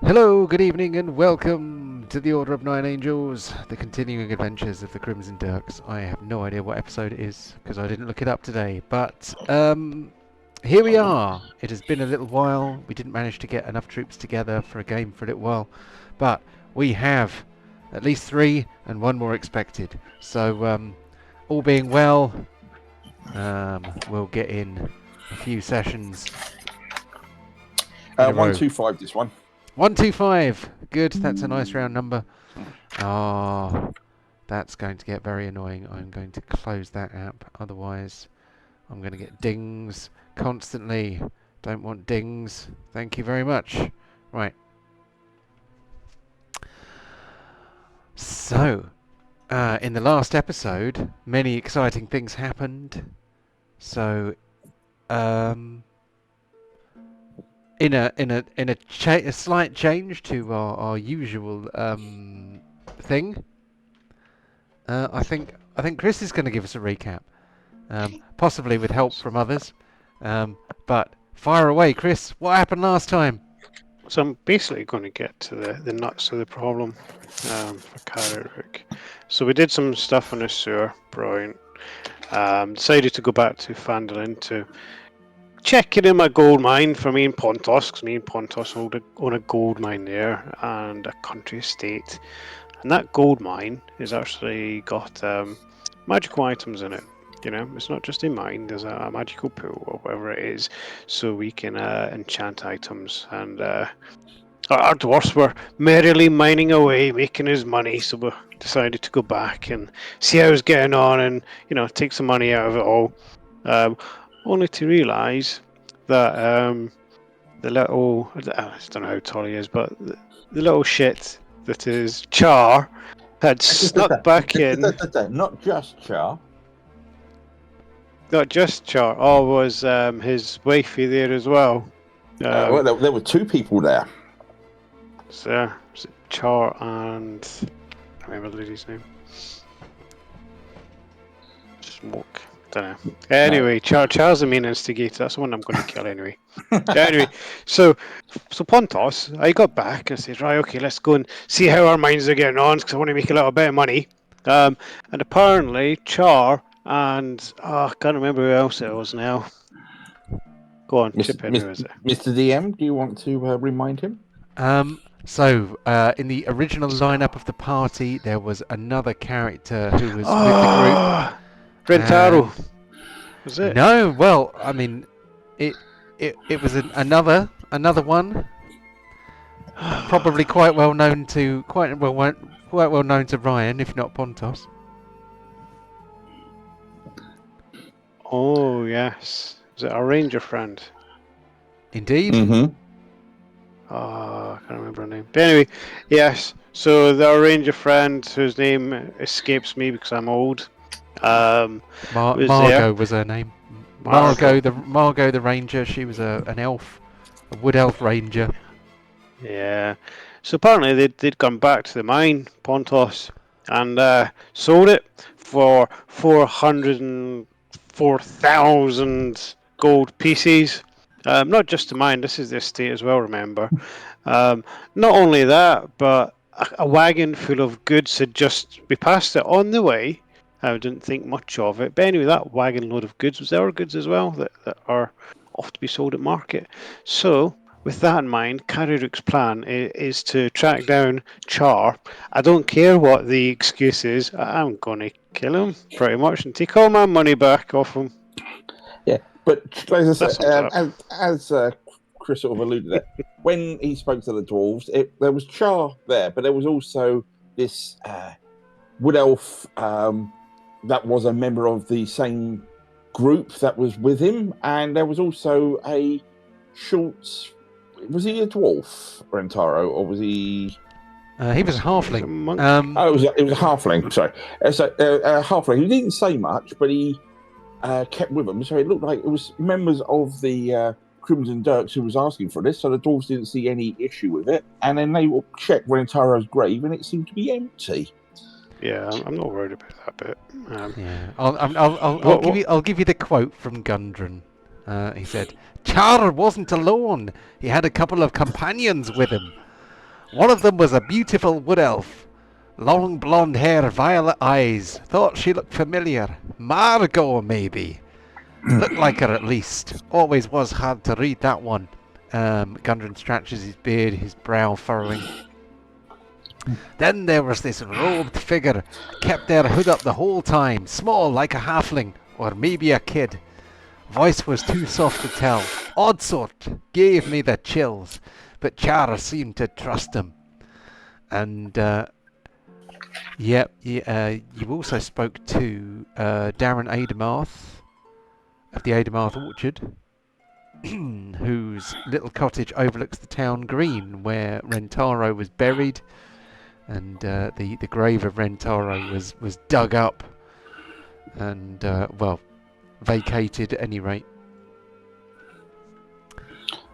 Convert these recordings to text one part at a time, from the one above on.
Hello, good evening, and welcome to the Order of Nine Angels, the continuing adventures of the Crimson Dirks. I have no idea what episode it is, because I didn't look it up today, but here we are. It has been a little while. We didn't manage to get enough troops together for a game for a little while, but we have at least 3, and 1 more expected. So, all being well, we'll get in a few sessions in a row. 125 this one. 125. Good. That's a nice round number. Oh, that's going to get very annoying. I'm going to close that app. Otherwise, I'm going to get dings constantly. Don't want dings. Thank you very much. Right. So, in the last episode, many exciting things happened. So, in a slight change to our usual thing, I think Chris is going to give us a recap, possibly with help from others. But fire away, Chris. What happened last time? So I'm basically going to get to the nuts of the problem for Carrick. So we did some stuff on the sewer, brilliant. Decided to go back to Phandalin to check in my gold mine for me and Pontos, because me and Pontos own a gold mine there and a country estate. And that gold mine has actually got magical items in it. You know, it's not just a mine, there's a magical pool or whatever it is, so we can enchant items. And our dwarfs were merrily mining away, making his money, so we decided to go back and see how it was getting on and, you know, take some money out of it all. Only to realise that the little, I don't know how tall he is, but the little shit that is Char had snuck back in. Not just Char. Not just Char, was his wifey there as well. Well, there were 2 people there. So, was it Char and... I can't remember the lady's name. Smoke. Don't know. Anyway, Char's the main instigator. That's the one I'm going to kill anyway. so Pontos, I got back and said, right, okay, let's go and see how our mines are getting on because I want to make a little bit of money. And apparently, Char and I can't remember who else it was now. Go on, chip in. Who is it? Mr. DM, do you want to remind him? So, in the original lineup of the party, there was another character who was with the group. Rentaro. Was it? No, well, I mean, it was another one. Probably quite well known to Ryan, if not Pontos. Oh yes, is it our ranger friend? Indeed. Mm-hmm. I can't remember her name. But anyway, yes. So our ranger friend, whose name escapes me because I'm old. Margot was her name. Margot the ranger. She was an elf, a wood elf ranger. Yeah. So apparently they'd gone back to the mine, Pontos, and sold it for 404,000 gold pieces. Not just the mine. This is the estate as well. Remember. Not only that, but a wagon full of goods had we passed it on the way. I didn't think much of it. But anyway, that wagon load of goods was our goods as well that are off to be sold at market. So, with that in mind, Karuruk's plan is to track down Char. I don't care what the excuse is. I'm going to kill him, pretty much, and take all my money back off him. Yeah, but as Chris sort of alluded to, when he spoke to the dwarves, there was Char there, but there was also this wood elf that was a member of the same group that was with him, and there was also a short... Was he a dwarf, Rentaro, or was he... He was a halfling. It was a halfling, sorry. So, a halfling who didn't say much, but he kept with them, so it looked like it was members of the Crimson Dirks who was asking for this, so the dwarves didn't see any issue with it, and then they checked Rentaro's grave, and it seemed to be empty. Yeah, I'm not worried about that bit. Yeah, I'll give you the quote from Gundren. He said, "Char wasn't alone. He had a couple of companions with him." One of them was a beautiful wood elf. Long blonde hair, violet eyes. Thought she looked familiar. Margot, maybe. Looked like her at least. Always was hard to read that one. Gundren scratches his beard, his brow furrowing. Then there was this robed figure. Kept their hood up the whole time. Small like a halfling. Or maybe a kid. Voice was too soft to tell. Odd sort. Gave me the chills. But Char seemed to trust him. And, you also spoke to Darren Ademarth of the Ademarth Orchard, whose little cottage overlooks the town green where Rentaro was buried, and the grave of Rentaro was dug up and, vacated at any rate.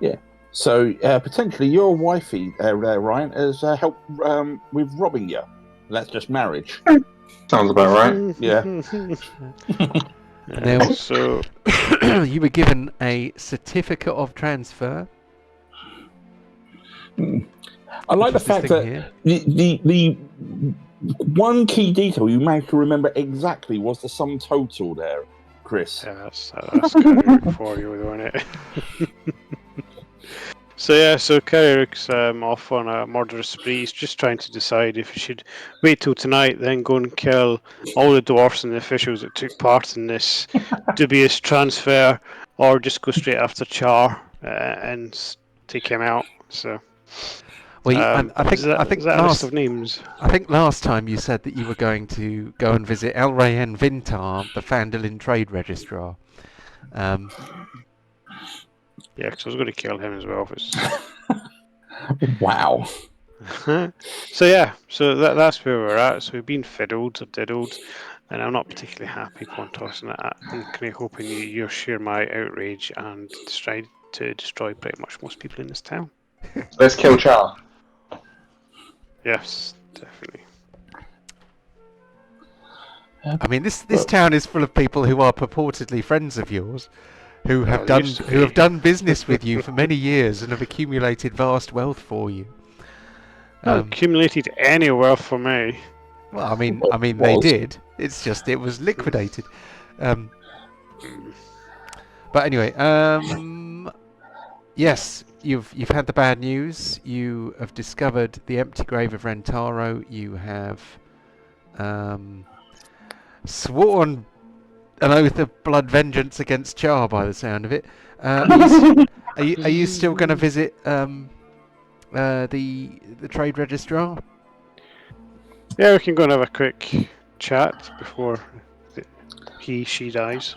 Yeah. So potentially your wifey there, Ryan, has helped with robbing you. That's just marriage. Sounds about right. Yeah. Now, So you were given a certificate of transfer. I like the Which is this fact thing that here. the one key detail you managed to remember exactly was the sum total there, Chris. yeah, that's kind of for you, wasn't it? So Kerrick's off on a murderous spree. He's just trying to decide if he should wait till tonight, then go and kill all the dwarfs and the officials that took part in this dubious transfer, or just go straight after Char and take him out. So, Well, I think is that a list last of names? I think last time you said that you were going to go and visit Elrayen Vintar, the Phandalin trade registrar. Yeah, because I was going to kill him as well. Wow. So that's where we're at. So we've been fiddled or diddled, and I'm not particularly happy Pontos and that. I'm kind of hoping you share my outrage and try to destroy pretty much most people in this town. Let's kill Char. Yes, definitely. I mean, this town is full of people who are purportedly friends of yours, who have done business with you for many years and have accumulated vast wealth for you. Not accumulated any wealth for me. Well, I mean, they did. It's just it was liquidated. But anyway, yes, you've had the bad news. You have discovered the empty grave of Rentaro. You have sworn an oath of blood vengeance against Char, by the sound of it. Are you still going to visit the trade registrar? Yeah, we can go and have a quick chat before she dies.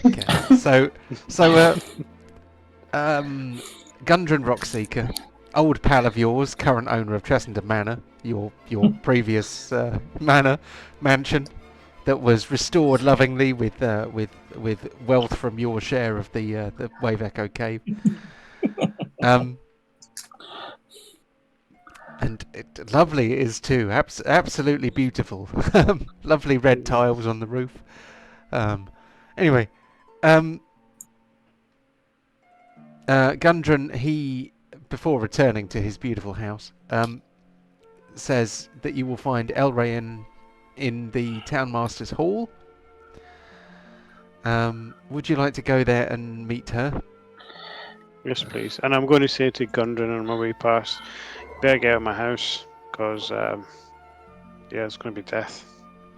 Okay. So Gundren Rockseeker, old pal of yours, current owner of Tressenden Manor, your previous mansion that was restored lovingly with wealth from your share of the Wave Echo Cave. And lovely it is too. Absolutely beautiful. Lovely red tiles on the roof. Anyway, Gundren, he, before returning to his beautiful house, says that you will find Elrayen in the Townmaster's Hall. Would you like to go there and meet her? Yes, please. And I'm going to say to Gundren on my way past, better get out of my house, because it's going to be death.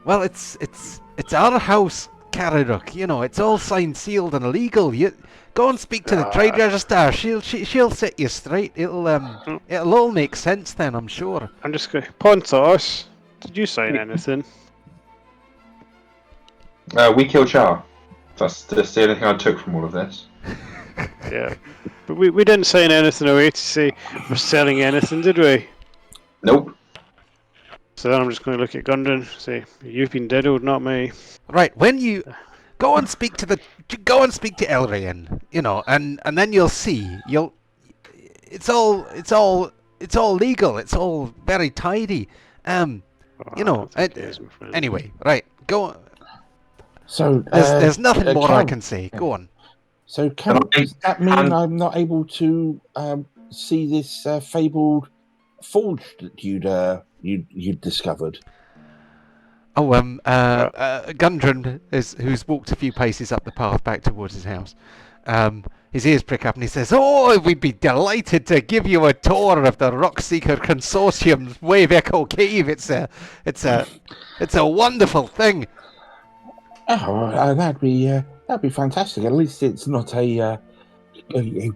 Well, it's our house, Carrirook. You know, it's all signed, sealed, and illegal. You go and speak to the trade registrar. She'll set you straight. It'll all make sense then, I'm sure. I'm just going. Pontos, did you sign anything? We killed Char. That's the only thing I took from all of this. Yeah, but we didn't sign anything away to say we're selling anything, did we? Nope. So then I'm just going to look at Gundren and say, you've been diddled, not me. Right, when you go and speak to Elrayen, you know, and then you'll see, it's all legal, it's all very tidy. Anyway, right, go. So there's nothing more I can say. Go on. So does that mean I'm not able to see this fabled forged that you'd discovered? Oh, Gundren who's walked a few paces up the path back towards his house. His ears prick up and he says, "Oh, we'd be delighted to give you a tour of the Rockseeker Consortium's Wayveco Cave. It's a wonderful thing." Oh, that'd be fantastic. At least it's not a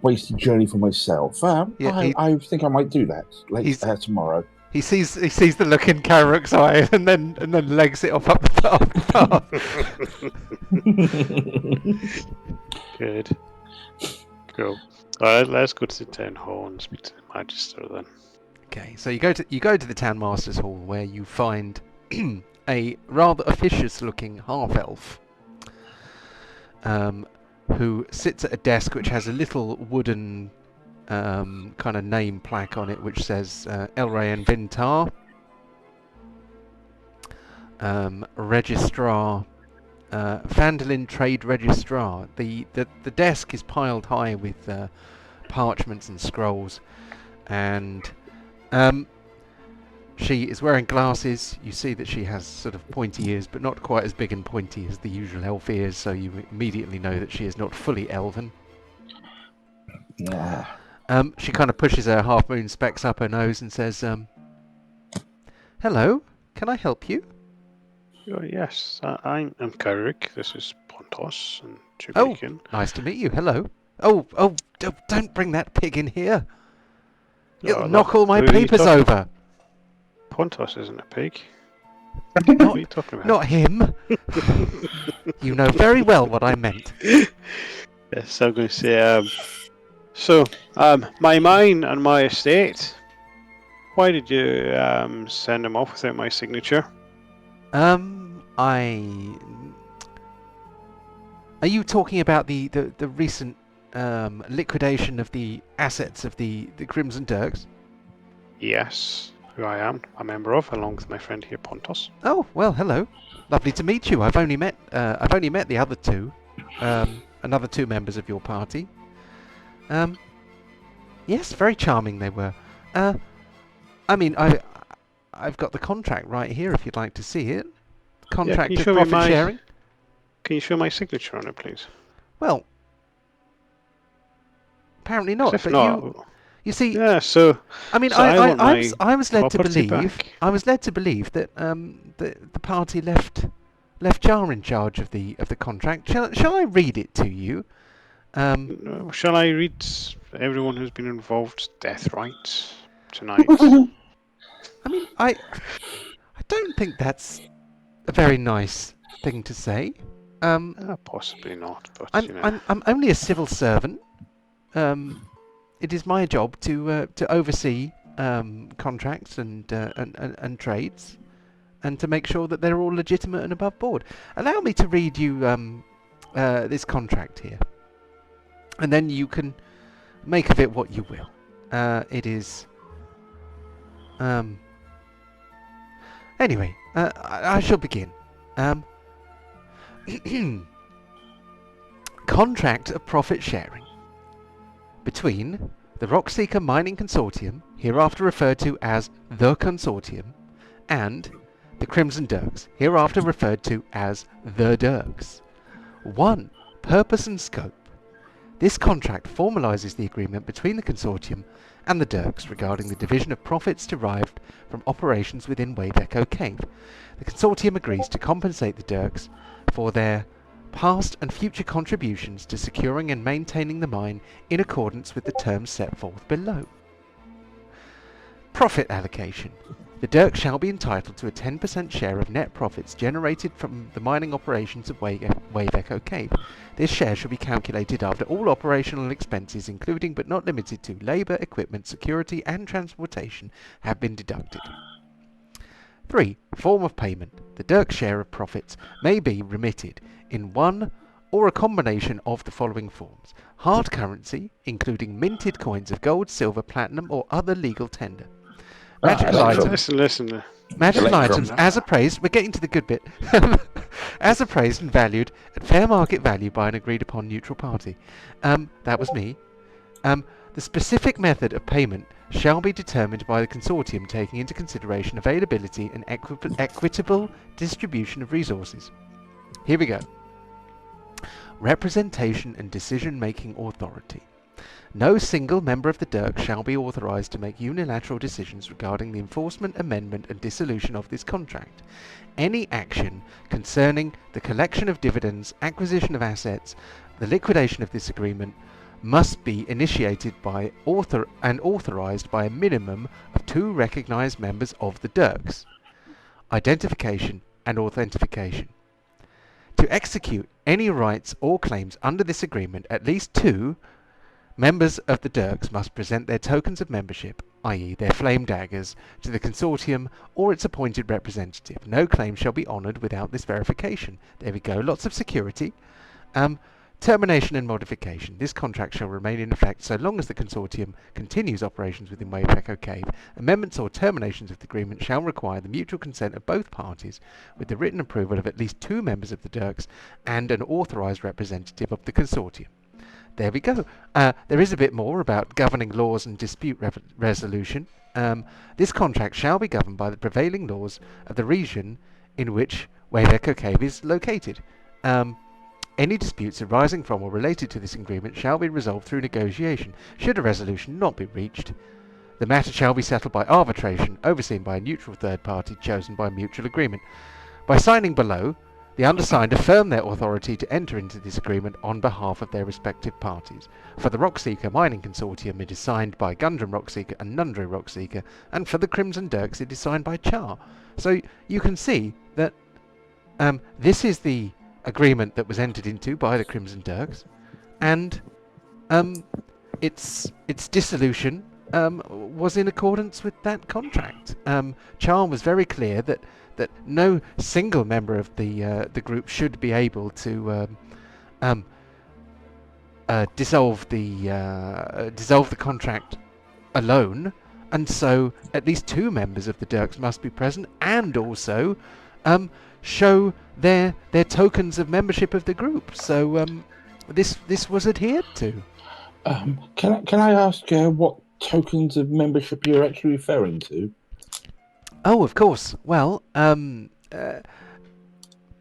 wasted journey for myself. Yeah, I think I might do that tomorrow. He sees the look in Karuk's eye and then legs it off up the path. Good. Cool. Alright, let's go to the town hall and speak to the Magister then. Okay, so you go to the Town Master's Hall, where you find a rather officious-looking half-elf who sits at a desk which has a little wooden kind of name plaque on it, which says Elrayan Vintar, Registrar, Phandalin Trade Registrar. The desk is piled high with parchments and scrolls, and she is wearing glasses. You see that she has sort of pointy ears, but not quite as big and pointy as the usual elf ears, so you immediately know that she is not fully elven. Yeah. She kind of pushes her half-moon specs up her nose and says, "Hello, can I help you?" Oh, yes, I'm Karuk. This is Pontos and Oh, Chubikin. nice to meet you. Hello. Oh, don't bring that pig in here. You'll Oh, knock all my who are you papers talking- over. Pontos isn't a pig. What are you talking about? Not him. You know very well what I meant. Yes, I'm going to say, my mine and my estate. Why did you send them off without my signature? Are you talking about the recent liquidation of the assets of the Crimson Dirks? Yes, who I am a member of, along with my friend here, Pontos. Oh, well, hello. Lovely to meet you. I've only met the other two, another two members of your party. Yes, very charming they were. I mean, I've got the contract right here if you'd like to see it. Contract of profit sharing. Can you show my signature on it, please? Well, apparently not. If But not, you see, yeah. So I mean, so I want I was led to property believe back. I was led to believe that the party left Char in charge of the contract. Shall I read it to you? Shall I read everyone who's been involved's death rights tonight? I mean, I don't think that's a very nice thing to say. Possibly not, but I'm only a civil servant. It is my job to oversee contracts and trades, and to make sure that they're all legitimate and above board. Allow me to read you this contract here, and then you can make of it what you will. It is. Anyway, I shall begin. Contract of profit sharing between the Rockseeker Mining Consortium, hereafter referred to as the Consortium, and the Crimson Dirks, hereafter referred to as the Dirks. 1. Purpose and scope. This contract formalises the agreement between the Consortium and the Dirks regarding the division of profits derived from operations within Wayveco Cave. The Consortium agrees to compensate the Dirks for their past and future contributions to securing and maintaining the mine in accordance with the terms set forth below. Profit allocation. The Dirk shall be entitled to a 10% share of net profits generated from the mining operations of Wayveco Cave. This share shall be calculated after all operational expenses, including but not limited to labour, equipment, security and transportation, have been deducted. 3. Form of payment. The Dirk share of profits may be remitted in one or a combination of the following forms. Hard currency, including minted coins of gold, silver, platinum or other legal tender. Magical items. Listen. Magical Electrum. items as appraised. We're getting to the good bit. As appraised and valued at fair market value by an agreed upon neutral party. That was me. The specific method of payment shall be determined by the consortium taking into consideration availability and equitable distribution of resources. Here we go. Representation and decision-making authority. No single member of the Dirks shall be authorised to make unilateral decisions regarding the enforcement, amendment and dissolution of this contract. Any action concerning the collection of dividends, acquisition of assets, the liquidation of this agreement must be initiated by and authorised by a minimum of 2 recognised members of the Dirks. Identification and authentication. To execute any rights or claims under this agreement, at least 2 members of the Dirks must present their tokens of membership, i.e. their flame daggers, to the consortium or its appointed representative. No claim shall be honoured without this verification. There we go, lots of security. Termination and modification. This contract shall remain in effect so long as the consortium continues operations within Wave Echo Cave. Amendments or terminations of the agreement shall require the mutual consent of both parties, with the written approval of at least 2 members of the Dirks and an authorised representative of the consortium. There we go. There is a bit more about governing laws and dispute resolution. This contract shall be governed by the prevailing laws of the region in which Wave Echo Cave is located. Any disputes arising from or related to this agreement shall be resolved through negotiation. Should a resolution not be reached, the matter shall be settled by arbitration, overseen by a neutral third party chosen by mutual agreement. By signing below, the undersigned affirm their authority to enter into this agreement on behalf of their respective parties. For the Rockseeker Mining Consortium, it is signed by Gundren Rockseeker and Nundro Rockseeker, and for the Crimson Dirks, it is signed by Char. So you can see that this is the agreement that was entered into by the Crimson Dirks, and its dissolution was in accordance with that contract. Char was very clear that no single member of the group should be able to dissolve the contract alone, and so at least 2 members of the Dirks must be present, and also show their tokens of membership of the group. So this was adhered to. Can I ask what tokens of membership you're actually referring to? Oh, of course. Well,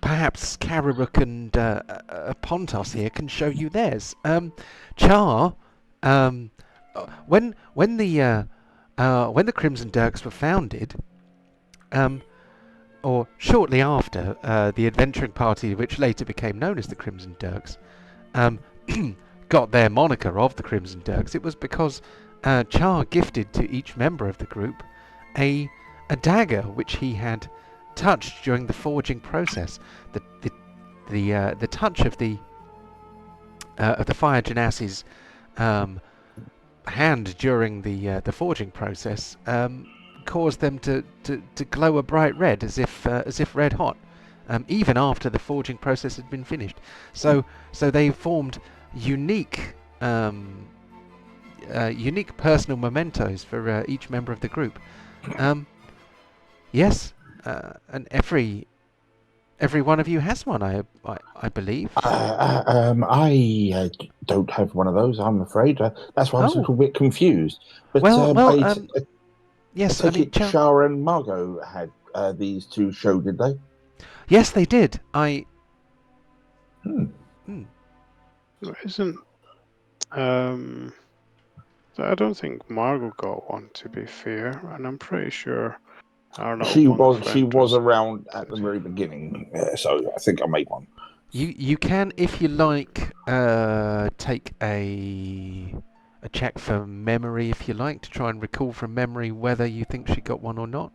perhaps Kararuk and Pontos here can show you theirs. Char, when the Crimson Dirks were founded, or shortly after, the adventuring party, which later became known as the Crimson Dirks, got their moniker of the Crimson Dirks. It was because Char gifted to each member of the group a dagger which he had touched during the forging process. The touch of the Fire Genassi's hand during the forging process caused them to glow a bright red, as if red hot, even after the forging process had been finished. So they formed unique personal mementos for each member of the group. Yes, and every one of you has one, I believe. I don't have one of those, I'm afraid. That's why I was a little bit confused. But yes, I think Char and Margot had these 2 show, did they? Yes, they did. Isn't I don't think Margot got one, to be fair, and I'm pretty sure she was around at the very beginning, so I think I made one. You can, if you like, take a check for memory, if you like, to try and recall from memory whether you think she got one or not.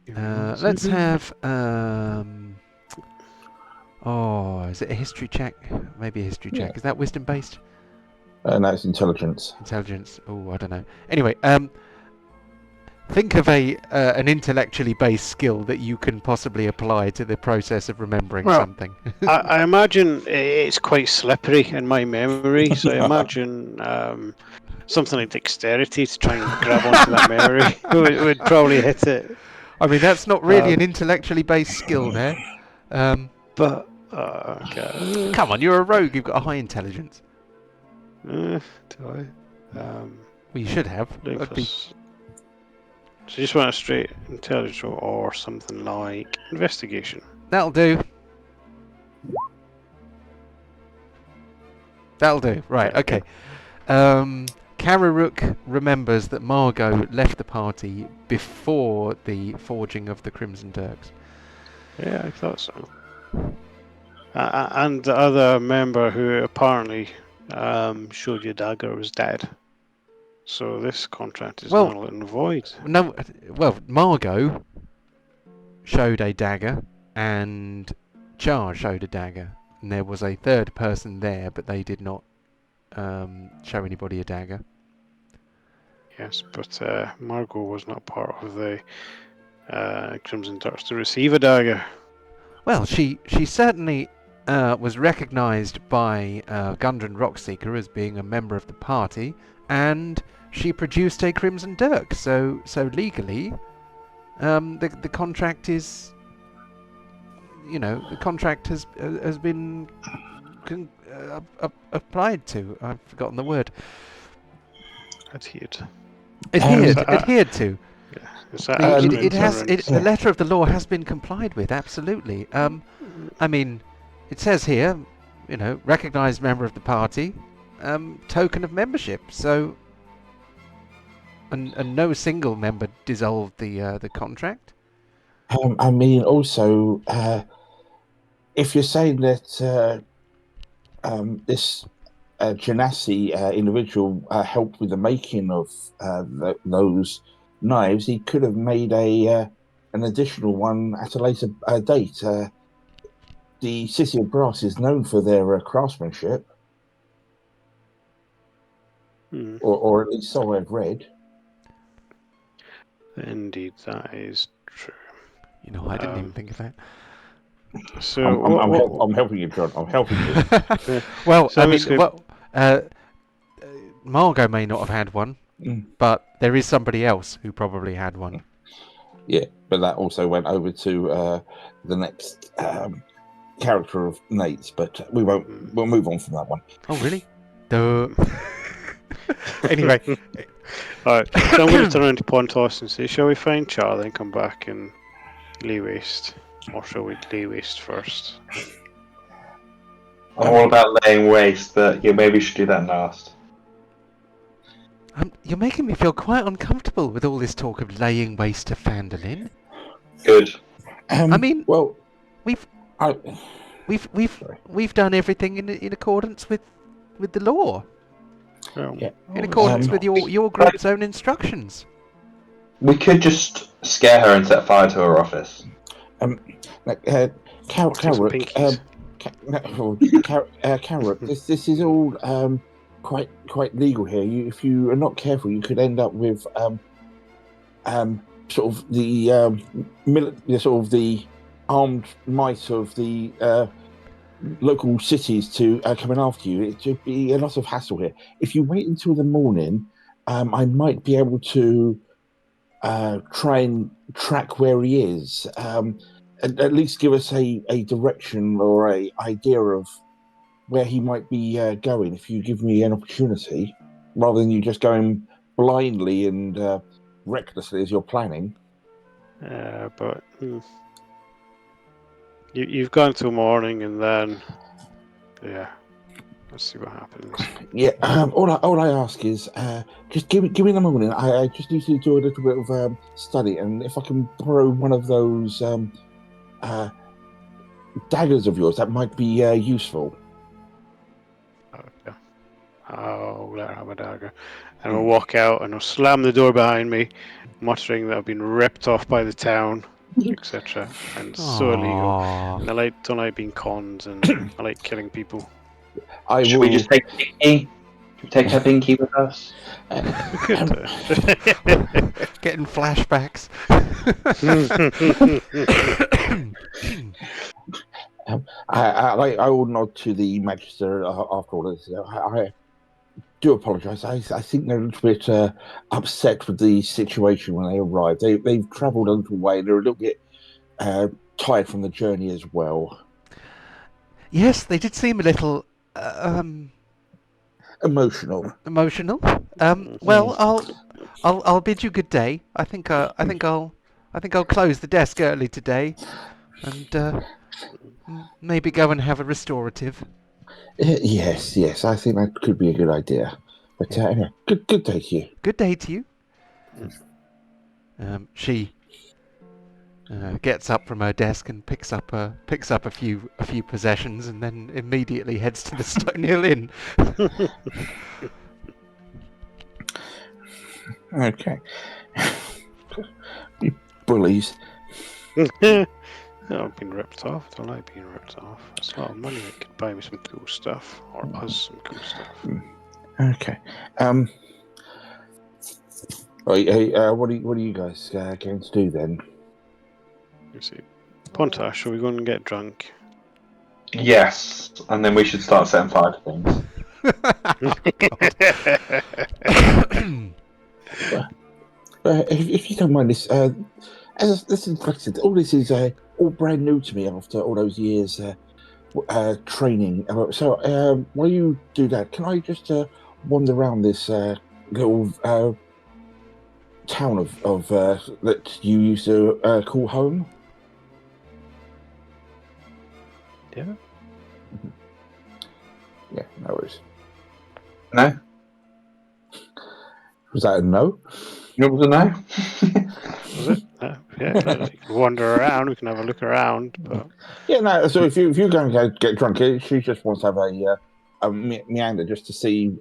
Let's have is it a history check? Maybe a history check. Is that wisdom based? No, it's intelligence. Intelligence. Oh, I don't know. Anyway, think of an intellectually based skill that you can possibly apply to the process of remembering something. I imagine it's quite slippery in my memory, so I imagine something like dexterity to try and grab onto that memory would probably hit it. I mean, that's not really an intellectually based skill there. But okay. Come on, you're a rogue. You've got a high intelligence. Do I? Well, you should have. Blue That'd be- plus. So you just want a straight intelligence roll or something like investigation. That'll do. That'll do. Right, Yeah, okay. Kararook remembers that Margot left the party before the forging of the Crimson Dirks. Yeah, I thought so. And the other member who apparently showed you a dagger was dead. So this contract is Well- null and void. No, well, Margot showed a dagger, and Char showed a dagger, and there was a third person there, but they did not show anybody a dagger. Yes, but Margot was not part of the Crimson Dirks to receive a dagger. Well, she certainly was recognised by Gundren Rockseeker as being a member of the party, and she produced a Crimson Dirk. So legally, the contract is, the contract has been applied to. I've forgotten the word. Adhered. Adhered to. Is that The letter of the law has been complied with. Absolutely. I mean, it says here, recognised member of the party, token of membership. So, and no single member dissolved the contract. I mean, also, if you're saying that this Genasi individual helped with the making of those knives, he could have made an additional one at a later date. The City of Brass is known for their craftsmanship, or at least so I've read. Indeed, that is true. I didn't even think of that. So I'm helping you, John. I'm helping you. Well, So I I'm mean, just Margot may not have had one, but there is somebody else who probably had one. Yeah, but that also went over to the next character of Nate's, but we won't. We'll move on from that one. Oh, really? Duh. Anyway. Alright, so I'm going to turn around to Pontos and say, shall we find Char, then come back and lay waste? Or shall we lay waste first? I'm all about laying waste, but yeah, maybe you should do that last. You're making me feel quite uncomfortable with all this talk of laying waste to Phandalin. Good. I mean, well, we've done everything in accordance with the law. Yeah. In accordance with your group's own instructions. We could just scare her and set fire to her office. Carrot, this is all quite legal here. If you are not careful, you could end up with sort of the armed might of the local cities to coming after you. It would be a lot of hassle here. If you wait until the morning, I might be able to try and track where he is. At least give us a direction or a idea of where he might be going. If you give me an opportunity, rather than you just going blindly and recklessly as you're planning. But you've gone till morning, and then let's see what happens. Yeah. All I ask is just give me the morning. I just need to do a little bit of study, and if I can borrow one of those daggers of yours, that might be useful. Okay. I'll let her have a dagger, and I'll walk out, and I'll slam the door behind me, muttering that I've been ripped off by the town, etc. And so illegal. And I don't like being conned, and I like killing people. Should we just take Pinky? Should we take her Pinky with us? We could do. Getting flashbacks. I will nod to the Magister after all this. I do apologise. I think they're a little bit upset with the situation when they arrived. They've travelled a little way. They're a little bit tired from the journey as well. Yes, they did seem a little emotional. Emotional. Well, I'll bid you good day. I think I'll close the desk early today, and maybe go and have a restorative. Yes, I think that could be a good idea. But Yeah. anyway, good day to you. Good day to you. She gets up from her desk and picks up a few possessions, and then immediately heads to the Stonehill Inn. Okay. You bullies. I've been ripped off. I don't like being ripped off. It's a lot of money. It could buy me some cool stuff, or us some cool stuff. Okay. What are you guys going to do then? You see, Pontash, shall we go and get drunk? Yes, and then we should start setting fire to things. If you don't mind this, this is like I said, all this is all brand new to me after all those years training. So while you do that, can I just wander around this little town of that you used to call home? Yeah. Yeah, no worries. No? Was that a no? You want to know? Was it? Yeah, you can wander around. We can have a look around. But Yeah, no. So if you're going to go get drunk, she just wants to have a meander just to see,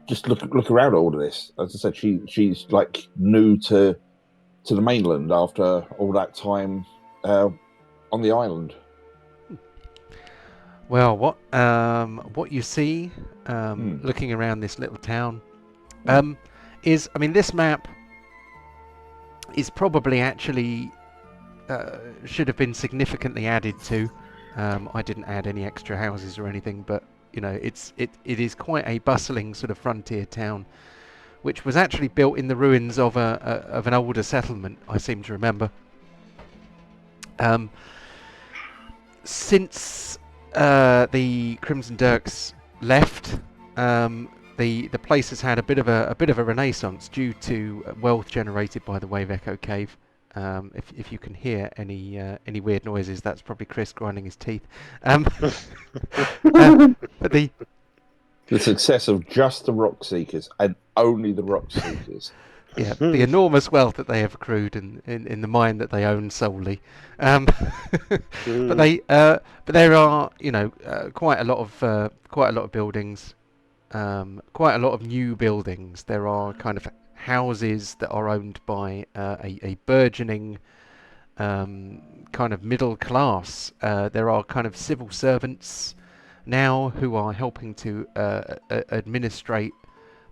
just look around at all of this. As I said, she's like new to the mainland after all that time on the island. Well, what you see looking around this little town is, I mean, this map is probably actually should have been significantly added to. I didn't add any extra houses or anything, but you know, it is quite a bustling sort of frontier town, which was actually built in the ruins of an older settlement, I seem to remember. Since the Crimson Dirks left, the place has had a bit of a renaissance due to wealth generated by the Wave Echo Cave. If you can hear any weird noises, that's probably Chris grinding his teeth. But the success of just the Rock Seekers and only the Rock Seekers. Yeah, the enormous wealth that they have accrued in the mine that they own solely. But there are, you know, quite a lot of buildings, quite a lot of new buildings. There are kind of houses that are owned by a burgeoning kind of middle class. There are kind of civil servants now who are helping to administrate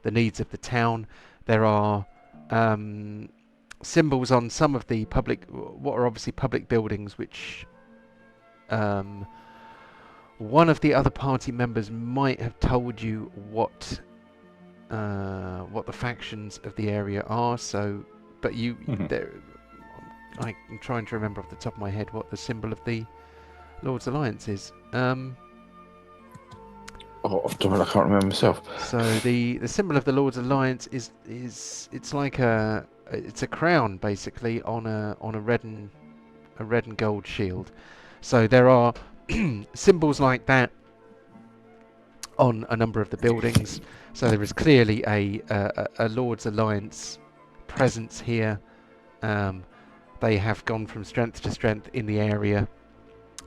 the needs of the town. There are symbols on some of the what are obviously public buildings, which one of the other party members might have told you what the factions of the area are. So, but I'm trying to remember off the top of my head what the symbol of the Lord's Alliance is. I can't remember myself. So the symbol of the Lord's Alliance is it's like it's a crown basically on a red and gold shield. So there are symbols like that on a number of the buildings. So there is clearly a Lord's Alliance presence here. They have gone from strength to strength in the area.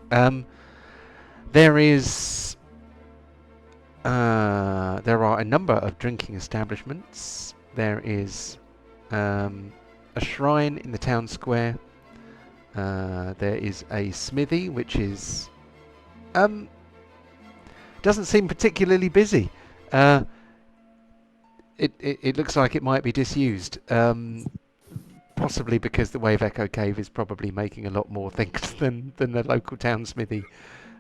There are a number of drinking establishments. There is a shrine in the town square. There is a smithy, which is doesn't seem particularly busy. It looks like it might be disused. Possibly because the Wave Echo Cave is probably making a lot more things than the local town smithy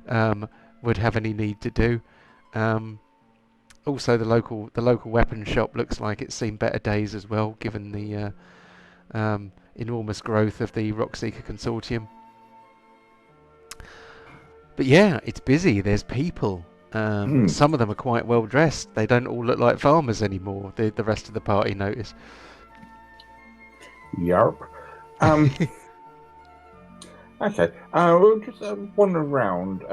would have any need to do. Also, the local weapon shop looks like it's seen better days as well, given the enormous growth of the Rockseeker Consortium. But yeah, it's busy. There's people. Some of them are quite well dressed. They don't all look like farmers anymore. The rest of the party notice. Yarp. Okay. We'll just wander around.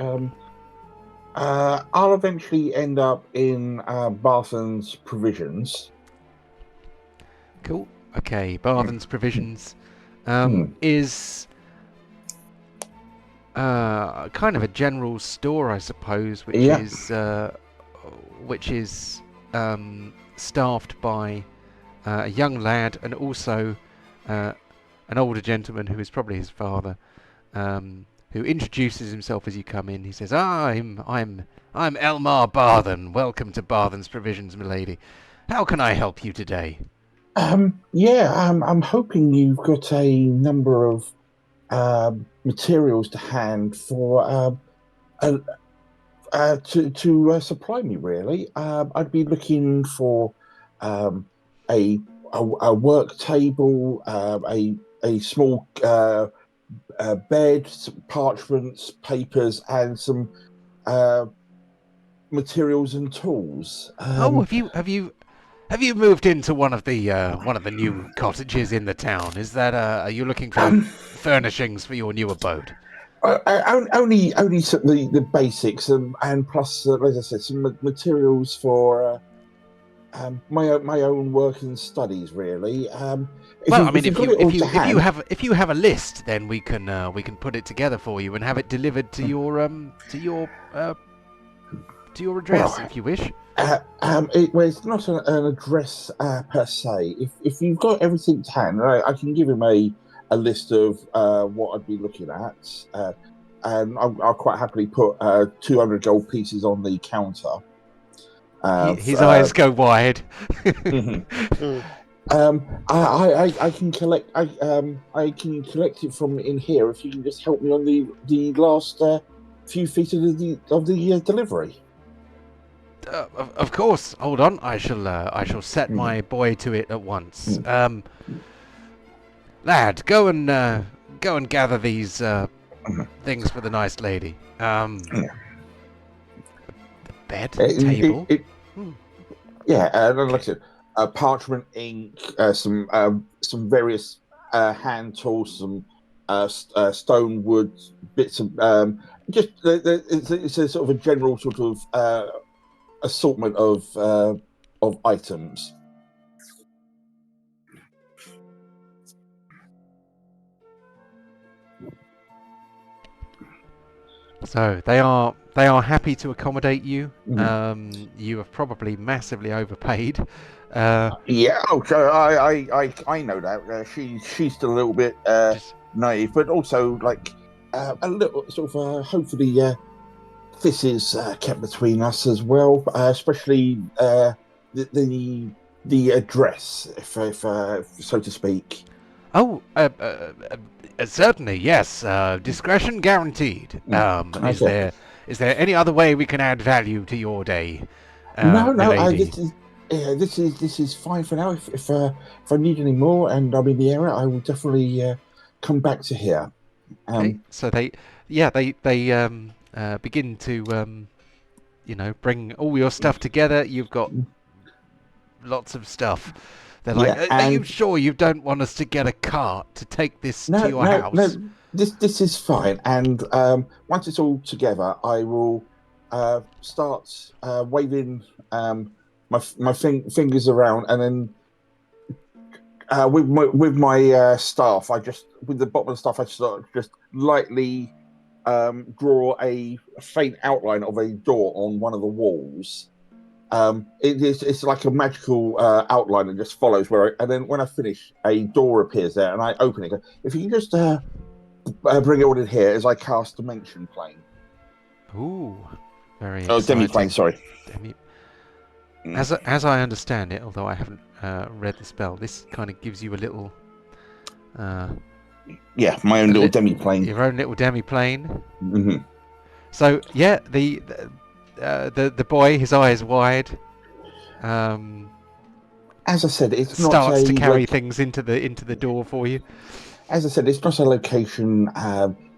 I'll eventually end up in Barthen's Provisions. Cool. Okay, Barthen's Provisions Hmm. is kind of a general store, I suppose, which Yeah. is staffed by a young lad and also an older gentleman who is probably his father, who introduces himself as you come in. He says, I'm Elmar Barthen. Welcome to Barthen's Provisions, milady. How can I help you today? I'm hoping you've got a number of materials to hand for to supply me. Really, I'd be looking for a work table, a small bed, some parchments, papers, and some materials and tools. Have you moved into one of the new cottages in the town? Is that are you looking for furnishings for your new abode? Only the basics, and plus, as I said, some materials for my own work and studies. Really. If you have a list, then we can put it together for you and have it delivered to your address, if you wish. It's not an address per se. If you've got everything to hand, I can give him a list of what I'd be looking at, and I'll quite happily put 200 gold pieces on the counter. His eyes go wide. I can collect. I can collect it from in here. If you can just help me on the last few feet of the delivery. Of course. Hold on. I shall set my boy to it at once. Lad, go and gather these things for the nice lady. The bed, table. Like I said, parchment, ink, some various hand tools, some stone wood bits of it's a sort of a general sort of assortment of items. So they are happy to accommodate you. Mm-hmm. You have probably massively overpaid. Yeah. Oh, so I know that she's still a little bit naive, but also like a little sort of hopefully this is kept between us as well, especially the address, if so to speak. Oh, certainly, yes. Discretion guaranteed. Okay. Is there any other way we can add value to your day? No. This is fine for now. If I need any more and I'm in the area, I will definitely come back to here. Okay. So they begin to bring all your stuff together. You've got lots of stuff. They're like, are you sure you don't want us to get a cart to take this to your house? No, this is fine. And once it's all together, I will start waving my fingers around, and then with my staff, with the bottom of the staff, I just lightly draw a faint outline of a door on one of the walls. It's like a magical outline that just follows and then when I finish, a door appears there, and I open it. If you can just bring it all in here as I cast Dimension Plane. Ooh, very exciting. Demi-plane, sorry. As I understand it, although I haven't read the spell, this kind of gives you a little. My own little demi-plane. Your own little demi-plane. Mm-hmm. So yeah, the boy, his eyes wide. As I said, it's starts to carry things into the door for you. As I said, it's not a location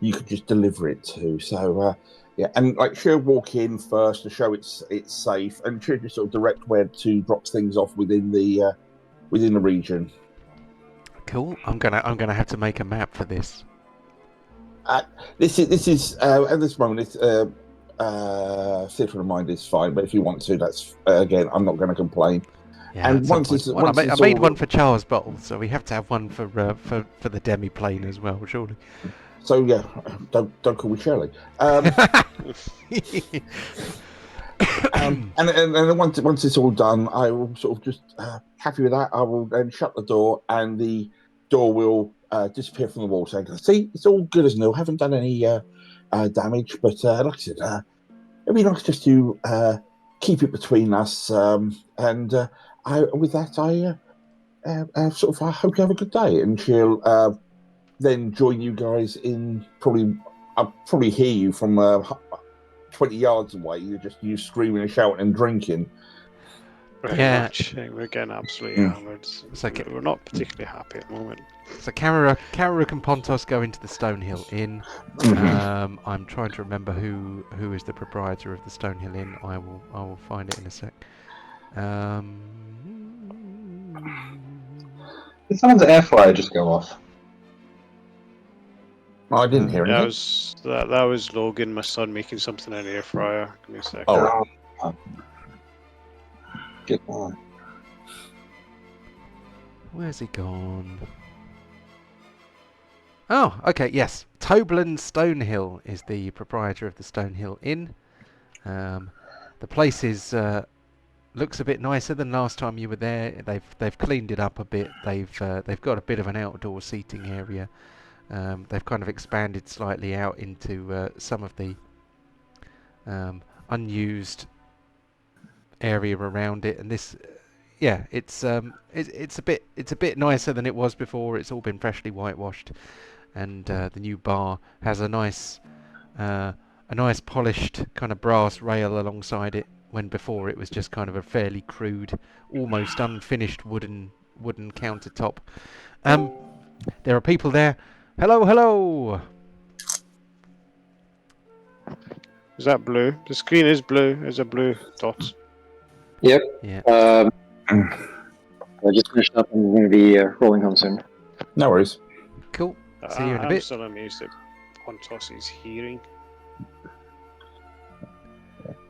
you could just deliver it to. So Yeah, and like she'll walk in first to show it's safe, and she'll just sort of direct where to drop things off within the region. Cool. I'm gonna have to make a map for this. This is at this moment. It's theatre of mind is fine, but if you want to, that's again, I'm not going to complain. Yeah, And at some once point. it's Well, once I it's made all- one for Char's bottle, so we have to have one for the demi plane as well, surely. So yeah, don't call me Shirley. And then once it's all done, I will sort of just happy with that. I will then shut the door, and the door will disappear from the wall. So see, it's all good as new. Haven't done any damage, but like I said, it'd be nice just to keep it between us. And with that, I sort of I hope you have a good day. And she'll then join you guys in probably. I'll probably hear you from 20 yards away. You screaming and shouting and drinking. Pretty Yeah. much. We're getting absolutely hammered. It's like We're not particularly happy at the moment. So Kararuk and Pontos go into the Stonehill Inn. I'm trying to remember who is the proprietor of the Stonehill Inn. I will find it in a sec. Did someone's air fryer just go off? I didn't hear That anything. was Logan, my son, making something in an air fryer. Give me a second. Oh. Good one. Where's he gone? Oh, okay, yes. Toblin Stonehill is the proprietor of the Stonehill Inn. The place is looks a bit nicer than last time you were there. They've cleaned it up a bit. They've got a bit of an outdoor seating area. They've kind of expanded slightly out into some of the unused area around it, and this, yeah, it's a bit nicer than it was before. It's all been freshly whitewashed, and the new bar has a nice polished kind of brass rail alongside it. When before it was just kind of a fairly crude, almost unfinished wooden countertop. There are people there. Hello. Is that blue? The screen is blue. There's a blue dot. Yep. Yeah. I just finished up and I'm going to be rolling home soon. No worries. Cool. See you in a I'm bit. still amazed at Pontos' hearing.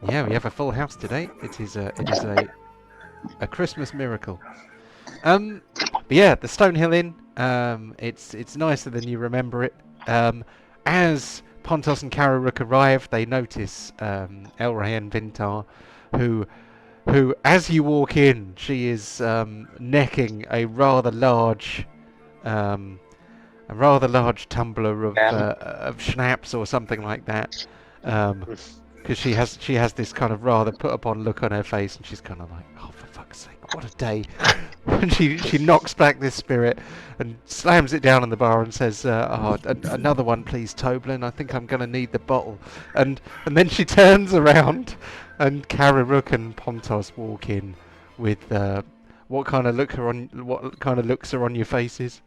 Yeah, we have a full house today. It is a Christmas miracle. But yeah, the Stonehill Inn. It's nicer than you remember it. As Pontos and Kararuk arrive, they notice Elrayan Vintar, who, as you walk in, she is necking a rather large tumbler of schnapps or something like that. Because she has this kind of rather put upon look on her face, and she's kind of like, oh, for fuck's sake, what a day. And she knocks back this spirit and slams it down on the bar and says, another one please, Toblin, I think I'm going to need the bottle. And then she turns around, and Kararuk and Pontos walk in with what kind of looks are on your faces?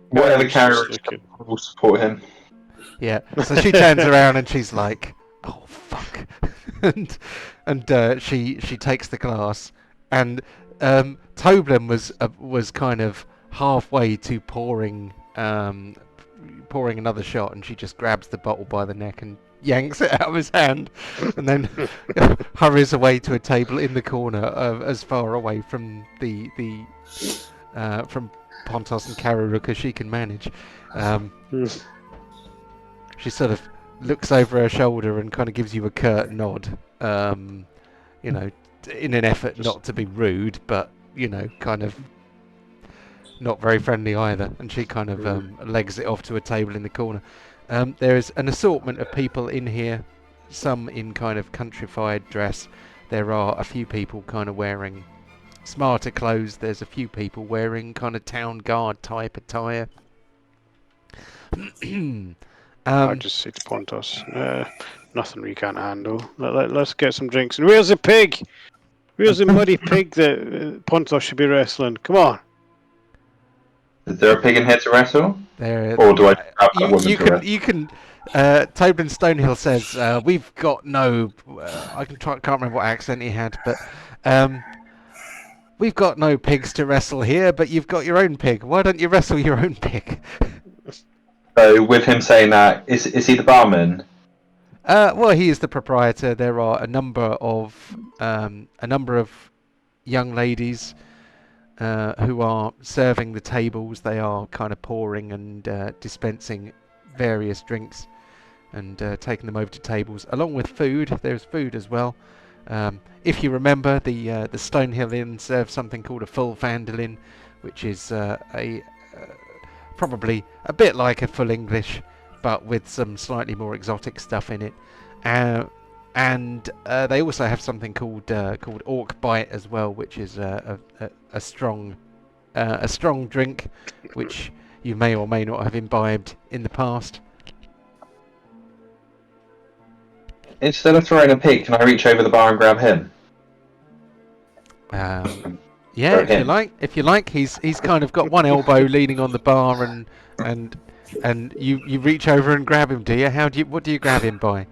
Whatever Just character looking. will support him. Yeah. So she turns around and she's like, "Oh fuck," and she takes the glass, and Toblin was kind of halfway to pouring another shot, and she just grabs the bottle by the neck and yanks it out of his hand, and then hurries away to a table in the corner, as far away from from Pontos and Kararuk as she can manage. She sort of looks over her shoulder and kind of gives you a curt nod, in an effort not to be rude, but kind of not very friendly either. And she kind of legs it off to a table in the corner. There is an assortment of people in here, some in kind of countrified dress. There are a few people kind of wearing smarter clothes. There's a few people wearing kind of town guard type attire. I just say to Pontos, nothing we can't handle. Let's get some drinks. And where's the pig? Where's the muddy pig that Pontos should be wrestling? Come on. Is there a pig in here to wrestle? There, Or do I grab a woman you to can wrestle? you can. Tobin Stonehill says we've got no. Can't remember what accent he had, but we've got no pigs to wrestle here. But you've got your own pig. Why don't you wrestle your own pig? So with him saying that, is he the barman? Well, he is the proprietor. There are a number of young ladies who are serving the tables. They are kind of pouring and dispensing various drinks and taking them over to tables, along with food. There's food as well. If you remember, the Stonehill Inn serves something called a full Phandalin, which is probably a bit like a full English, but with some slightly more exotic stuff in it. And they also have something called Orc Bite as well, which is a strong drink, which you may or may not have imbibed in the past. Instead of throwing a pig, can I reach over the bar and grab him? Yeah, if you like, he's kind of got one elbow leaning on the bar, and you reach over and grab him. Do you? What do you grab him by?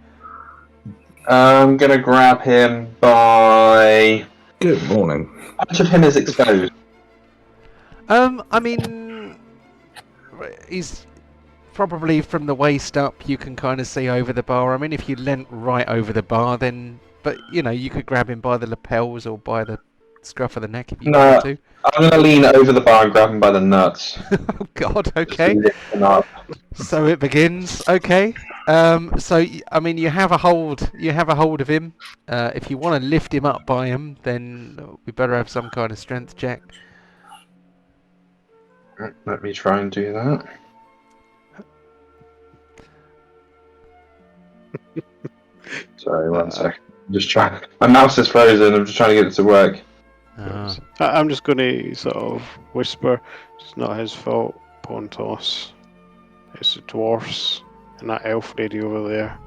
I'm gonna grab him by. Good morning. How much of him is exposed? I mean, he's probably from the waist up. You can kind of see over the bar. I mean, if you leant right over the bar, then, but you could grab him by the lapels or by the scruff of the neck if you wanted to. I'm gonna lean over the bar and grab him by the nuts. Oh God, okay. Just lift him up. So it begins. Okay. So I mean, you have a hold. You have a hold of him. If you want to lift him up by him, then we better have some kind of strength check. Let me try and do that. Sorry, 1 second. I'm just trying. My mouse is frozen. I'm just trying to get it to work. I'm just going to sort of whisper, it's not his fault, Pontos. It's the dwarfs and that elf lady over there.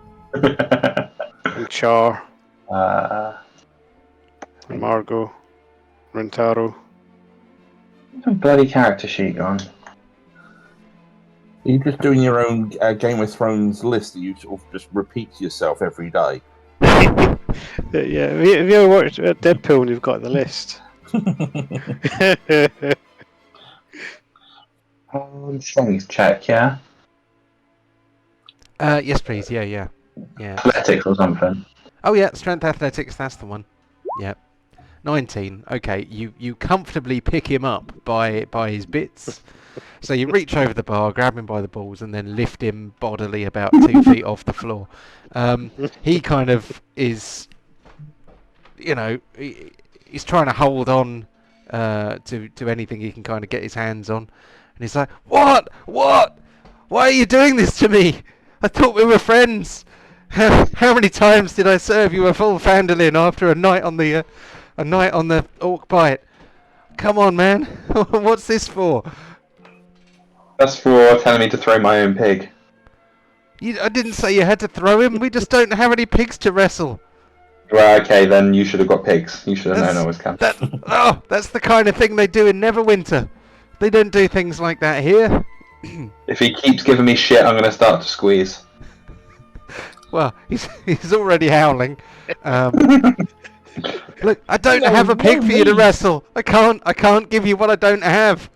And Char, and Margot, Rentaro. Bloody character sheet on. Are you just doing your own Game of Thrones list that you sort of just repeat to yourself every day? Yeah, have you ever watched Deadpool and you've got the list? Strength check, yeah? Yes, please. Yeah. Athletics or something. Oh yeah, strength athletics. That's the one. Yeah. 19. Okay, you comfortably pick him up by his bits. So you reach over the bar, grab him by the balls, and then lift him bodily about 2 feet off the floor. He kind of is, he's trying to hold on to anything he can kind of get his hands on, and he's like, "What? Why are you doing this to me? I thought we were friends. How many times did I serve you a full Phandalin after a night on the Orc Bite? Come on, man. What's this for?" That's for telling me to throw my own pig. I didn't say you had to throw him. We just don't have any pigs to wrestle. Well, okay, then you should have got pigs. You should have known I was coming. That's the kind of thing they do in Neverwinter. They don't do things like that here. If he keeps giving me shit, I'm going to start to squeeze. Well, he's already howling. Look, I don't have a pig for you to wrestle. I can't give you what I don't have.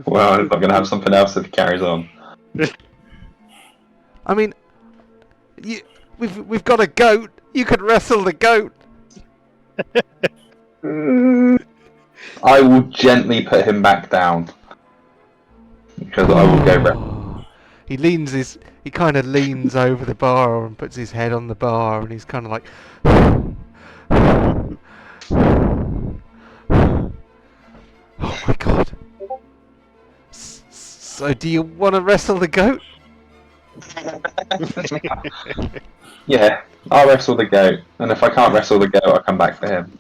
Well, I'm not going to have something else if he carries on. I mean, we've got a goat. You could wrestle the goat. I will gently put him back down. Because I will go back. He kind of leans over the bar and puts his head on the bar, and he's kind of like, "Oh my God. So do you want to wrestle the goat?" Yeah, I'll wrestle the goat. And if I can't wrestle the goat, I'll come back for him.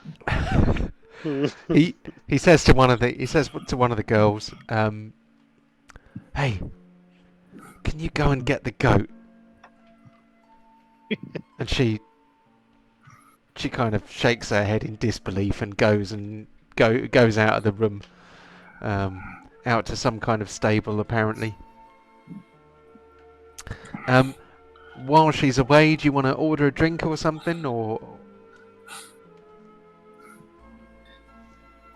He says to one of the girls, "Hey, can you go and get the goat?" And she kind of shakes her head in disbelief and goes out of the room. out to some kind of stable, apparently. While she's away, do you want to order a drink or something, or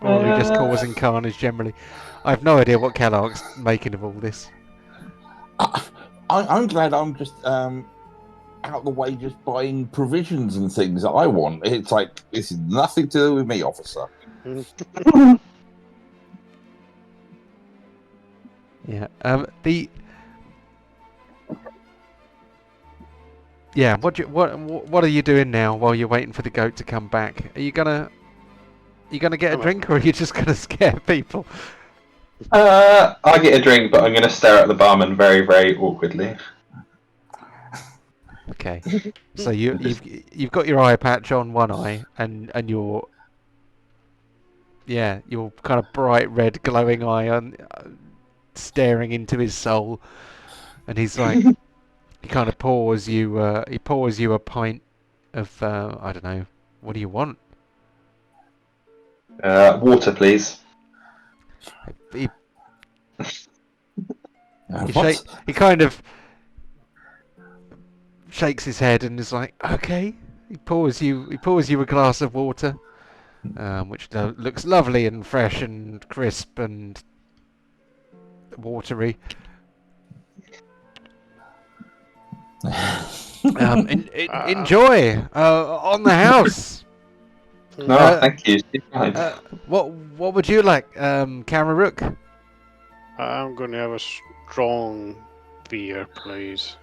are you just causing carnage generally? I have no idea what Kellogg's making of all this. I'm glad I'm just out of the way, just buying provisions and things that I want. It's like, this is nothing to do with me, officer. Yeah. Yeah. What are you doing now while you're waiting for the goat to come back? Are you gonna get a drink, or are you just gonna scare people? I get a drink, but I'm going to stare at the barman very, very awkwardly. Okay. So you've got your eye patch on one eye, and your kind of bright red glowing eye on staring into his soul, and he's like, he kind of pours you a pint of I don't know, what do you want? Water, please. He What? he kind of shakes his head and is like, okay. He pours you a glass of water, which looks lovely and fresh and crisp and watery. Enjoy on the house. No, thank you. What would you like, Kararook? I'm going to have a strong beer, please.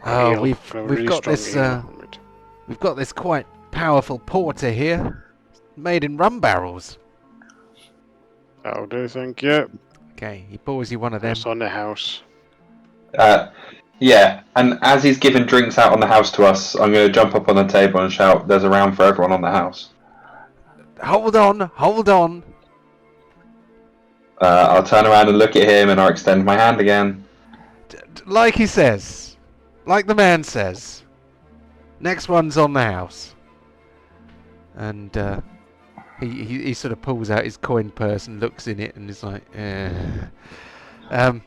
Oh, Ale. we've Really got strong this ale. we've got this quite powerful porter here, made in rum barrels. That'll do, thank you. Okay, he pours you one of them. It's on the house. Yeah, and as he's giving drinks out on the house to us, I'm going to jump up on the table and shout, "There's a round for everyone on the house." Hold on. I'll turn around and look at him, and I'll extend my hand again. Like he says, like the man says, next one's on the house. And he sort of pulls out his coin purse and looks in it and is like, but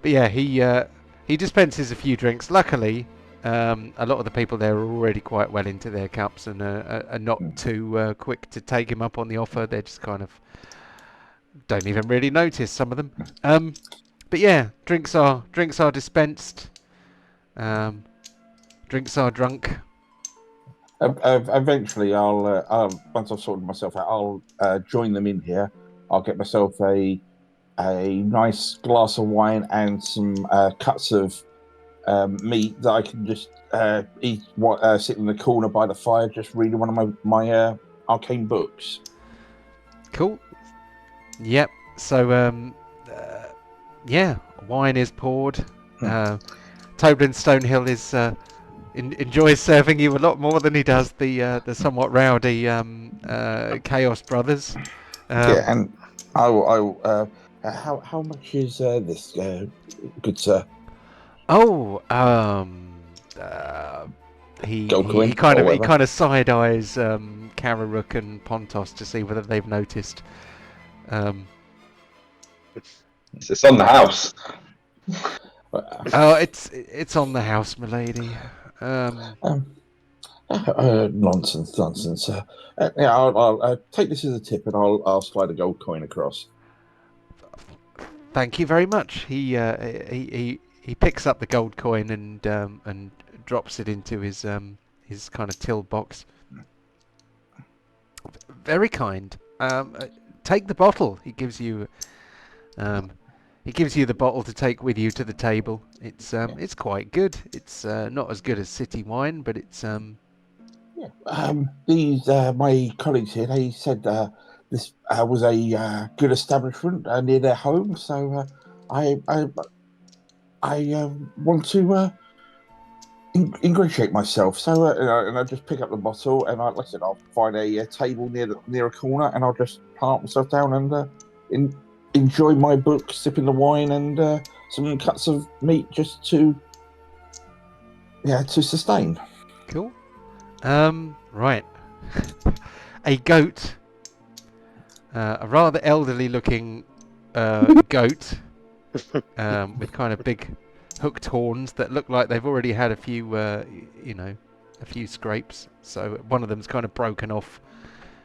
yeah, he dispenses a few drinks. Luckily, a lot of the people there are already quite well into their cups and are not too quick to take him up on the offer. They're just kind of don't even really notice some of them. But yeah, drinks are dispensed. Drinks are drunk. Eventually, I'll once I've sorted myself out, I'll join them in here. I'll get myself a nice glass of wine and some cuts of meat that I can just eat, sit in the corner by the fire, just reading one of my arcane books. Cool. Yep. So yeah, wine is poured. Toblin Stonehill is enjoys serving you a lot more than he does the somewhat rowdy Chaos Brothers. Yeah, and I will. How much is this, good sir? Oh, he kind of side eyes Kararook and Pontos to see whether they've noticed. It's on the house. Oh, it's on the house, milady. Nonsense. Yeah, I'll take this as a tip, and I'll slide a gold coin across. Thank you very much. He picks up the gold coin and drops it into his kind of till box. Very kind. Take the bottle. He gives you the bottle to take with you to the table. It's quite good. It's not as good as city wine, but it's These my colleagues here, they said this was a good establishment near their home, so I want to ingratiate myself. So and I just pick up the bottle, and like I said, I'll find a table near a corner, and I'll just plant myself down and enjoy my book, sipping the wine and some cuts of meat, just to sustain. cool. Right. A goat, a rather elderly-looking goat with kind of big hooked horns that look like they've already had a few, a few scrapes. So one of them's kind of broken off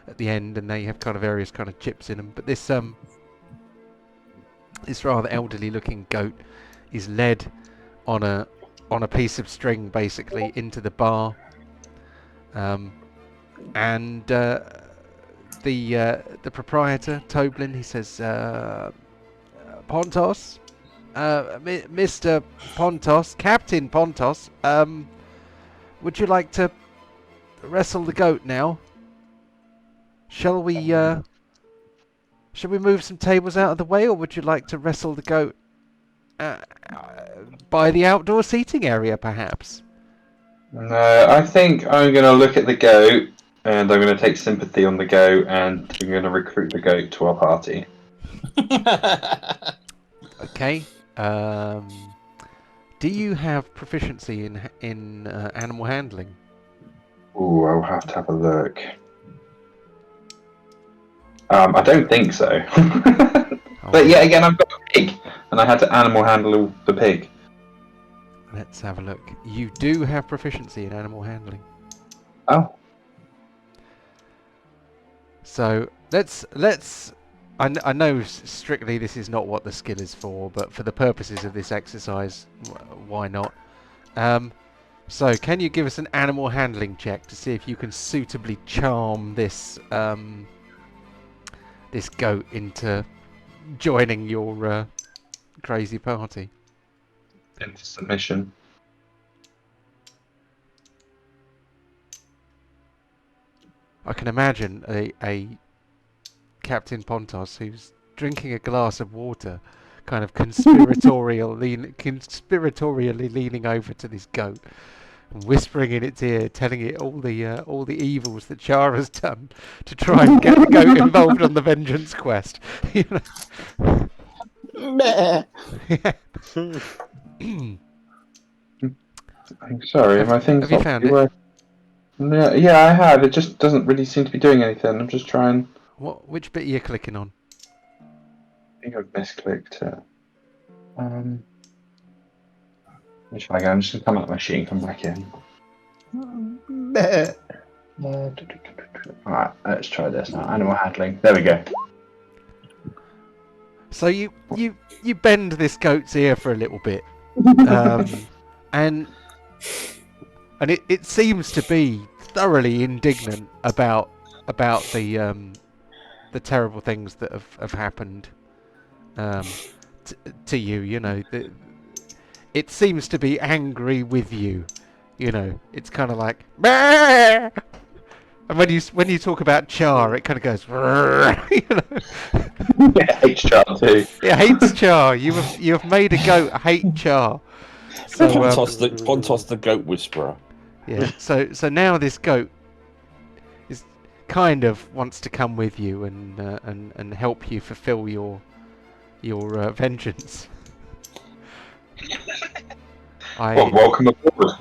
at the end, and they have kind of various kind of chips in them. But this rather elderly-looking goat is led on a piece of string, basically, into the bar, and the proprietor Toblin, he says, Pontos, Mr. Pontos, Captain Pontos, would you like to wrestle the goat now? Shall we move some tables out of the way, or would you like to wrestle the goat by the outdoor seating area, perhaps? No, I think I'm going to look at the goat, and I'm going to take sympathy on the goat, and I'm going to recruit the goat to our party. Okay. Do you have proficiency in animal handling? Ooh, I'll have to have a look. I don't think so. But yeah, again, I've got a pig, and I had to animal handle the pig. Let's have a look. You do have proficiency in animal handling. Oh. So let's. I know strictly this is not what the skill is for, but for the purposes of this exercise, why not? So can you give us an animal handling check to see if you can suitably charm this this goat into joining your crazy party? Into submission. I can imagine a Captain Pontos who's drinking a glass of water, kind of conspiratorially leaning over to this goat, and whispering in its ear, telling it all the evils that Char has done to try and get the goat involved on the vengeance quest. You know? I'm sorry, my thing's have you not found really it? working. Yeah, I have. It just doesn't really seem to be doing anything. I'm just trying. Which bit are you clicking on? I think I've misclicked it. Which I go? I'm just gonna come out of my sheet and come back in. Alright, let's try this now. Animal handling. There we go. So you bend this goat's ear for a little bit, and it seems to be thoroughly indignant about the terrible things that have happened to you. You know, it seems to be angry with you. You know, it's kind of like, "Bah!" And when you talk about Char, it kind of goes, you know. Yeah, hates Char too. It hates Char. You have made a goat hate Char. So Pontos the goat whisperer. yeah. So now this goat is kind of wants to come with you and help you fulfill your vengeance. Well, welcome aboard.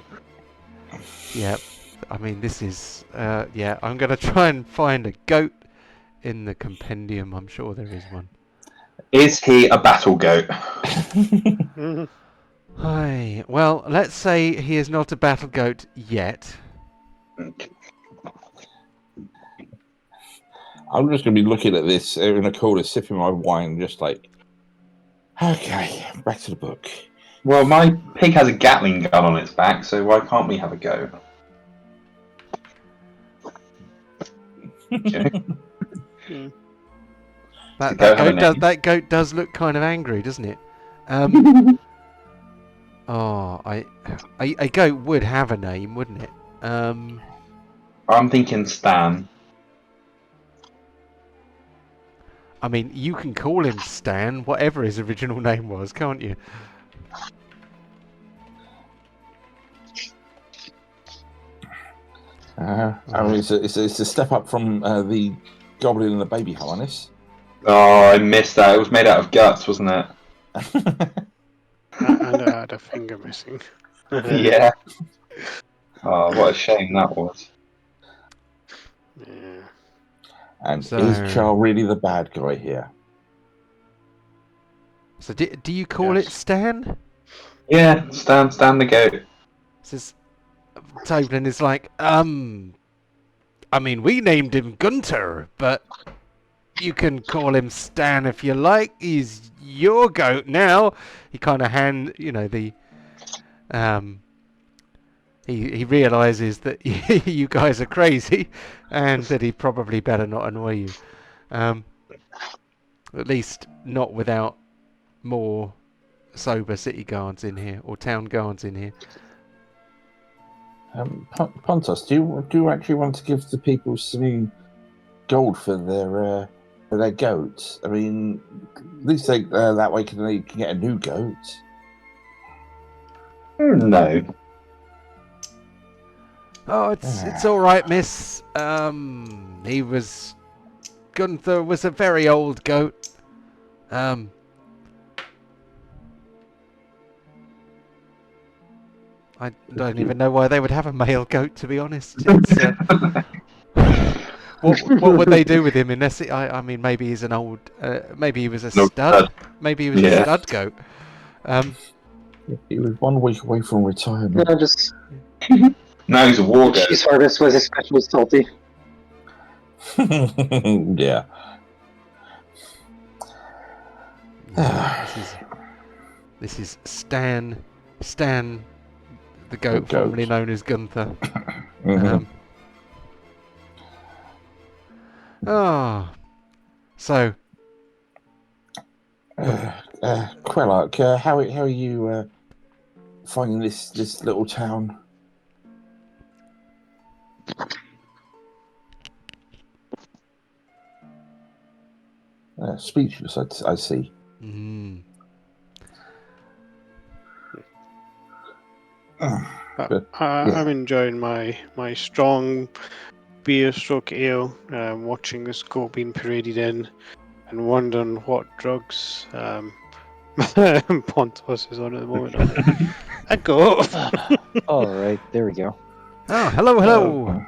Yeah. I mean, this is yeah. I'm gonna try and find a goat in the compendium. I'm sure there is one. Is he a battle goat? Hi. Well, let's say he is not a battle goat yet. I'm just going to be looking at this in a corner, sipping my wine, just like, okay, back to the book. Well, my pig has a Gatling gun on its back, so why can't we have a goat? Okay. That goat does look kind of angry, doesn't it? A goat would have a name, wouldn't it? I'm thinking Stan. I mean, you can call him Stan, whatever his original name was, can't you? I mean, it's a step up from the goblin and the baby harness. Oh, I missed that. It was made out of guts, wasn't it? And it had a finger missing. Yeah. Oh, what a shame that was. Yeah. And So- is Char really the bad guy here? So do you call Yes. it Stan? Yeah, Stan the goat. Says Toblin is like, I mean, we named him Gunter, but you can call him Stan if you like. He's your goat now. He kind of he realizes that you guys are crazy, and that he probably better not annoy you. At least not without more sober city guards in here or town guards in here. Pontos, do you actually want to give the people some gold for their goats? I mean, at least that way they can get a new goat. No. Oh, it's all right, miss. Gunther was a very old goat. I don't even know why they would have a male goat, to be honest. It's, what would they do with him unless I mean, maybe he's an old, maybe he was a No, stud. Maybe he was a yeah. stud goat. He was 1 week away from retirement. No, just Now he's a war the goat. cheese harvest was especially salty. Yeah. This is Stan, the goat, goat. formerly known as Gunther. Mhm. So Quellark, how are you finding this little town? Speechless, I see. mm, But, I'm enjoying my strong beer stroke ale, watching the scope being paraded in, and wondering what drugs Pontos is on at the moment. I go. All right, there we go. oh, hello.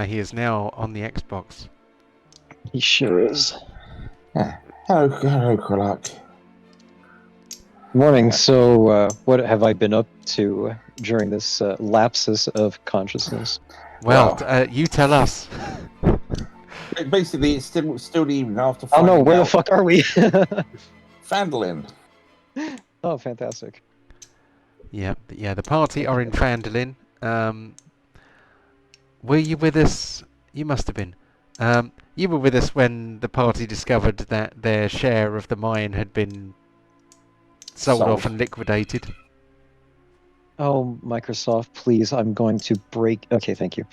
He is now on the Xbox. He sure is. hello, Quellark. Morning. So, what have I been up to during this lapsus of consciousness? Well, you tell us. Basically, it's still the evening after. Oh no, finding where the out fuck are we? Phandalin. Oh, fantastic. Yeah, the party are in Phandalin. Were you with us? You must have been. You were with us when the party discovered that their share of the mine had been sold off and liquidated. Oh, Microsoft, please, I'm going to break... Okay, thank you.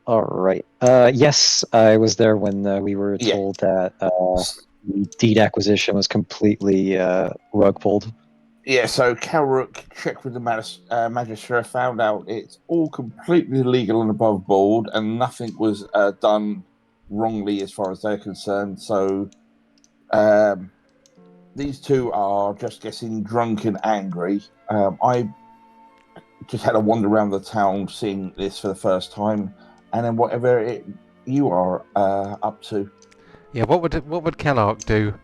Alright. Yes, I was there when we were told that the deed acquisition was completely rug pulled. Yeah, so Calrook checked with the magistrate, found out it's all completely legal and above board, and nothing was done wrongly as far as they're concerned. So these two are just getting drunk and angry. I just had a wander around the town seeing this for the first time, and then whatever you are up to. Yeah, what would Kellark do?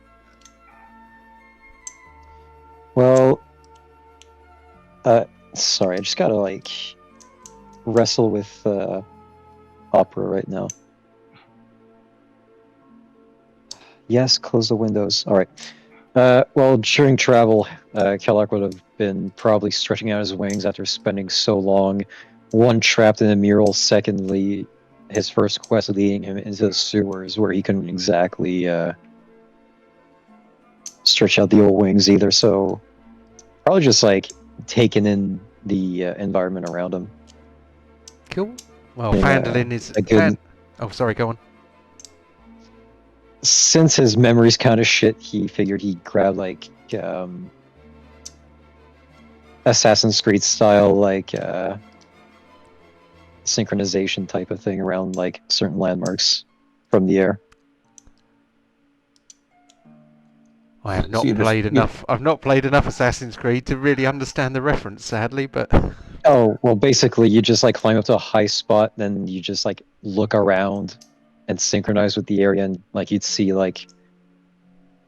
Well, sorry, I just gotta, wrestle with Opera right now. Yes, close the windows. Alright. Well, during travel, Kellark would have been probably stretching out his wings after spending so long, one, trapped in a mural, secondly, his first quest leading him into the sewers where he couldn't exactly stretch out the old wings either, so probably just taking in the environment around him. Cool. Well, Yeah, Phandalin is... Oh, sorry, go on. Since his memory's kind of shit, he figured he'd grab Assassin's Creed style synchronization type of thing around certain landmarks from the air. I have not played enough. I've not played enough Assassin's Creed to really understand the reference, sadly. But oh well, basically you just climb up to a high spot, then you just look around and synchronize with the area, and you'd see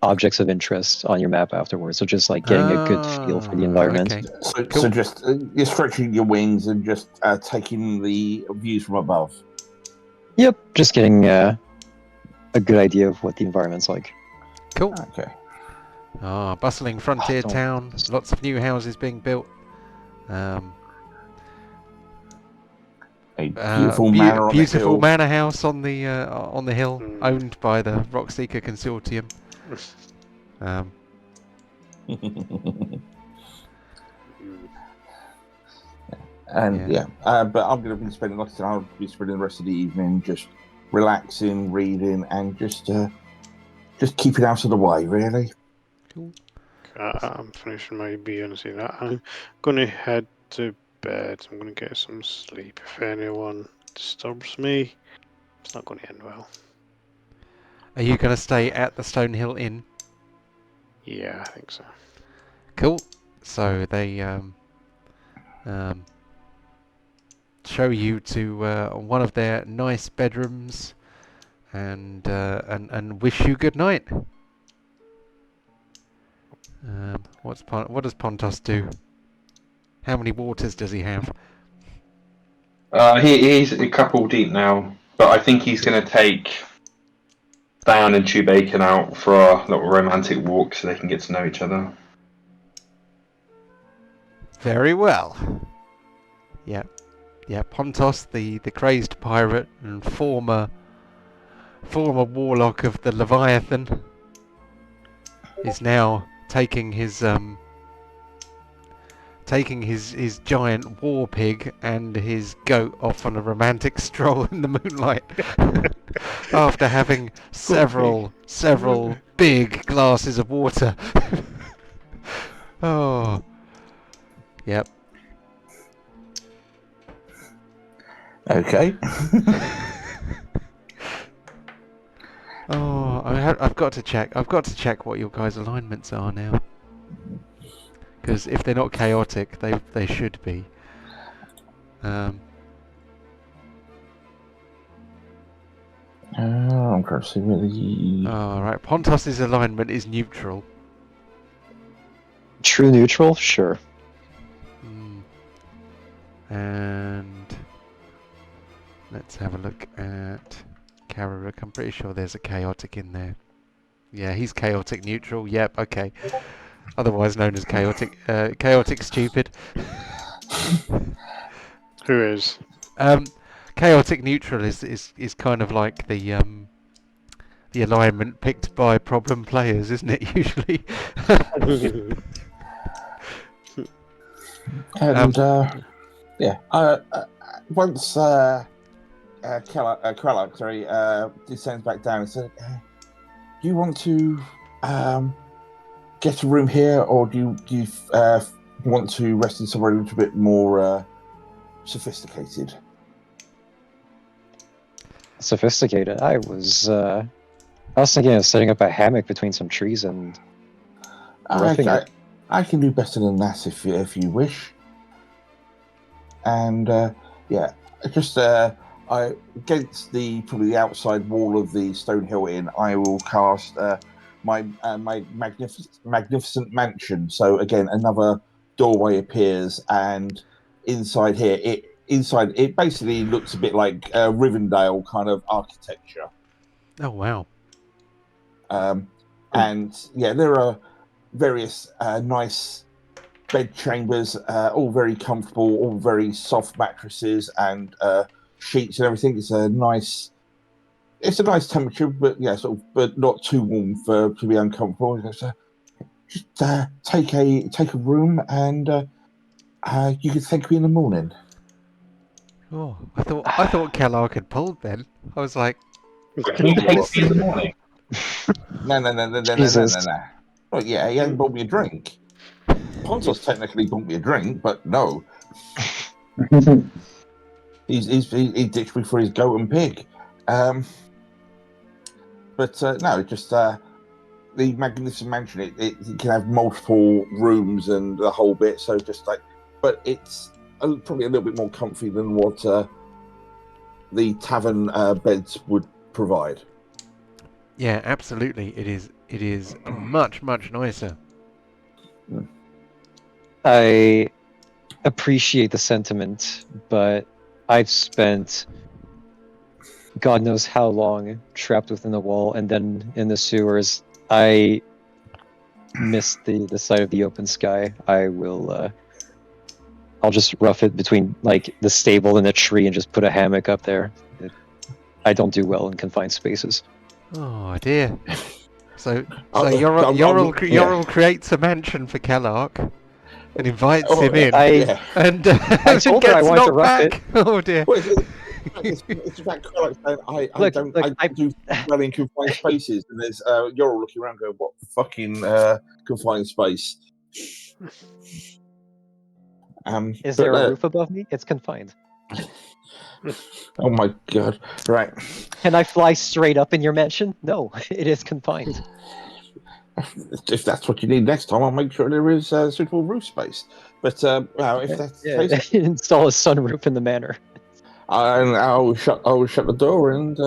objects of interest on your map afterwards. So just like getting a good feel for the environment. Okay. So, Cool. so just you're stretching your wings and just taking the views from above. Yep, just getting a good idea of what the environment's like. Cool. Okay. Bustling frontier don't- town. Lots of new houses being built. A beautiful manor on beautiful the hill. manor house on the hill, Mm. owned by the Rockseeker Consortium. And Yeah. but I'm going to be spending, like I said, I'll be spending the rest of the evening just relaxing, reading, and just keeping out of the way, really. Cool. I'm finishing my B and see that. I'm going to head to bed. I'm going to get some sleep. If anyone disturbs me, it's not going to end well. Are you going to stay at the Stonehill Inn? Yeah, I think so. Cool. So they show you to one of their nice bedrooms, and wish you good night. What does Pontos do? How many waters does he have? He's a couple deep now, but I think he's going to take Dan and Chew Bacon out for a little romantic walk so they can get to know each other. Very well. Yeah. Pontos, the crazed pirate and former warlock of the Leviathan, is now taking his giant war pig and his goat off on a romantic stroll in the moonlight after having several big glasses of water. Oh. Yep. Okay. Oh, I've got to check. I've got to check what your guys' alignments are now. Because if they're not chaotic, they should be. I'm trying to see where the. All right. Pontos's alignment is neutral. True neutral, sure. And let's have a look at Kararuk. I'm pretty sure there's a chaotic in there. Yeah, he's chaotic neutral. Yep. Okay. Otherwise known as chaotic stupid. Who is? Chaotic neutral is kind of like the alignment picked by problem players, isn't it? Usually. And once Kralak, descends back down and says, "Do you want to get a room here, or do you want to rest in somewhere a little bit more sophisticated?" Sophisticated. I was thinking of setting up a hammock between some trees and roughing it. I can do better than that if you wish. And just against probably the outside wall of the Stonehill Inn, I will cast my magnificent mansion. So again, another doorway appears, and inside here, it basically looks a bit like Rivendell kind of architecture. Oh wow. And there are various nice bed chambers, all very comfortable, all very soft mattresses and sheets and everything. It's a nice temperature, but but not too warm to be uncomfortable. So just take a room, and you can thank me in the morning. Oh, I thought Kellark had pulled then. I was like, Can you take me in the morning? No. Jesus. Oh yeah, he hasn't bought me a drink. Pontos technically bought me a drink, but no. He ditched me for his goat and pig. But no, just the magnificent mansion. It can have multiple rooms and the whole bit. So but it's probably a little bit more comfy than what the tavern beds would provide. yeah, absolutely. It is it is much, much nicer. I appreciate the sentiment, but I've spent God knows how long trapped within the wall and then in the sewers. I miss the sight of the open sky. I'll just rough it between like the stable and the tree and just put a hammock up there. I don't do well in confined spaces. Oh dear. So I'm- Yorl creates a mansion for Kellark and invites Oh, him in, yeah. and I told her I gets wanted to knocked rough it. back. Oh dear. Well, it's in fact quite like saying I don't do well in confined spaces, and there's you're all looking around going, what fucking confined space? Is but, there a roof above me? It's confined. oh my god! Right, Can I fly straight up in your mansion? No, it is confined. if that's what you need next time, I'll make sure there is suitable roof space. But well, if that's the case, Install a sunroof in the manor. I'll shut the door and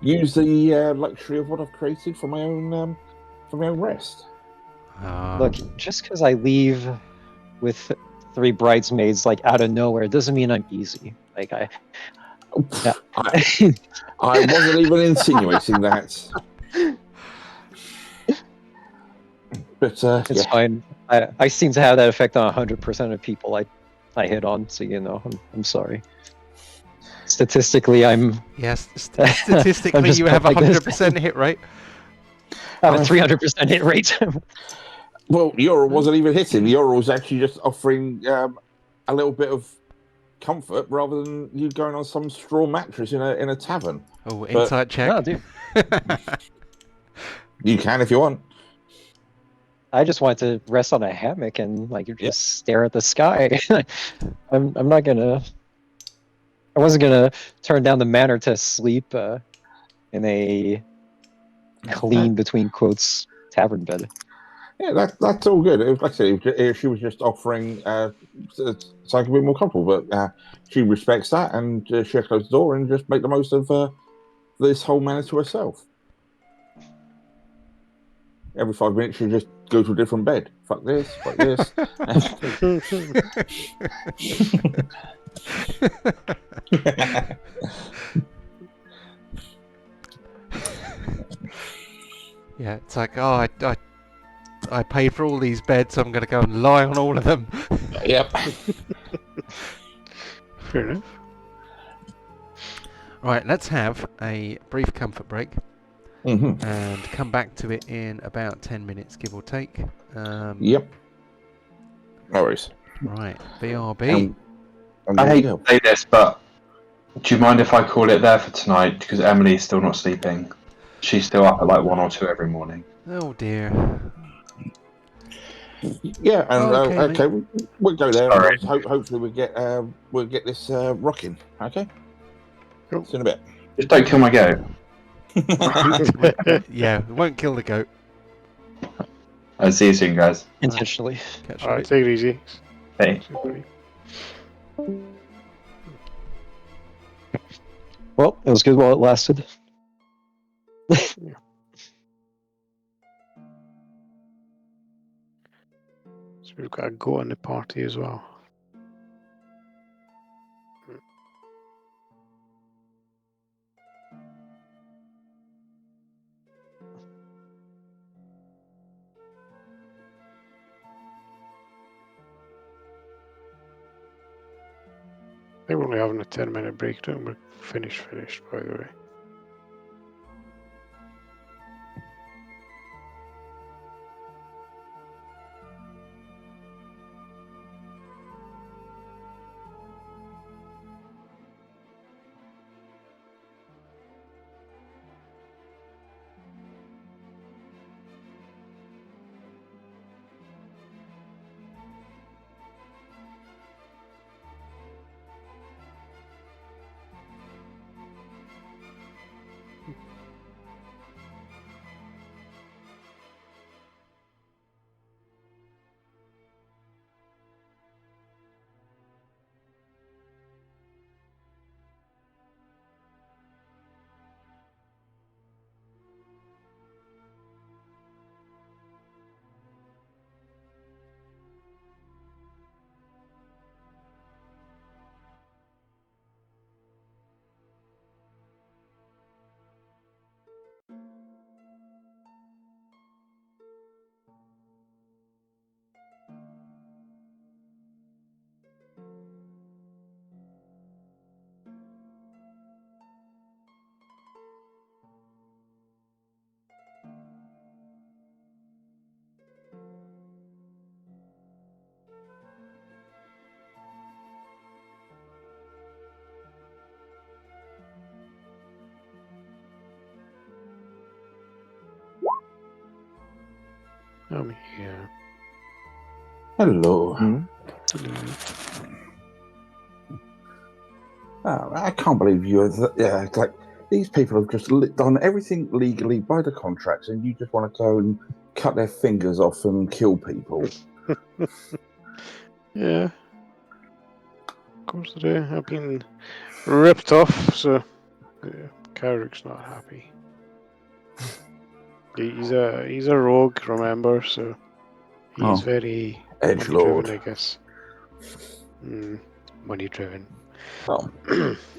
use the luxury of what I've created for my own rest. Look, just because I leave with 3 bridesmaids like out of nowhere doesn't mean I'm easy. Like I wasn't even insinuating that. But it's fine. I seem to have that effect on 100% of people I hit on, so I'm sorry. Statistically, Yes, statistically, you have a 100% hit rate. I have a 300% hit rate. Well, Yorl wasn't even hitting. Yorl was actually just offering a little bit of comfort rather than you going on some straw mattress in a tavern. Oh, insight check. No, dude. You can if you want. I just wanted to rest on a hammock and just stare at the sky. I'm not gonna. I wasn't gonna turn down the manor to sleep in a clean, between quotes, tavern bed. Yeah, that's all good. Like I said, she was just offering something a bit more comfortable, but she respects that, and she'll close the door and just make the most of this whole manor to herself. Every 5 minutes, she'll just go to a different bed. Fuck this, fuck this. Yeah, it's like, oh, I paid for all these beds, so I'm going to go and lie on all of them. Yep. Fair enough. Right, let's have a brief comfort break and come back to it in about 10 minutes, give or take. Yep. No worries. Right, BRB. I hate to say this, but do you mind if I call it there for tonight? Because Emily's still not sleeping. She's still up at like 1 or 2 every morning. Oh dear. Yeah, and okay, we'll go there. Sorry. Hopefully, we'll get this rocking. Okay. Cool. See you in a bit. Just don't kill my goat. Yeah, it won't kill the goat. I'll see you soon, guys. Intentionally. Catch you Alright, later. take it easy. Hey. Well, it was good while it lasted. So we've got a goat in the party as well. I think we're only having a 10-minute break, don't we? We're finished, by the way. I'm here. Hello. Hmm? Oh, I can't believe you. Yeah, it's like these people have just done everything legally by the contracts, and you just want to go and cut their fingers off and kill people. Yeah. Of course I do. I've been ripped off, so yeah, Carrick's not happy. He's a rogue, remember, so he's Oh, very edgelord. money driven, I guess. Money driven. Well,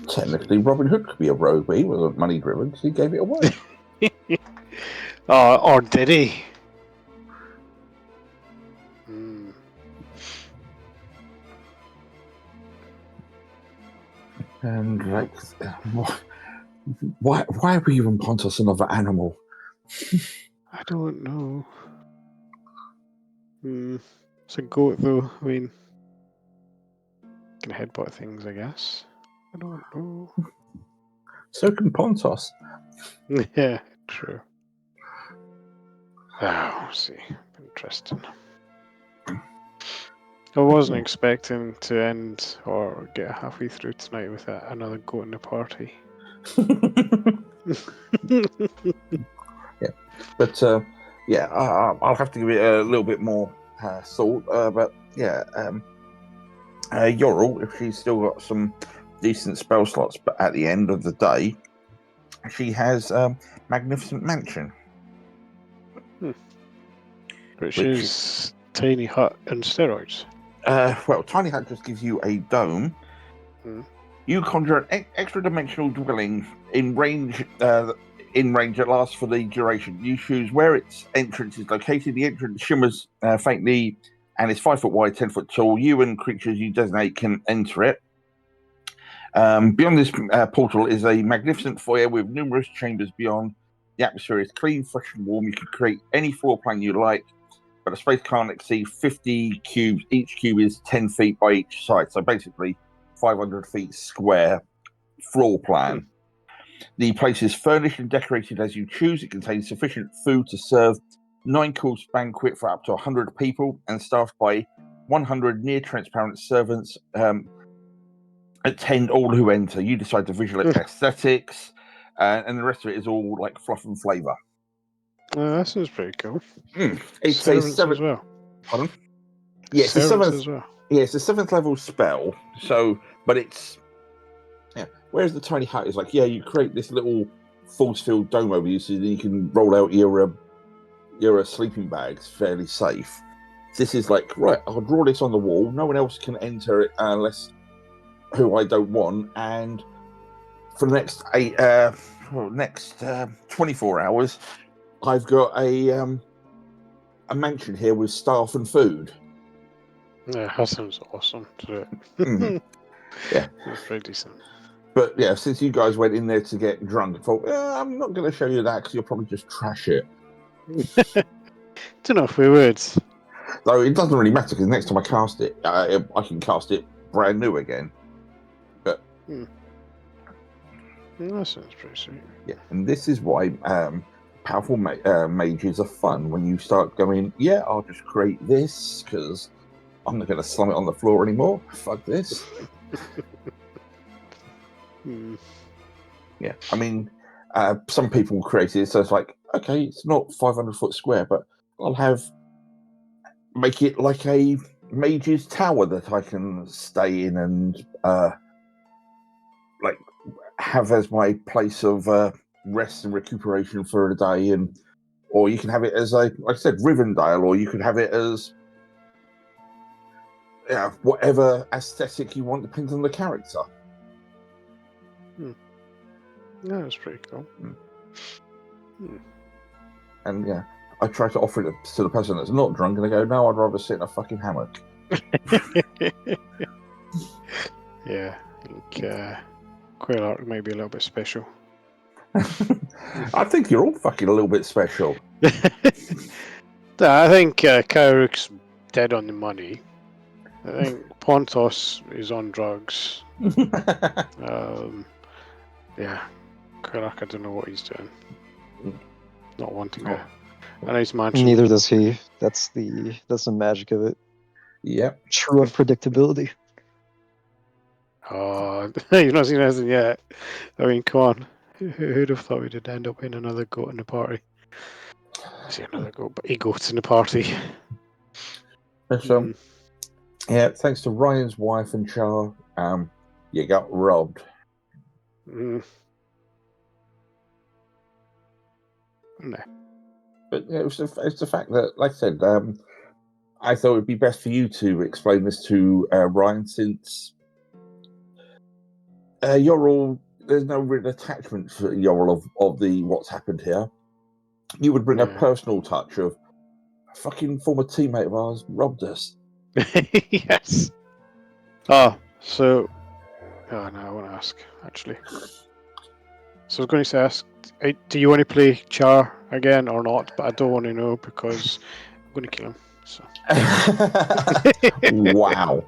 technically, Robin Hood could be a rogue, but he wasn't money driven because he gave it away. Oh, or did he? And like, why are we even Pontus another animal? I don't know. It's a goat, though. I mean, can headbutt things, I guess. I don't know. So can Pontus. Yeah, true. Oh, see. Interesting. I wasn't expecting to end or get halfway through tonight with another goat in the party. Yeah, but yeah, I'll have to give it a little bit more thought. But yeah, Yorl, if she's still got some decent spell slots, but at the end of the day, she has Magnificent Mansion. Which is Tiny Hut and steroids. Well, Tiny Hut just gives you a dome. You conjure an extra dimensional dwelling in range that lasts for the duration. You choose where its entrance is located. The entrance shimmers faintly and is 5 foot wide, 10 foot tall. You and creatures you designate can enter it. Beyond this portal is a magnificent foyer with numerous chambers beyond. The atmosphere is clean, fresh, and warm. You can create any floor plan you like, but the space can't exceed 50 cubes. Each cube is 10 feet by each side, so basically 500 feet square floor plan. The place is furnished and decorated as you choose. It contains sufficient food to serve 9-course banquet for up to 100 people and staffed by 100 near-transparent servants. Attend all who enter. You decide the visual aesthetics, and the rest of it is all like fluff and flavour. That sounds pretty cool. It's Servants a 7th. as well. Pardon? Yeah, it's Servants a 7th. as well. Yeah, it's a 7th level spell. So, but it's whereas the Tiny Hut is like, you create this little force field dome over you, so that you can roll out your sleeping bags fairly safe. This is like, right, I'll draw this on the wall. No one else can enter it unless who I don't want. And for the next 24 hours, I've got a mansion here with staff and food. Yeah, that sounds awesome to do it. Yeah, it's pretty decent. But yeah, since you guys went in there to get drunk, I thought, I'm not going to show you that because you'll probably just trash it. Don't know if we would. Though it doesn't really matter because next time I cast it, I can cast it brand new again. But that sounds pretty sweet. Yeah, and this is why powerful mages are fun. When you start going, I'll just create this because I'm not going to slum it on the floor anymore. Fuck this. Yeah, I mean, some people create it, so it's like, okay, it's not 500 foot square, but I'll make it like a mage's tower that I can stay in and like have as my place of rest and recuperation for a day, or you can have it as like I said, Rivendell, or you could have it as whatever aesthetic you want, depends on the character. Yeah, that's pretty cool. And I try to offer it to the person that's not drunk, and they go, "No, I'd rather sit in a fucking hammock." Yeah, I think Quailark might be a little bit special. I think you're all fucking a little bit special. I think Kyrick's dead on the money. I think Pontos is on drugs. Yeah, Quailark, I don't know what he's doing. Not wanting A nice mansion. Neither does he. That's the magic of it. Yep. True unpredictability. Oh, you've not seen anything yet. I mean, come on. Who'd have thought we'd end up in another goat in the party? I say another goat, but a goat in the party. So, yeah, thanks to Ryan's wife and Char, you got robbed. No. But it's the fact that, like I said, I thought it would be best for you to explain this to Ryan, since you're all, there's no real attachment for you're all of the what's happened here. You would bring a personal touch of a fucking former teammate of ours robbed us. Yes. Oh, so. Oh, no, I want to ask, actually. So I was going to ask, do you want to play Char again or not? But I don't want to know because I'm going to kill him. So. Wow.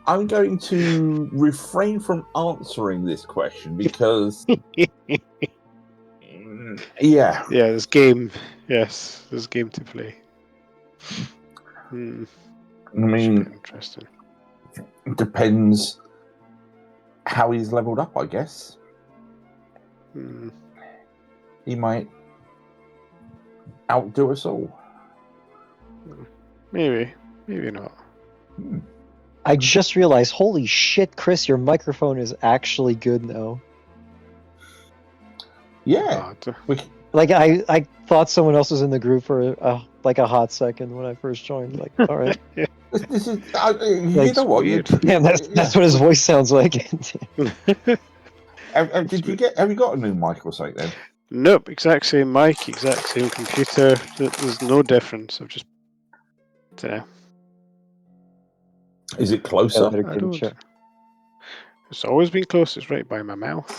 I'm going to refrain from answering this question because, yeah, there's game. Yes, there's game to play. I mean, interesting. it depends how he's leveled up, I guess. He might outdo us all. Maybe not. I just realized, holy shit, Chris, your microphone is actually good now. Yeah. Like, I thought someone else was in the group for like a hot second when I first joined. Like, all right. This is, you know what? Yeah, that's what his voice sounds like. Have you got a new mic or something then? Nope, exact same mic, exact same computer. There's no difference. I've just. Is it closer? I don't. It's always been close. It's right by my mouth.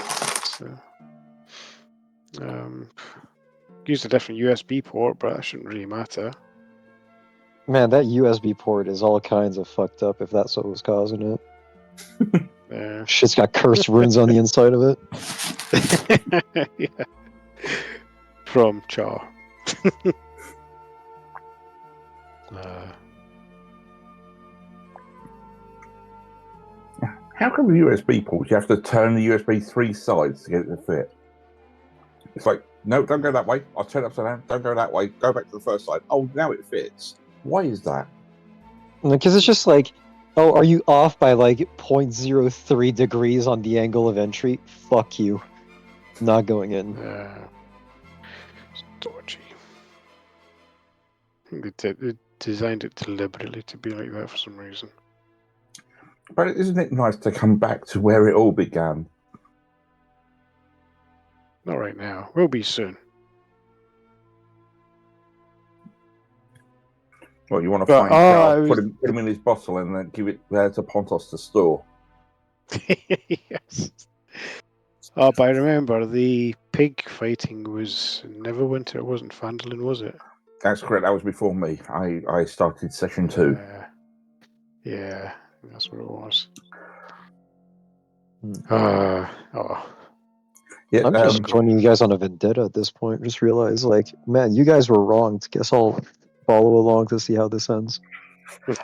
So, use a different USB port, but that shouldn't really matter. Man, that USB port is all kinds of fucked up if that's what was causing it. Shit's got cursed runes on the inside of it. Yeah. From Char. How come the USB ports, you have to turn the USB 3 sides to get it to fit? It's like, no, don't go that way. I'll turn it upside down. Don't go that way. Go back to the first side. Oh, now it fits. Why is that? Because it's just like, oh, are you off by like 0.03 degrees on the angle of entry? Fuck you. Not going in. It's dodgy. I think they designed it deliberately to be like that for some reason. But isn't it nice to come back to where it all began? Not right now. Will be soon. Well, you want to find Char, put him in his bottle, and then give it there to Pontos to store. Yes. Oh, but I remember the pig fighting was Neverwinter. It wasn't Phandalin, was it? That's correct. That was before me. I started session 2. Yeah, that's what it was. Yeah, I'm just joining you guys on a vendetta at this point. Just realize, like, man, you guys were wrong. Guess I'll follow along to see how this ends.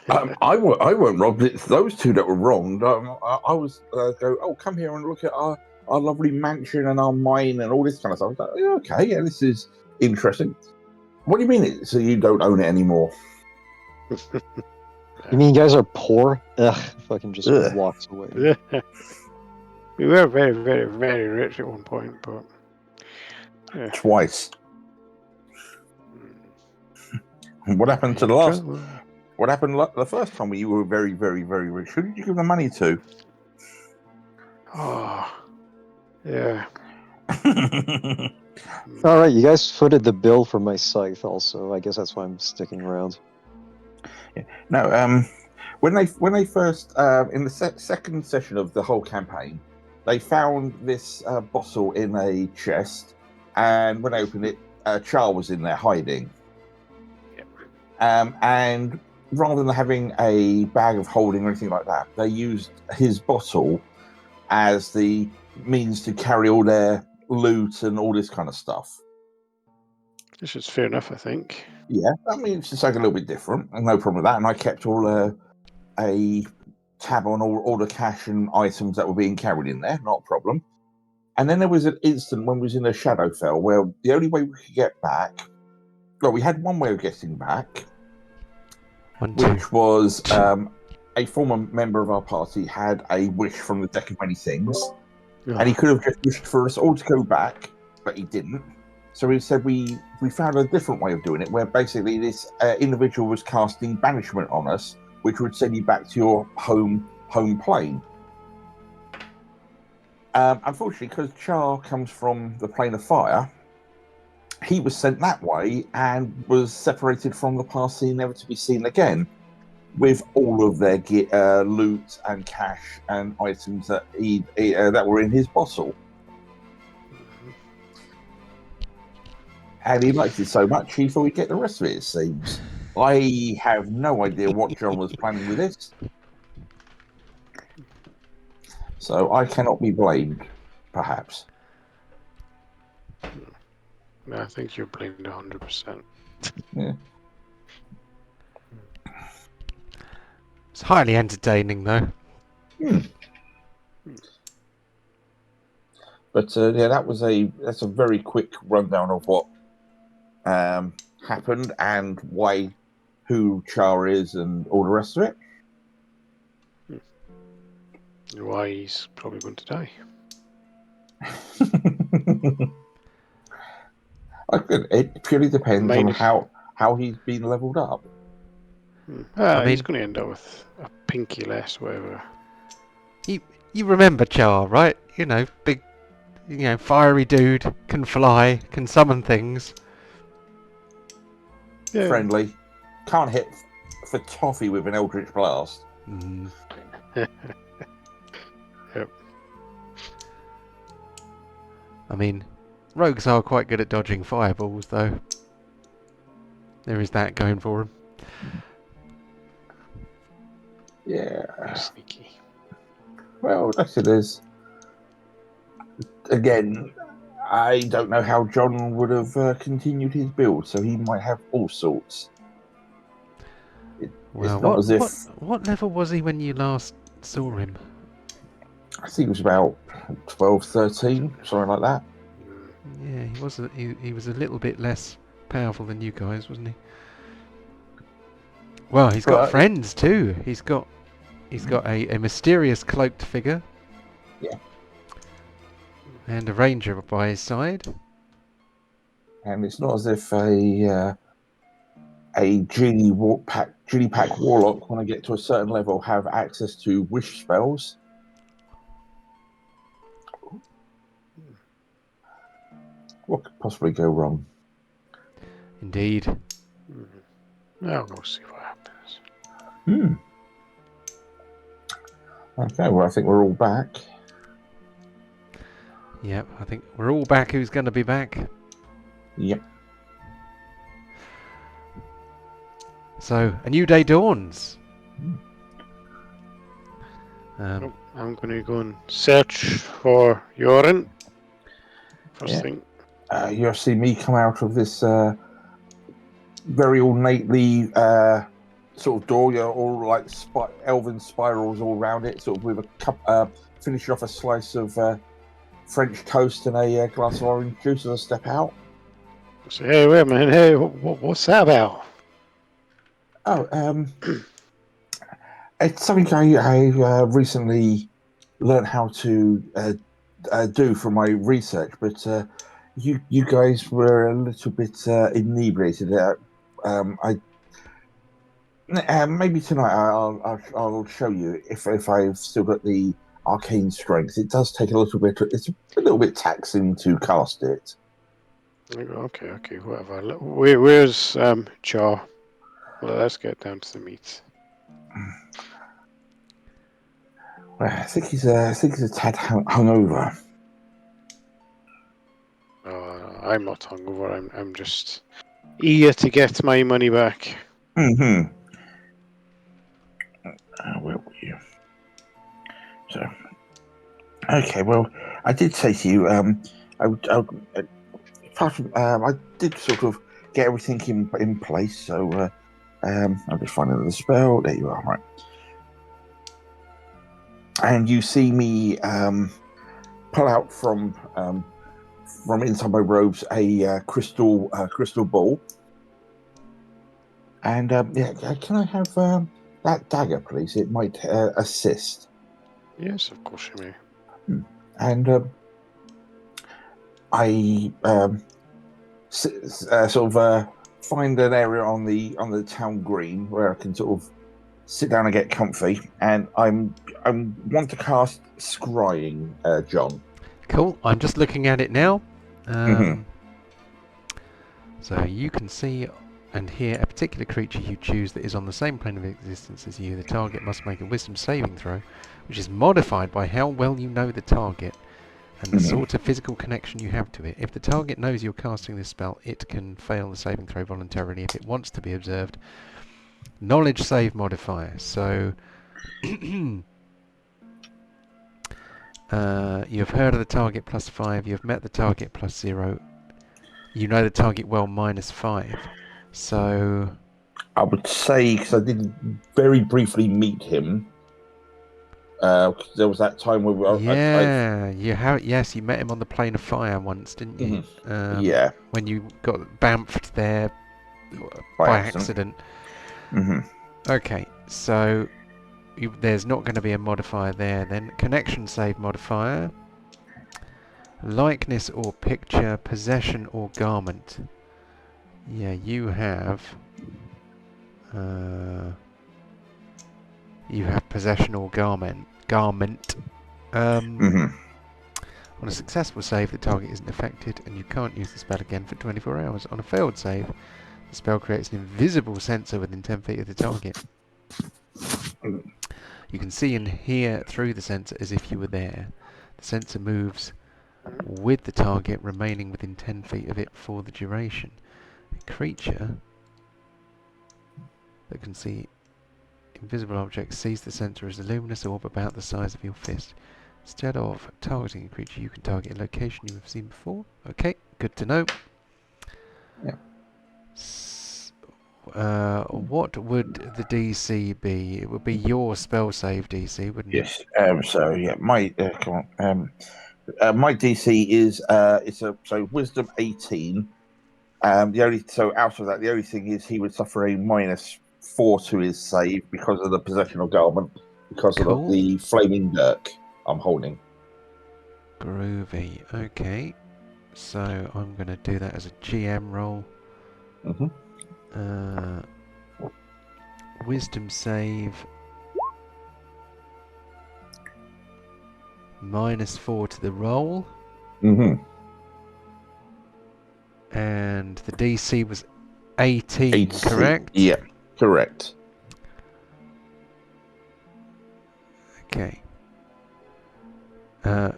I weren't robbed. It's those two that were wronged. I was oh, come here and look at our lovely mansion and our mine and all this kind of stuff. Like, okay, yeah, this is interesting. What do you mean? So you don't own it anymore? You mean you guys are poor? Ugh, fucking just walks away. We were very, very, very rich at one point, but twice. What happened to the last? What happened the first time when you were very, very, very rich? Who did you give the money to? Oh, yeah. All right, you guys footed the bill for my scythe. Also, I guess that's why I'm sticking around. Yeah. No, when they first in the second session of the whole campaign, they found this bottle in a chest, and when they opened it, Char was in there hiding. Yep. And rather than having a bag of holding or anything like that, they used his bottle as the means to carry all their loot and all this kind of stuff. Which is fair enough, I think. Yeah, I mean, it's just like a little bit different, and no problem with that. And I kept a tab on all the cash and items that were being carried in there, not a problem. And then there was an instant when we was in the Shadowfell where the only way we could get back, well, we had one way of getting back, which was a former member of our party had a wish from the deck of many things, and he could have just wished for us all to go back, but he didn't. So he said we found a different way of doing it, where basically this individual was casting banishment on us, which would send you back to your home plane. Unfortunately, because Char comes from the plane of fire, he was sent that way and was separated from the party, never to be seen again, with all of their loot and cash and items that that were in his bottle. And he liked it so much, he thought he'd get the rest of it, it seems. I have no idea what John was planning with this. So I cannot be blamed, perhaps. I think you're blamed 100%. Yeah. It's highly entertaining, though. But yeah, that's a very quick rundown of what happened and who Char is and all the rest of it. Why he's probably going to die. It purely depends on Minus- how he's been leveled up. I He's mean- going to end up with a pinky less, whatever. You remember Char, right? You know, big, fiery dude, can fly, can summon things. Yeah. Friendly, can't hit for toffee with an Eldritch Blast. Yep. I mean, rogues are quite good at dodging fireballs, though. There is that going for them. Yeah. Sneaky. Well, that's it is. Again, I don't know how John would have continued his build, so he might have all sorts. Well, it's not as if what level was he when you last saw him? I think it was about 12, 13, something like that. Yeah, he was a little bit less powerful than you guys, wasn't he? Well, he's got friends too. He's got a mysterious cloaked figure. Yeah. And a ranger by his side. And it's not as if a genie pack warlock, when I get to a certain level, have access to wish spells. What could possibly go wrong? Indeed. Well, we'll see what happens. Okay, well, I think we're all back. Yep, I think we're all back who's going to be back. Yep. So, a new day dawns. I'm going to go and search for Joran. First thing. You'll see me come out of this very ornately sort of door. You're all like elven spirals all around it, sort of with a cup, finishing off a slice of French toast and a glass of orange juice as I step out. So, hey, wait a minute. Hey, what's that about? Oh, it's something I recently learned how to do from my research, but you guys were a little bit inebriated. Maybe tonight I'll show you if I've still got the arcane strength. It does take a little bit. It's a little bit taxing to cast it. Okay, whatever. Where's Char? Well, let's get down to the meat. Well, I think he's a tad hungover. I'm not hungover. I'm just eager to get my money back. Mm-hmm. Where were you? So, okay. Well, I did say to you, apart from, I did sort of get everything in place. So I'm just finding the spell. There you are. Right. And you see me pull out from inside my robes a crystal ball. And can I have that dagger, please? It might assist. Yes, of course you may. And I sort of find an area on the town green where I can sort of sit down and get comfy. And I want to cast Scrying, John. Cool. I'm just looking at it now. Mhm. So you can see and hear a particular creature you choose that is on the same plane of existence as you. The target must make a wisdom saving throw, which is modified by how well you know the target and the sort of physical connection you have to it. If the target knows you're casting this spell, it can fail the saving throw voluntarily if it wants to be observed. Knowledge save modifier. So you've heard of the target +5, you've met the target +0, you know the target well -5. So I would say, because I did very briefly meet him, because there was that time where yes, you met him on the plane of fire once, didn't you? Yeah, When you got bamfed there by accident. Okay, so there's not going to be a modifier there then. Connection save modifier. Likeness or picture, possession or garment. Yeah, you have possession or garment. On a successful save, the target isn't affected, and you can't use the spell again for 24 hours. On a failed save, the spell creates an invisible sensor within 10 feet of the target. You can see and hear through the sensor as if you were there. The sensor moves with the target remaining within 10 feet of it for the duration. A creature that can see invisible objects sees the sensor as a luminous orb about the size of your fist. Instead of targeting a creature, you can target a location you have seen before. Okay, good to know. Yeah. Mm-hmm. What would the DC be? It would be your spell save DC, wouldn't it? Yes. So yeah, my come on. My DC is so Wisdom 18. Out of that, the only thing is he would suffer a -4 to his save because of the possession of garment, because of Cool. the flaming dirk I'm holding. Groovy. Okay. So I'm going to do that as a GM roll. Wisdom save. -4 to the roll. And the DC was 18, correct? Yeah, correct. Okay. The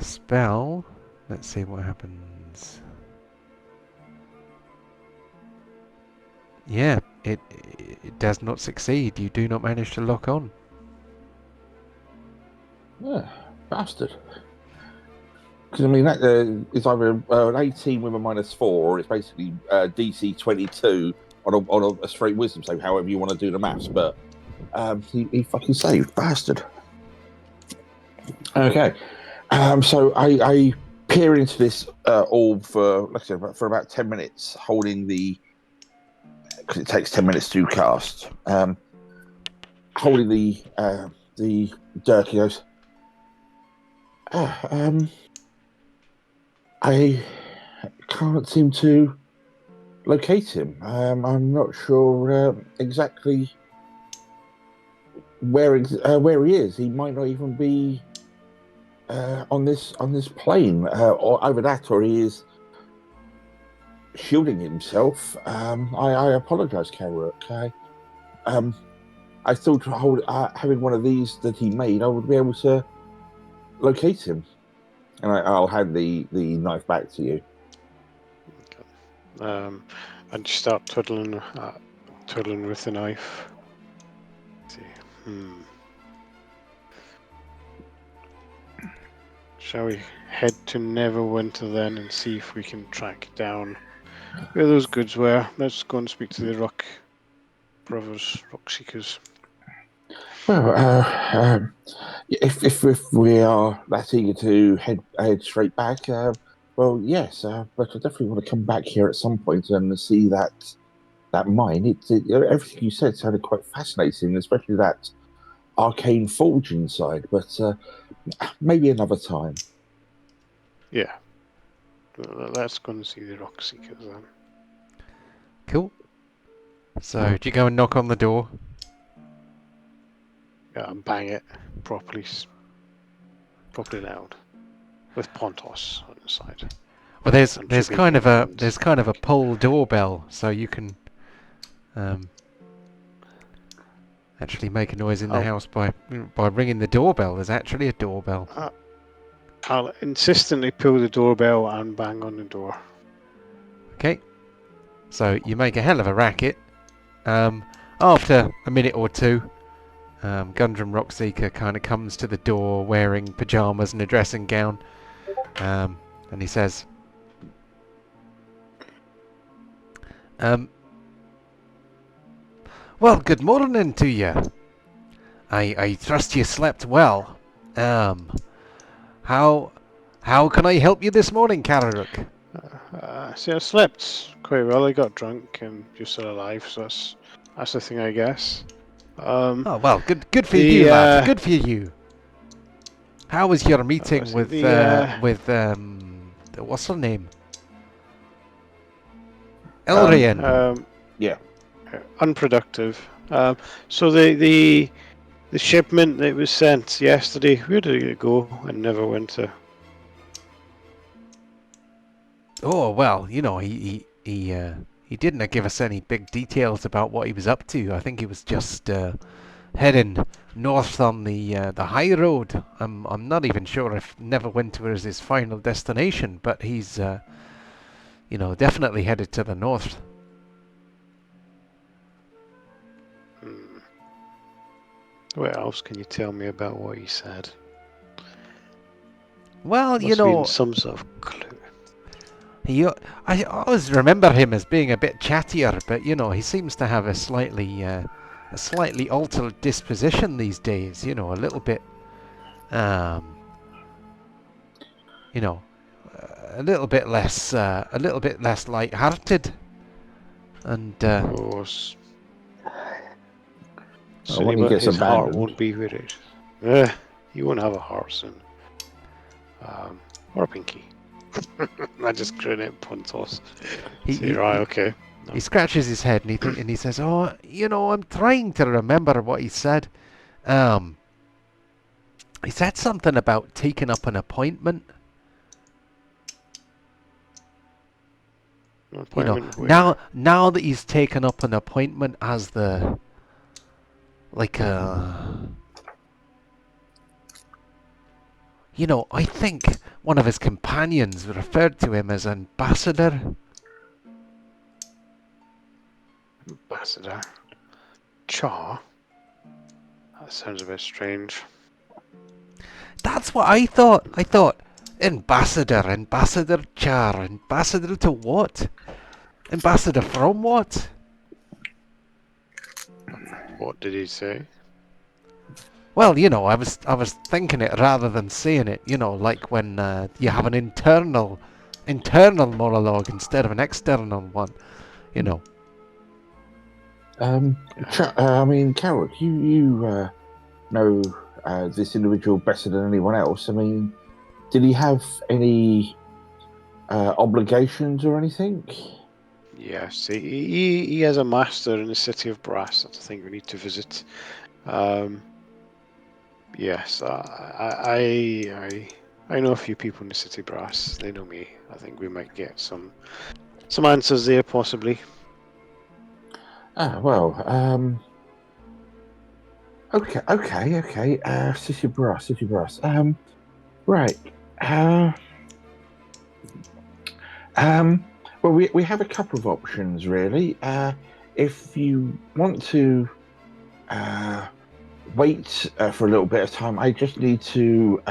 spell, let's see what happens. Yeah, it does not succeed. You do not manage to lock on. Yeah, bastard. Because I mean, that is either an 18 with a -4, or it's basically DC 22 on a straight wisdom save. However you want to do the maths, but he fucking saved, bastard. Okay, so I peer into this orb for, like I said, for about 10 minutes, holding because it takes 10 minutes to cast. Holding the dirk, he goes, I can't seem to locate him. I'm not sure exactly where he is. He might not even be on this plane, or either that, or he is shielding himself. I apologize, Karuk. I thought having one of these that he made, I would be able to locate him. And I'll hand the knife back to you. And you start twiddling with the knife. Let's see. Shall we head to Neverwinter then and see if we can track down where those goods were. Let's go and speak to the Rock Brothers, Rock Seekers. Well, if we are that eager to head straight back, well, yes, but I definitely want to come back here at some point and see that mine. Everything you said sounded quite fascinating, especially that arcane forge inside. But maybe another time. Yeah. Let's go and see the Rock Seekers then. Cool. So, do you go and knock on the door? Yeah, and bang it properly loud, with Pontos on the side. Well, there's And there's Jimmy kind of a and there's kind of a Nick. pull doorbell, so you can actually make a noise in the Oh. house by ringing the doorbell. There's actually a doorbell. I'll insistently pull the doorbell and bang on the door. Okay. So you make a hell of a racket. After a minute or two, Gundren Rockseeker kind of comes to the door wearing pyjamas and a dressing gown, and he says, "Well, good morning to you. I trust you slept well. How can I help you this morning, Kararuk?" See, I slept quite well. I got drunk and you're still alive, so that's the thing, I guess. Oh well, good for the, you, lad. Good for you. How was your meeting see, with what's her name? Elrian. Yeah. Unproductive. So the shipment that was sent yesterday, where did it go and never went to? Oh well, you know, he didn't give us any big details about what he was up to. I think he was just heading north on the high road. I'm not even sure if Neverwinter is his final destination, but he's you know, definitely headed to the north. What else can you tell me about what he said? Well, Must you have been know, some sort of clue. I always remember him as being a bit chattier, but you know, he seems to have a slightly altered disposition these days. You know, a little bit, you know, a little bit less light-hearted, and Of course. When he But gets his heart abandoned. won't be with it. He won't have a heart soon. Or a pinky. I just grin at Pontos. Right, okay. He scratches his head and he says, "Oh, you know, I'm trying to remember what he said. He said something about taking up an appointment. You know, now that he's taken up an appointment as the you know, I think one of his companions referred to him as ambassador." Ambassador. Char? That sounds a bit strange. That's what I thought. I thought, ambassador Char, ambassador to what? Ambassador from what? What did he say? Well, you know, I was thinking it rather than saying it. You know, like when you have an internal monologue instead of an external one. You know. I mean, Carol, you know this individual better than anyone else. I mean, did he have any obligations or anything? Yes, he has a master in the city of Brass that I think we need to visit. Yes, I know a few people in the city of Brass. They know me. I think we might get some answers there, possibly. Well, okay. City Brass. Right. Well, we have a couple of options, really. If you want to wait for a little bit of time, I just need to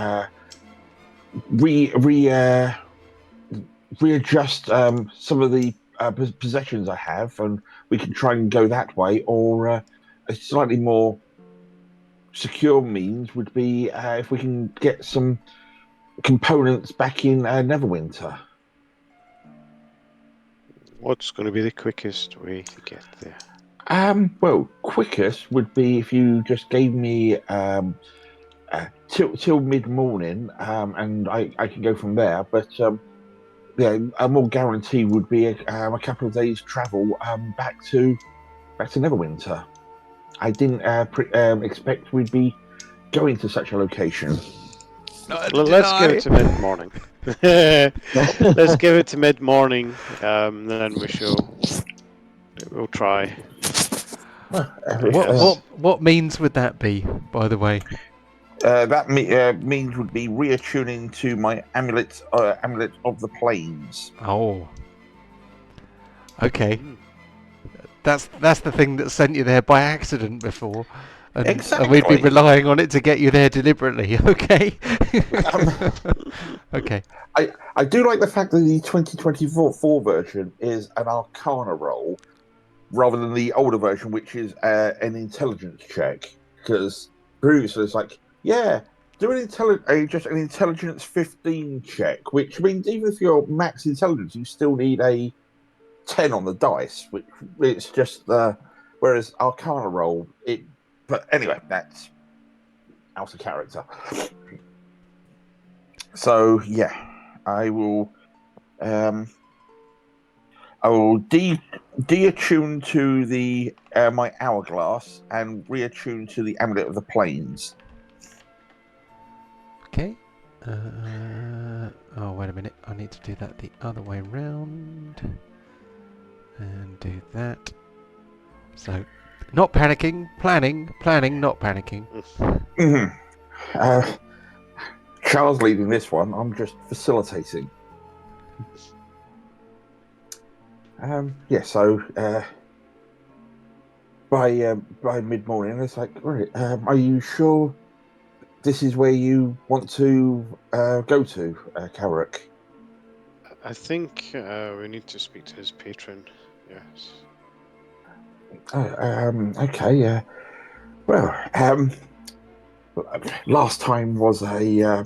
readjust some of the possessions I have, and we can try and go that way. Or a slightly more secure means would be if we can get some components back in Neverwinter. What's going to be the quickest way to get there? Well, quickest would be if you just gave me till mid morning, and I can go from there. But yeah, a more guarantee would be a couple of days travel back to Neverwinter. I didn't expect we'd be going to such a location. Let's give it to mid-morning. Let's give it to mid-morning, then we'll try. What means would that be, by the way? That means would be reattuning to my amulet of the plains. Oh, okay. That's the thing that sent you there by accident before, and, Exactly. and we'd be relying on it to get you there deliberately. Okay. Okay. I do like the fact that the 2024 version is an Arcana roll rather than the older version, which is an intelligence check. Because previously it's like, yeah, do just an intelligence 15 check, which means even if you're max intelligence, you still need a 10 on the dice, which it's just whereas Arcana roll it. But anyway, that's out of character. So yeah, I will de-attune to the my hourglass and reattune to the amulet of the plains. Okay. Oh, wait a minute. I need to do that the other way round. And do that. So, not panicking, planning, not panicking. Mm-hmm. Charles leading this one. I'm just facilitating. Yeah. So by mid morning, it's like, right. Are you sure this is where you want to go to, Carrick? I think we need to speak to his patron. Yes. Okay. Well, last time was a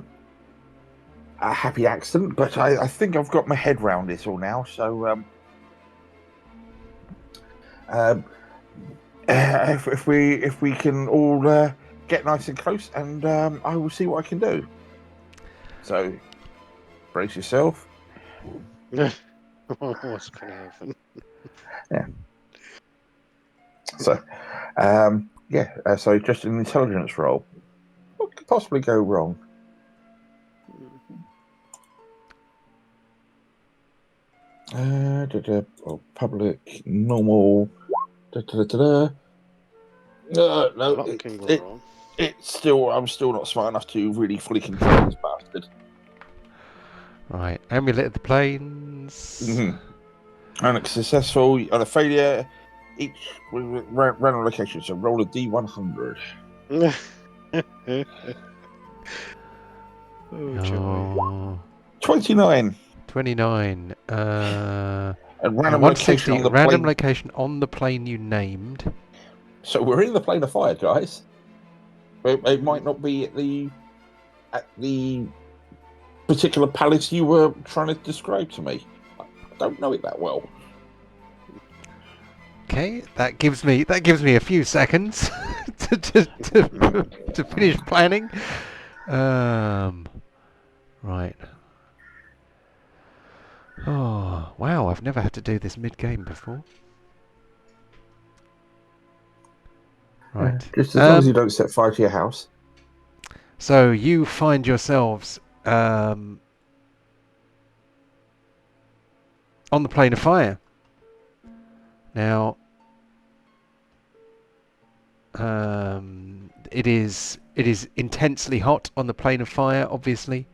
happy accident, but I think I've got my head round it all now. So, if we can all get nice and close, and I will see what I can do. So, brace yourself. What's going to happen? Yeah. So, so just an intelligence roll. What could possibly go wrong? Public, normal. No, it's still. I'm still not smart enough to really fully control this bastard. Right, amulet of the plains. Mm-hmm. And it's successful on a failure. Each random location, so roll a D100. Oh, joy. 29. 29. And random 160. location on the Random plane. location on the plane you named. So we're in the plane of fire, guys. It might not be at the particular palace you were trying to describe to me. I don't know it that well. Okay, that gives me a few seconds to finish planning. Right. Oh wow! I've never had to do this mid-game before. Right. Just as long as you don't set fire to your house. So you find yourselves on the plane of fire. Now, it is intensely hot on the plane of fire. Obviously,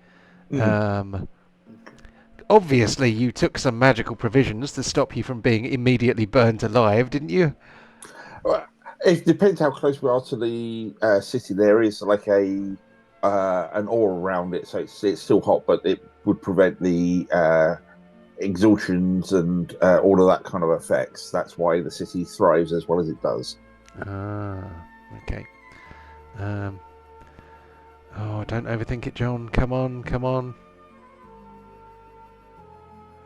obviously you took some magical provisions to stop you from being immediately burnt alive, didn't you? Well, it depends how close we are to the city. There is like an aura around it, so it's still hot, but it would prevent the exhaustions and all of that kind of effects. That's why the city thrives as well as it does. Ah, okay. Oh, don't overthink it, John. Come on, come on.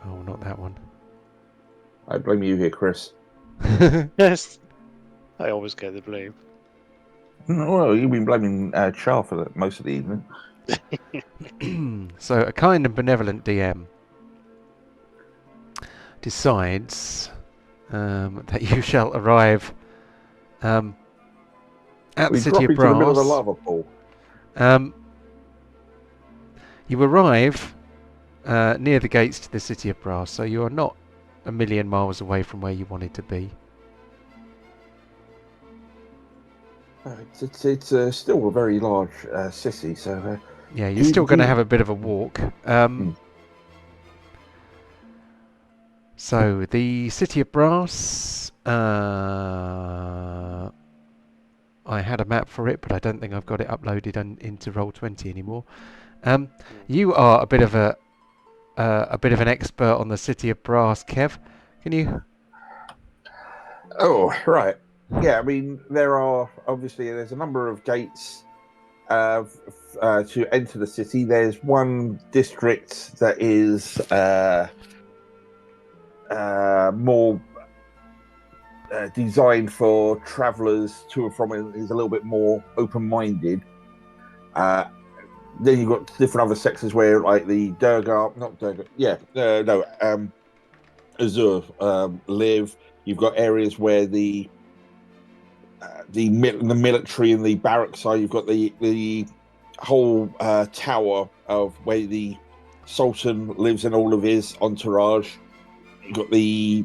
Oh, not that one. I blame you here, Chris. Yes. I always get the blame. Well, you've been blaming Char for most of the evening. So, a kind and benevolent DM decides that you shall arrive at the We City drop of into the middle of the Brass. lava pool. You arrive near the gates to the City of Brass, so you are not a million miles away from where you wanted to be. It's still a very large city, so Yeah, you're still going to have a bit of a walk. So, the City of Brass, I had a map for it, but I don't think I've got it uploaded into Roll20 anymore. You are a bit of an expert on the City of Brass, Kev. Can you? Oh, right. Yeah, I mean, there's a number of gates to enter the city. There's one district that is more designed for travellers to and from, and is a little bit more open-minded. Then you've got different other sectors where, like the Azure live. You've got areas where the military and the barracks are. You've got the whole tower of where the Sultan lives and all of his entourage. You've got the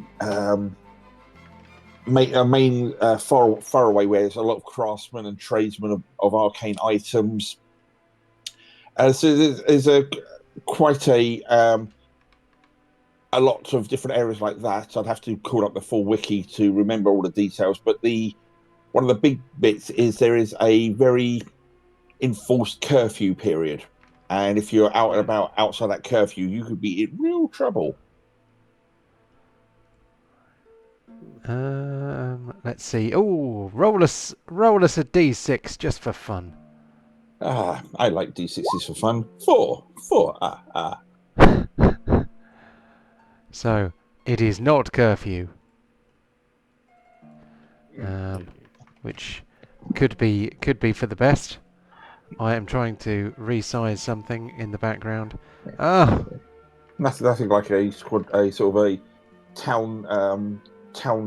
main faraway where there's a lot of craftsmen and tradesmen of arcane items. So there's quite a lot of different areas like that. I'd have to call up the full wiki to remember all the details, but one of the big bits is there is a very enforced curfew period, and if you're out and about outside that curfew, you could be in real trouble. Let's see. Oh, roll us a d6 just for fun. I like D6s for fun. Four. So it is not curfew, which could be for the best. I am trying to resize something in the background. Nothing like a sort of a town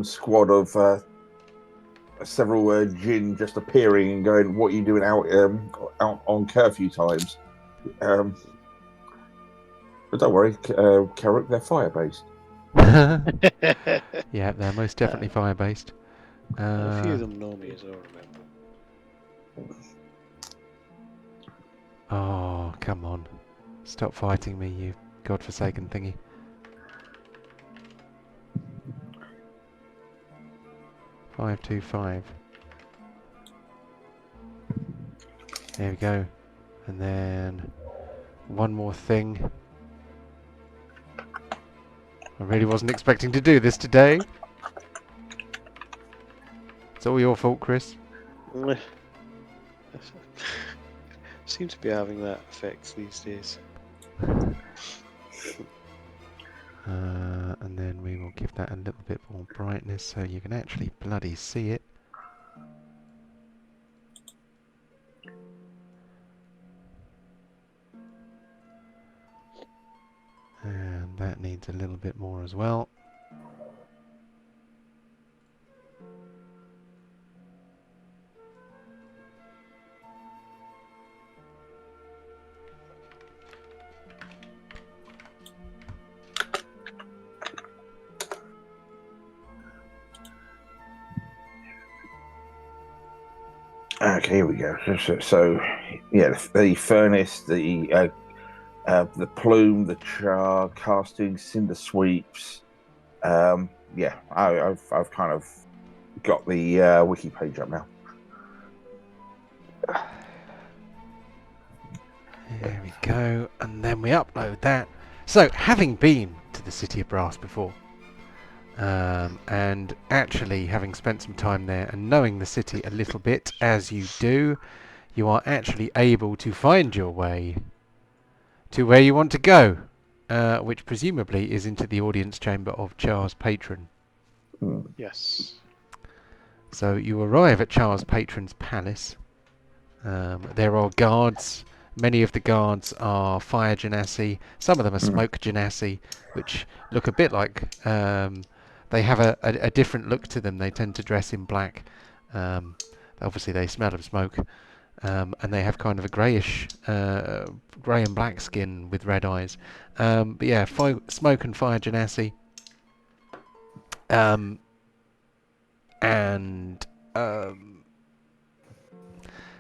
squad of several jinn just appearing and going, "What are you doing out on curfew times?" But don't worry, Carrick, they're fire based. Yeah, they're most definitely fire based. A few of them know me as well, remember. Oh, come on. Stop fighting me, you godforsaken thingy. Five, 2, 5. There we go. And then one more thing. I really wasn't expecting to do this today. It's all your fault, Chris. Seem to be having that effect these days. And then we will give that a little bit more brightness so you can actually bloody see it. And that needs a little bit more as well. Okay, here we go. So yeah, the furnace, the plume, the char, casting, cinder sweeps. Yeah, I've kind of got the wiki page up now. There we go, and then we upload that. So, having been to the City of Brass before. And actually, having spent some time there and knowing the city a little bit, as you do, you are actually able to find your way to where you want to go, which presumably is into the audience chamber of Char's patron. Yes. So you arrive at Char's patron's palace. There are guards. Many of the guards are fire genasi. Some of them are smoke genasi, which look a bit like... they have a different look to them. They tend to dress in black. Obviously, they smell of smoke. And they have kind of a greyish, grey and black skin with red eyes. But yeah, smoke and fire genasi.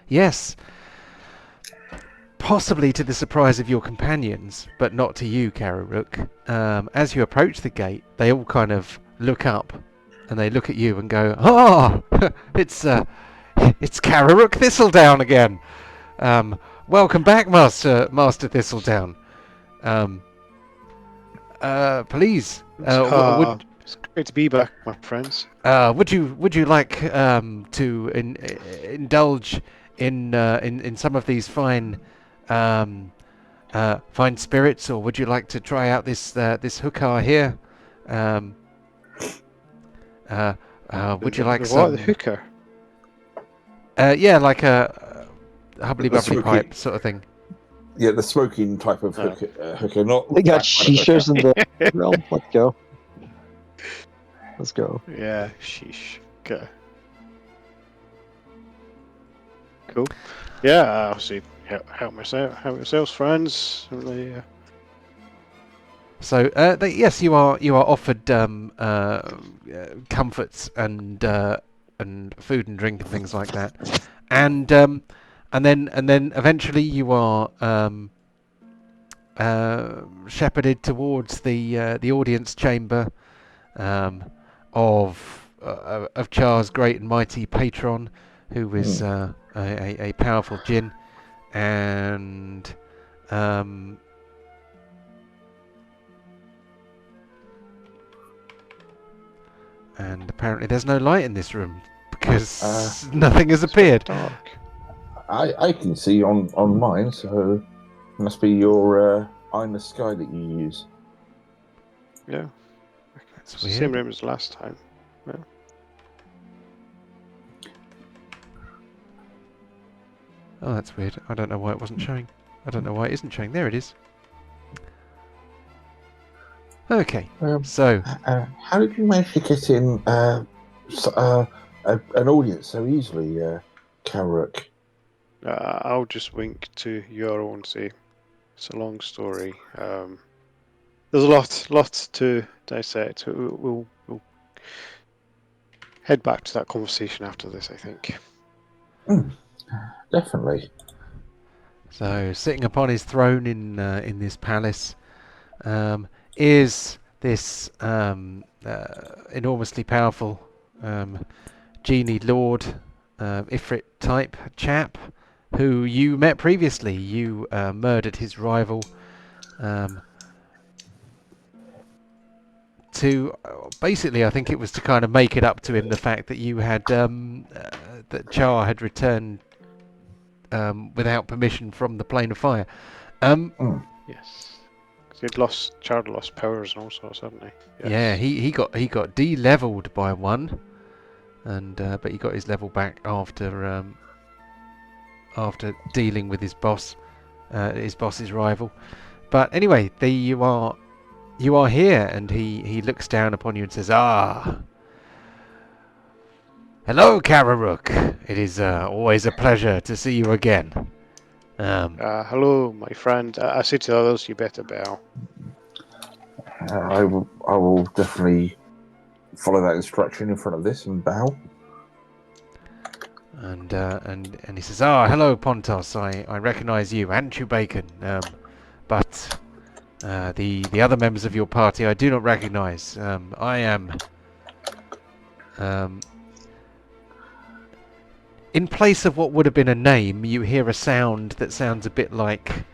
Yes, possibly to the surprise of your companions, but not to you, Kararuk. As you approach the gate, they all kind of look up, and they look at you and go, "Ah, it's Kararuk Thistledown again. Welcome back, Master Thistledown. Please, It's great to be back, my friends. would you like to indulge in some of these fine spirits, or would you like to try out this hookah here? Would you like the some? what? The hooker? Yeah, like a hubbly bubbly smoky- pipe sort of thing. Yeah, the smoking type of hooker, not. They got that kind of shishas in hooker. the realm. Let's go. Let's go. Yeah, sheesh. Okay. Cool. Yeah, obviously help yourselves, friends. So yes, you are offered comforts and food and drink and things like that, and then eventually you are shepherded towards the audience chamber of Char's great and mighty patron, who is a powerful djinn, and apparently there's no light in this room because nothing has appeared. Dark. I can see on mine, so it must be your eye in the sky that you use. Yeah. That's It's the weird. same room as last time. Yeah. Oh, that's weird. I don't know why it wasn't showing. I don't know why it isn't showing. There it is. Okay, so How did you manage to get in an audience so easily, Karuk? I'll just wink to Euro and say it's a long story. There's a lot to dissect. We'll head back to that conversation after this, I think. Definitely. So, sitting upon his throne in this palace is this enormously powerful genie lord, Ifrit type chap, who you met previously. You murdered his rival to basically, I think it was to kind of make it up to him the fact that you had that Char had returned without permission from the plane of fire. Yes. Char lost powers and all sorts, hadn't he? Yes. Yeah, he got de-leveled by one, and but he got his level back after dealing with his boss's rival. But anyway, you are here, and he looks down upon you and says, "Ah, hello, Kararuk. It is always a pleasure to see you again." Hello, my friend. I say to others, you better bow. I will definitely follow that instruction in front of this and bow. And he says, "Ah, hello, Pontos. I recognise you and Chewbacon. But the other members of your party I do not recognise. I am in place of what would have been a name. You hear a sound that sounds a bit like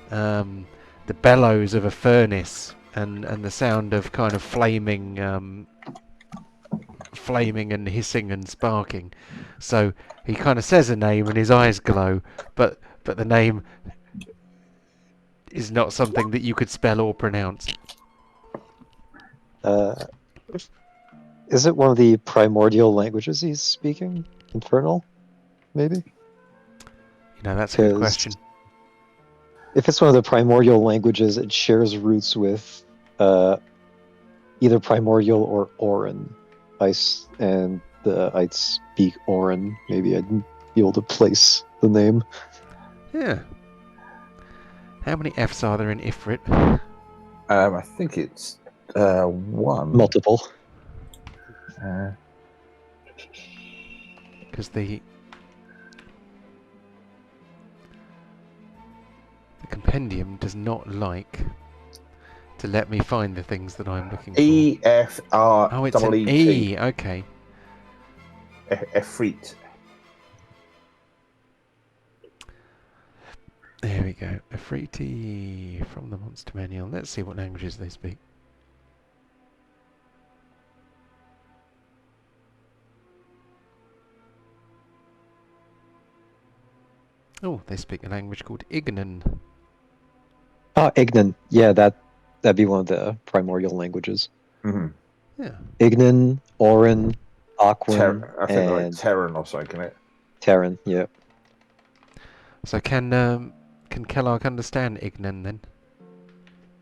the bellows of a furnace and the sound of kind of flaming and hissing and sparking. So he kind of says a name and his eyes glow, but the name is not something that you could spell or pronounce. Is it one of the primordial languages he's speaking? Infernal, maybe? You know, that's a good 'Cause question. If it's one of the primordial languages, it shares roots with either primordial or Orin. I'd speak Orin. Maybe I'd be able to place the name. Yeah. How many Fs are there in Ifrit? I think it's one. Multiple. Because the compendium does not like to let me find the things that I'm looking for. EFR. Oh, it's an E. Okay. Efreet. There we go. Afriti from the Monster Manual. Let's see what languages they speak. Oh, they speak a language called Ignan. Oh, Ignan. Yeah, that'd be one of the primordial languages. Mm-hmm. Yeah. Ignan, Orin, Aquan, I think they're like and Terran or something, it? Terran. Yeah. So can Kellark understand Ignan then?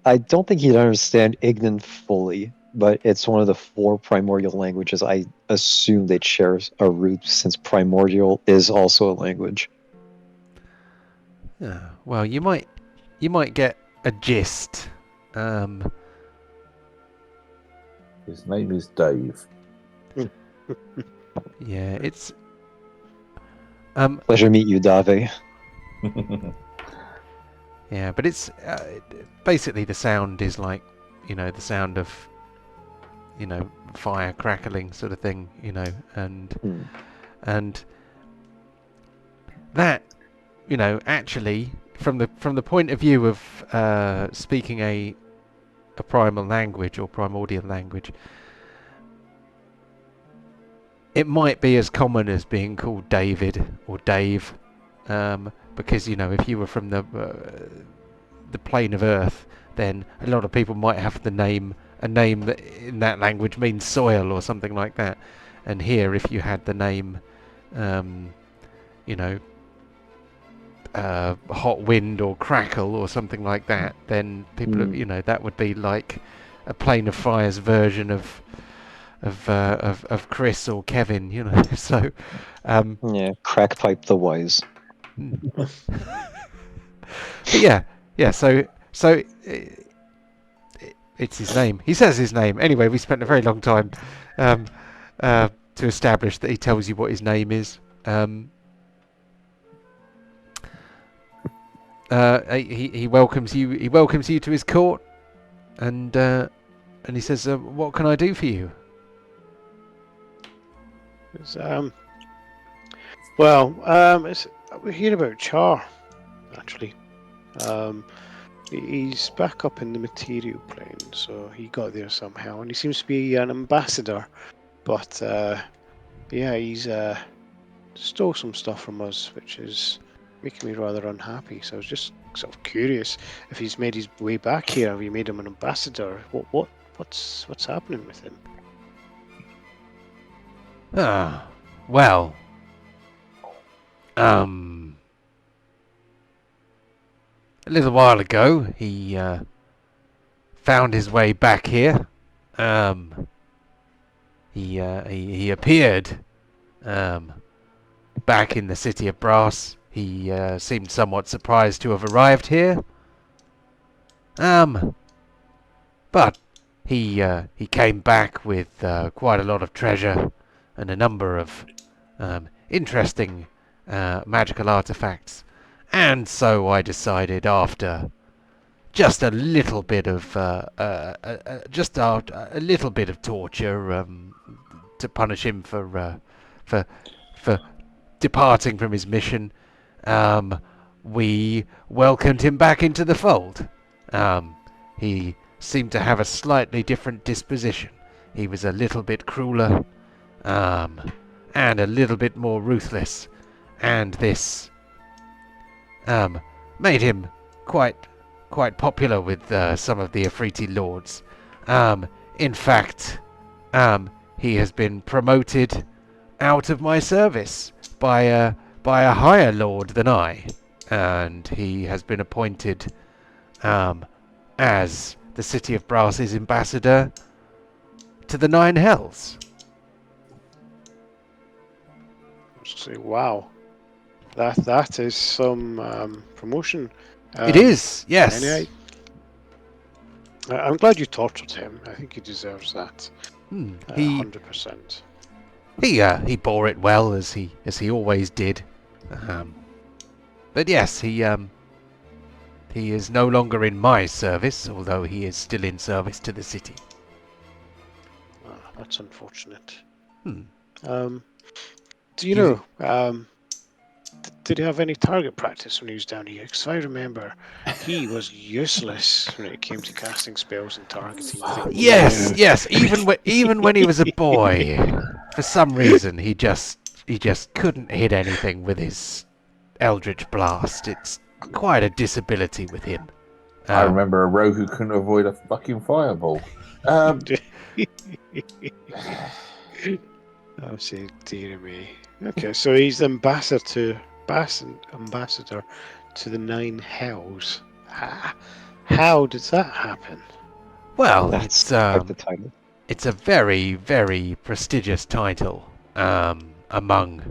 I don't think he'd understand Ignan fully, but it's one of the 4 primordial languages. I assume they'd share a root since primordial is also a language. Yeah. Well, you might get a gist. His name is Dave. Yeah, it's Pleasure to meet you, Dave. yeah, but it's basically the sound is like, you know, the sound of, you know, fire crackling sort of thing, you know, and that, you know, actually from the point of view of speaking a primal language or primordial language, it might be as common as being called David or Dave, because, you know, if you were from the plane of Earth, then a lot of people might have a name that in that language means soil or something like that. And here, if you had the name, you know, hot wind or crackle or something like that, then people, you know, that would be like a Plane of Fire's version of Chris or Kevin, you know. So Yeah, Crackpipe the Wise. but yeah, so it's his name. He says his name. Anyway, we spent a very long time to establish that he tells you what his name is. He welcomes you. He welcomes you to his court, and he says, "What can I do for you?" We hear about Char, actually. He's back up in the material plane, so he got there somehow, and he seems to be an ambassador. But yeah, he's stole some stuff from us, which is making me rather unhappy. So I was just sort of curious if he's made his way back here. Have you made him an ambassador? What's happening with him? Ah, well, a little while ago, he found his way back here. He appeared back in the City of Brass. He seemed somewhat surprised to have arrived here. But he came back with quite a lot of treasure and a number of interesting magical artifacts. And so I decided, after just a little bit of a little bit of torture, to punish him for departing from his mission, we welcomed him back into the fold. He seemed to have a slightly different disposition. He was a little bit crueler, and a little bit more ruthless, and this made him quite popular with some of the Afriti lords. In fact, he has been promoted out of my service by a higher lord than I, and he has been appointed as the City of Brass's ambassador to the Nine Hells. Say, wow, that is some promotion. It is, yes. Anyway, I'm glad you tortured him. I think he deserves that. He 100%. he bore it well, as he always did. But yes, he is no longer in my service, although he is still in service to the city. That's unfortunate. Hmm. Do you know? Did he have any target practice when he was down here? Because I remember he was useless when it came to casting spells and targeting things. Yes. Even when he was a boy, for some reason he just couldn't hit anything with his Eldritch Blast. It's quite a disability with him. I remember a rogue who couldn't avoid a fucking fireball. Oh, say, dear me. Okay, so he's the ambassador to the Nine Hells. How does that happen? Well, That's it's quite the title. it's a very, very prestigious title among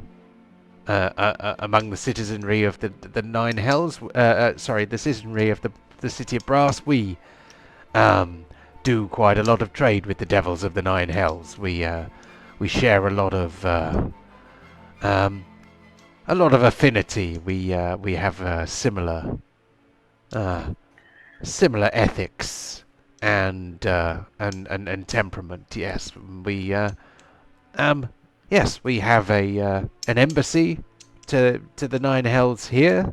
the citizenry of the Nine Hells. The citizenry of the City of Brass. We do quite a lot of trade with the devils of the Nine Hells. We share a lot of affinity. We have similar ethics and temperament. Yes, we have an embassy to the Nine Hells here,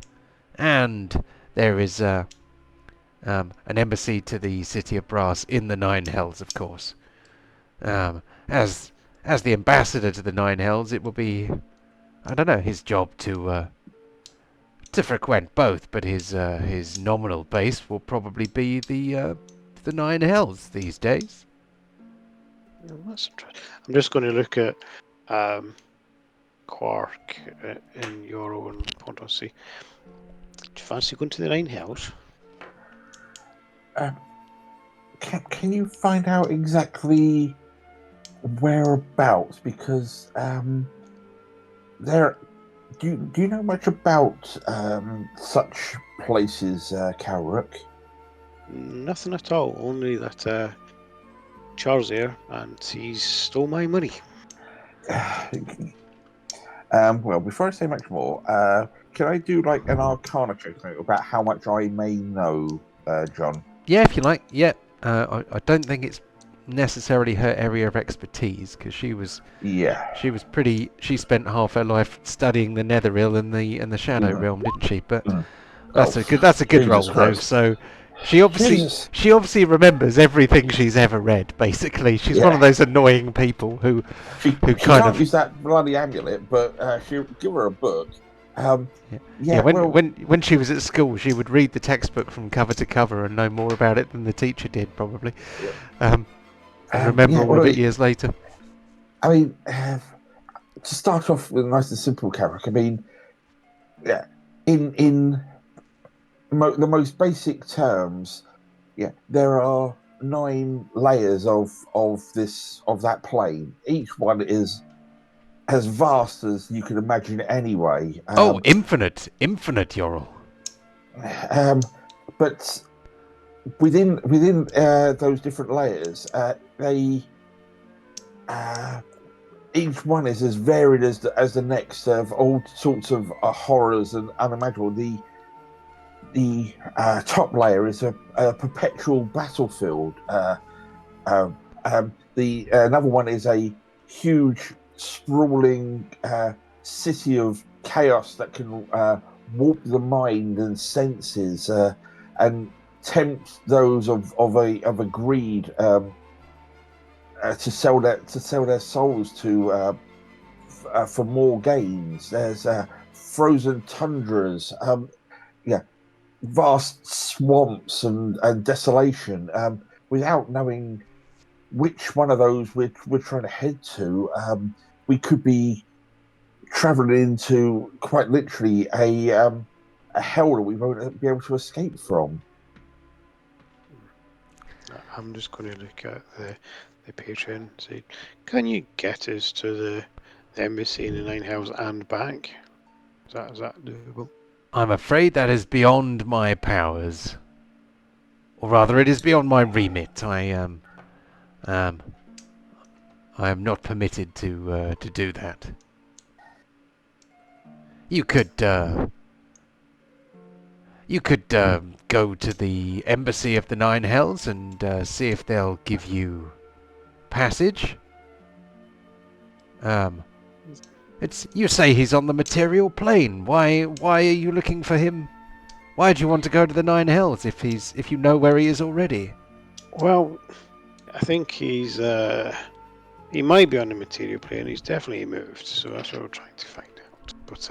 and there is an embassy to the City of Brass in the Nine Hells, of course. As the ambassador to the Nine Hells, it will be, I don't know, his job to frequent both, but his nominal base will probably be the Nine Hells these days. That's interesting. I'm just going to look at Quark in your own point of view. Do you fancy going to the Nine Hells? Can you find out exactly whereabouts? Because there. Do you know much about such places, Calric? Nothing at all. Only that Char's there and he's stole my money. Well, before I say much more, can I do like an Arcana check about how much I may know, John? Yeah, if you like. Yeah, I don't think it's necessarily her area of expertise, because she spent half her life studying the Netheril and the Shadow Realm, didn't she? But that's a good roll though. So she obviously remembers everything she's ever read. Basically, she's one of those annoying people who she can't use that bloody amulet, but she'll give her a book. When she was at school, she would read the textbook from cover to cover and know more about it than the teacher did, probably. And remember all of it years later. I mean, to start off with a nice and simple, Carrick. I mean, in the most basic terms, there are 9 layers of that plane. Each one is as vast as you can imagine anyway. Infinite, Yoral. But within those different layers, each one is as varied as the next, of all sorts of horrors and unimaginable. The top layer is a perpetual battlefield. The another one is a huge, sprawling city of chaos that can warp the mind and senses, and tempt those of a greed to sell their souls to for more gains. There's frozen tundras, vast swamps and desolation. Without knowing which one of those we're trying to head to, we could be traveling into quite literally a hell that we won't be able to escape from. I'm just going to look at the Patreon and say, can you get us to the embassy in the Nine Hells and back? Is that doable? I'm afraid that is beyond my powers. Or rather, it is beyond my remit. I am not permitted to do that. You could go to the embassy of the Nine Hells and see if they'll give you passage. You say he's on the material plane. Why are you looking for him? Why do you want to go to the Nine Hells if you know where he is already? Well, I think he might be on the material plane. He's definitely moved, so that's what we're trying to find out. But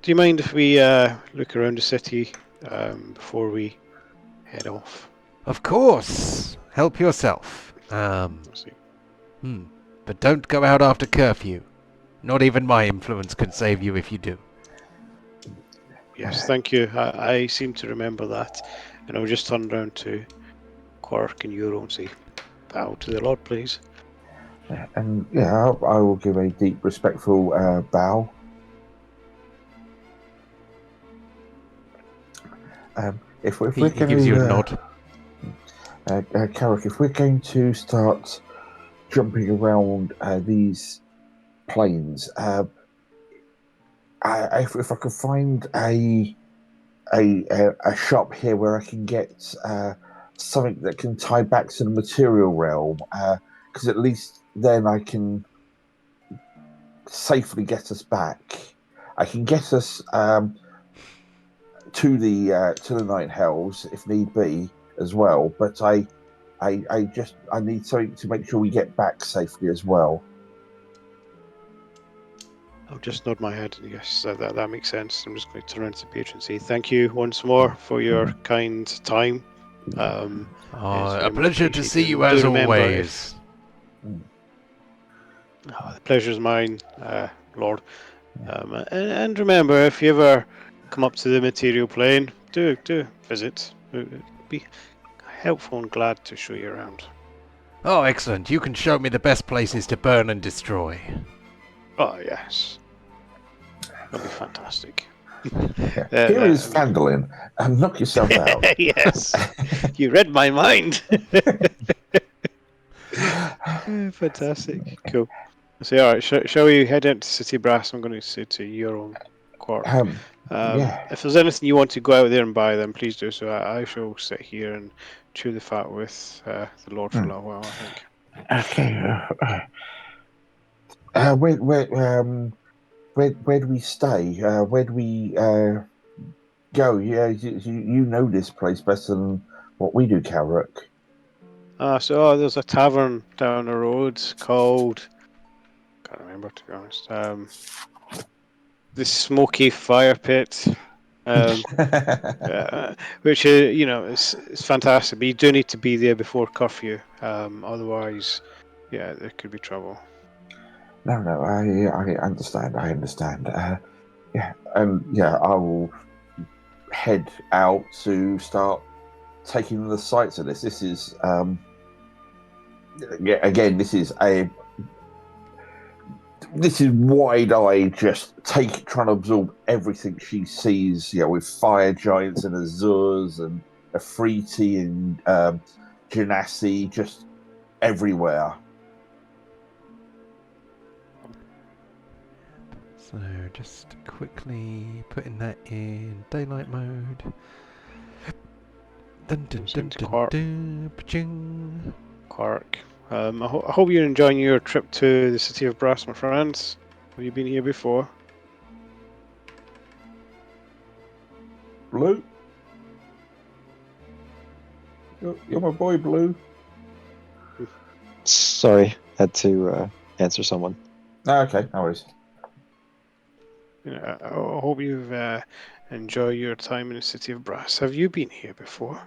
do you mind if we look around the city before we head off? Of course. Help yourself. Let's see. But don't go out after curfew. Not even my influence can save you if you do. Yes, thank you. I seem to remember that. And I'll just turn around to Quark and Euro and say, bow to the Lord, please. And I will give a deep, respectful bow. If we're He going gives you a to, nod. Carrick, if we're going to start jumping around these planes, if I could find a shop here where I can get something that can tie back to the material realm, because at least then I can safely get us back. I can get us to the Night Hells if need be as well, but I need something to make sure we get back safely as well. I'll just nod my head. Yes, that makes sense. I'm just going to turn around to the patron and say thank you once more for your kind time. It's A very much pleasure to see appreciated. you And do as remember always. the pleasure's mine, Lord. And remember, if you ever come up to the material plane, do visit. It'd be helpful and glad to show you around. Oh, excellent. You can show me the best places to burn and destroy. Oh, yes. That'll be fantastic. Here is Phandalin. Knock yourself out. Yes. You read my mind. Fantastic. Cool. So, all right, shall we head into City Brass? I'm going to say to Euro Quark. If there's anything you want to go out there and buy, then please do so. I shall sit here and chew the fat with the Lord for a little while, I think. Okay. Where do we stay? Where do we go? Yeah, you know this place better than what we do, Calric. There's a tavern down the road called, can't remember to be honest. The Smoky Fire Pit, which is fantastic. But you do need to be there before curfew, otherwise, there could be trouble. No, I understand. I understand. I will head out to start taking the sights of this. This is this is wide-eyed, just trying to absorb everything she sees. With fire giants and Azures and Afriti and Genasi, just everywhere. So just quickly putting that in daylight mode. Dun, dun, dun, dun, dun, pa-ching. Quark. I hope you're enjoying your trip to the City of Brass, my friends. Have you been here before? Blue? You're my boy, Blue. Sorry, had to answer someone. Okay, no worries. I hope you've enjoyed your time in the city of Brass. Have you been here before?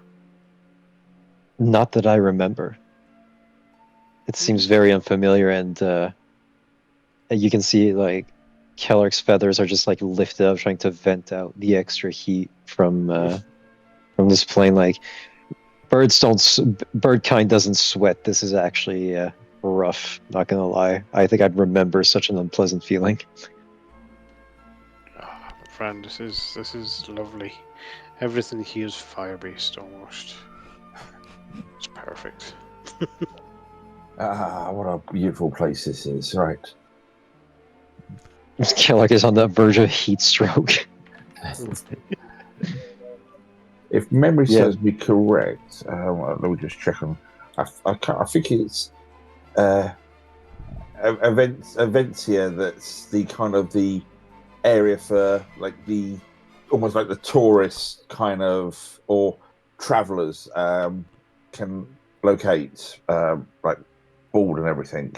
Not that I remember. It seems very unfamiliar, and you can see like Kellark's feathers are just like lifted up, trying to vent out the extra heat from this plane. Like bird kind doesn't sweat. This is actually rough. Not gonna lie. I think I'd remember such an unpleasant feeling. Friend, this is lovely. Everything here is fire-based almost. It's perfect. What a beautiful place this is, right? Kellark is on the verge of heat stroke. If memory Yeah. serves me correct, let me just check on. I think it's Avencia that's the kind of the area for like the almost like the tourist kind of or travelers can locate like board and everything.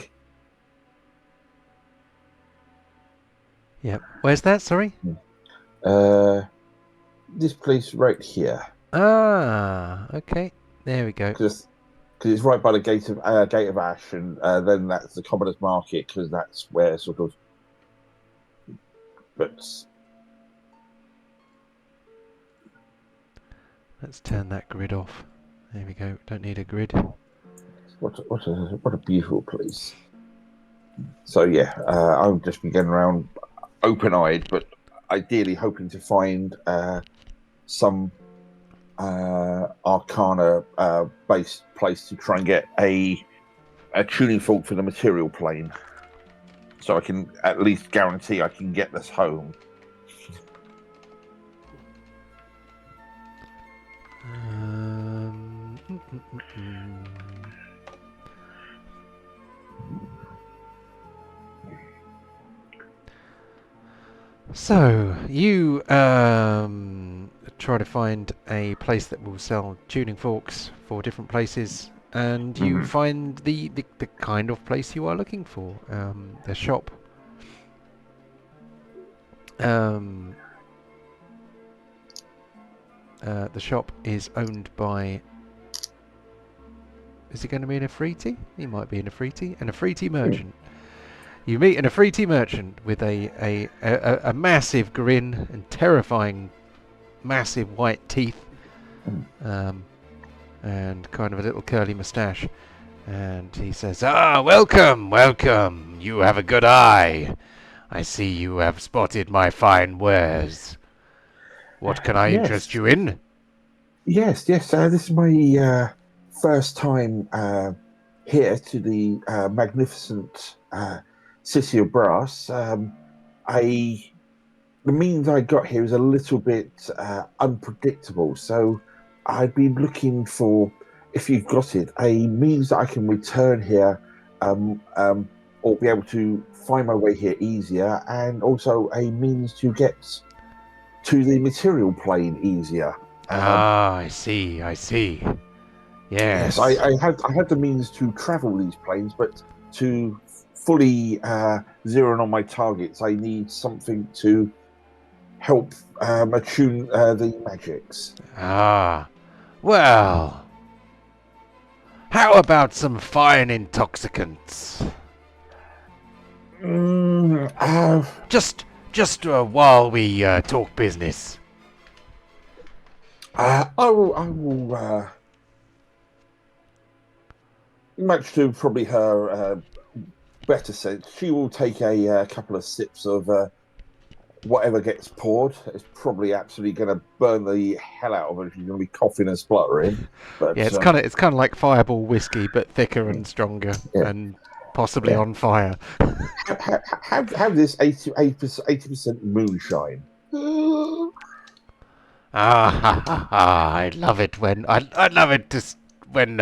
Yep. Where's that? Sorry. This place right here, Ah, okay. There we go. because it's right by the gate of Ash, and then that's the Commoners Market, because that's where sort of. But Let's turn that grid off. There we go. Don't need a grid. what a beautiful place. So yeah, I've just been getting around open-eyed, but ideally hoping to find some Arcana-based place to try and get a tuning fork for the material plane, so I can at least guarantee I can get this home. Mm. So you try to find a place that will sell tuning forks for different places, and you Mhm. find the kind of place you are looking for. The shop. The shop is owned by. Is he going to be an Afriti? He might be an Afriti. An Afriti merchant. You meet an Afriti merchant with a massive grin and terrifying, massive white teeth, and kind of a little curly moustache. And he says, "Ah, welcome, welcome. You have a good eye. I see you have spotted my fine wares. What can I interest you in?" Yes. This is my first time here to the magnificent city of Brass. The means I got here is a little bit unpredictable, so I've been looking for, if you've got it, a means that I can return here, or be able to find my way here easier, and also a means to get to the material plane easier. I see. Yes. I had the means to travel these planes, but to fully zero in on my targets, I need something to help attune the magics. Ah. Well. How about some fine intoxicants? Just while we talk business. I will. Much to probably her better sense, she will take a couple of sips of whatever gets poured. It's probably absolutely going to burn the hell out of her. She's going to be coughing and spluttering. But Yeah, it's kind of like Fireball whiskey, but thicker and stronger, and possibly on fire. have this 80% moonshine. I love it when I love it just when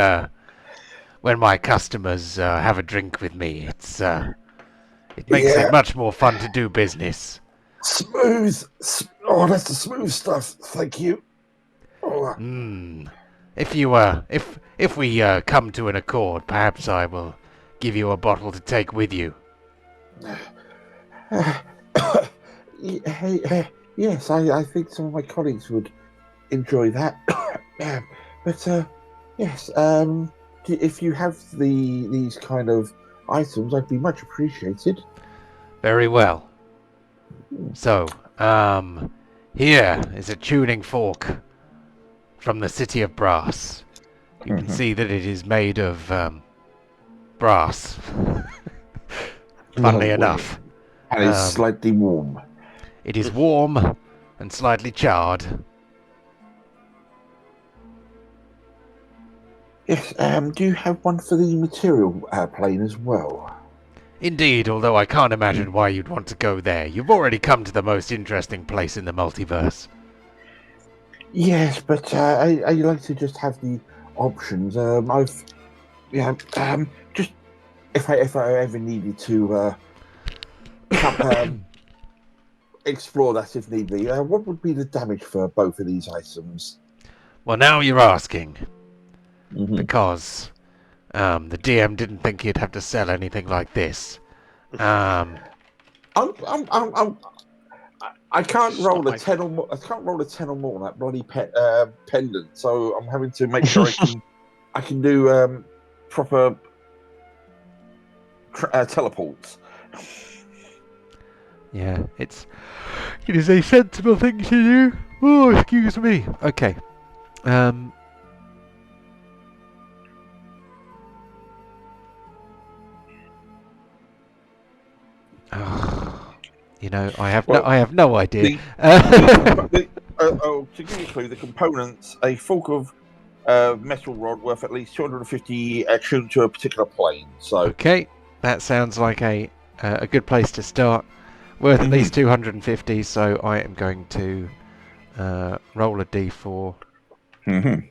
my customers have a drink with me. It makes it much more fun to do business. Smooth. Oh, that's the smooth stuff. Thank you. Oh. if you if we come to an accord, perhaps I will give you a bottle to take with you. Yes, I think some of my colleagues would enjoy that. But yes, if you have these kind of items, I'd be much appreciated. Very well. So, here is a tuning fork from the city of brass. You can see that it is made of brass. Funnily Lovely. enough, And it's slightly warm. it is warm and slightly charred. Yes, do you have one for the material plane as well? Indeed, although I can't imagine why you'd want to go there. You've already come to the most interesting place in the multiverse. Yes, but I like to just have the options. Just if I ever needed to explore that if need be, what would be the damage for both of these items? Well, now you're asking, Mm-hmm. because the DM didn't think he'd have to sell anything like this. I can't It's roll not a 10 or more. I can't roll a 10 or more on that bloody pendant. So I'm having to make sure I can do proper teleports. Yeah, it is a sensible thing to do. Oh, excuse me. Okay. You know, I have no idea. To give you a clue, the components: a fork of metal rod worth at least 250 attuned to a particular plane. So Okay, that sounds like a good place to start. Worth at least 250, so I am going to roll a d4. Don't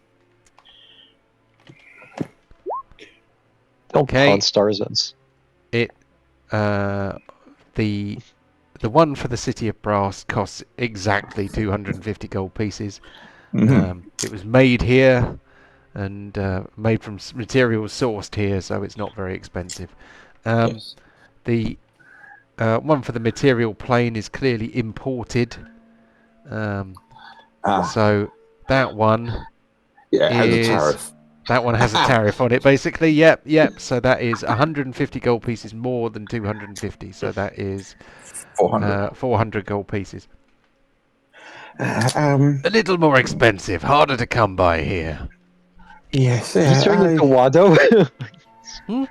Okay. pawn stars us. It the one for the City of Brass costs exactly 250 gold pieces. It was made here and made from materials sourced here, so it's not very expensive. yes. The one for the material plane is clearly imported. So that one Yeah, it has a tariff. That one has a tariff on it, basically. Yep. So that is 150 gold pieces more than 250. So that is 400 gold pieces. A little more expensive, harder to come by here. Yes. You turning into Wado? Hmm?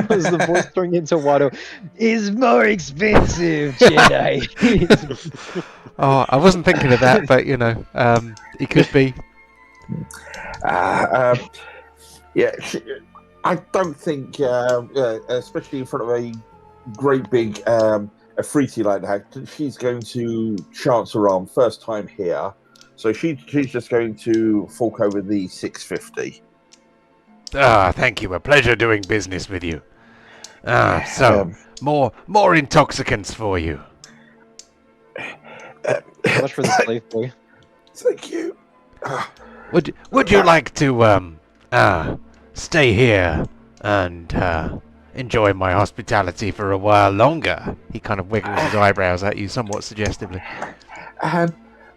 Was the voice turning into Wado? Is more expensive, Jedi. Oh, I wasn't thinking of that, but you know, it could be. Yeah, I don't think, especially in front of a great big Afriti like that, she's going to chance her arm first time here. So she's just going to fork over the 650. Thank you. A pleasure doing business with you. So more intoxicants for you. How much for the slave boy? Thank you. Would you like to stay here and enjoy my hospitality for a while longer? He kind of wiggles his eyebrows at you somewhat suggestively.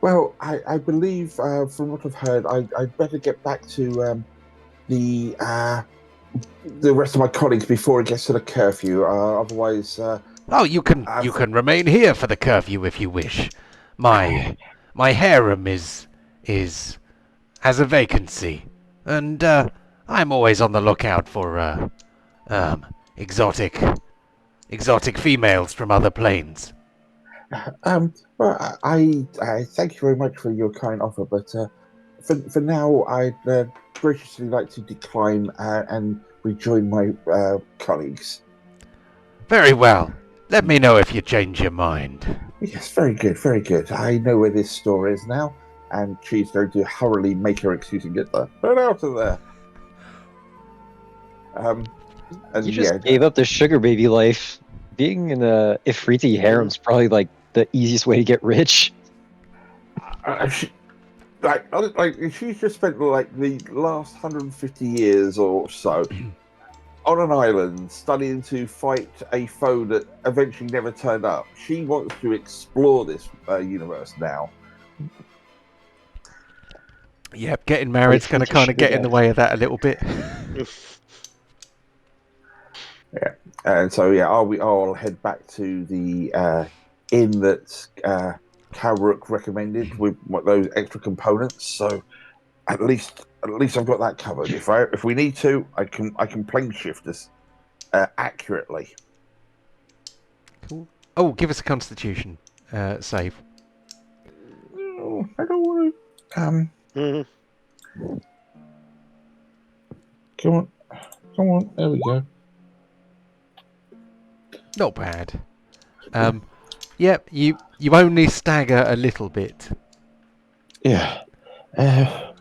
Well, I believe from what I've heard, I'd better get back to the rest of my colleagues before it gets to the curfew. Otherwise, Oh, you can remain here for the curfew if you wish. My harem has a vacancy, and I'm always on the lookout for exotic females from other planes. well, I thank you very much for your kind offer, but for now, I'd graciously like to decline and rejoin my colleagues. Very well. Let me know if you change your mind. Yes, very good, very good. I know where this store is now, and she's going to hurriedly make her excuse and get the hell out of there. And You just gave up the sugar baby life. Being in a Ifriti harem's probably like the easiest way to get rich. like she's just spent like the last 150 years or so on an island studying to fight a foe that eventually never turned up. She wants to explore this universe now. Yep, getting married's going to kind of get in the way of that a little bit. Yeah, and so yeah, I'll head back to the inn that Kalrook recommended with those extra components. So at least I've got that covered. If we need to, I can plane shift this accurately. Cool. Oh, give us a Constitution save. Oh, I don't want to. Mhm. Come on. There we go. Not bad. Yep, you only stagger a little bit. Yeah. Yeah,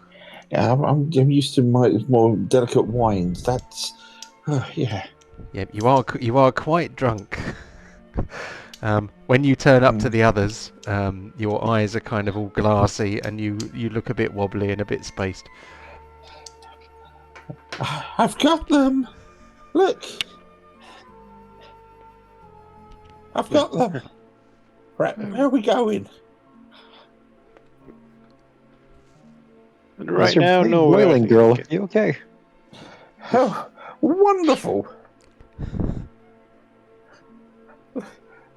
I'm used to my more delicate wines. That's yeah. Yep, you are quite drunk. When you turn up to the others, your eyes are kind of all glassy, and you look a bit wobbly and a bit spaced. I've got them. Look, I've got them. Right, where are we going? And right You're now, no. boiling, girl. You okay? Oh, wonderful.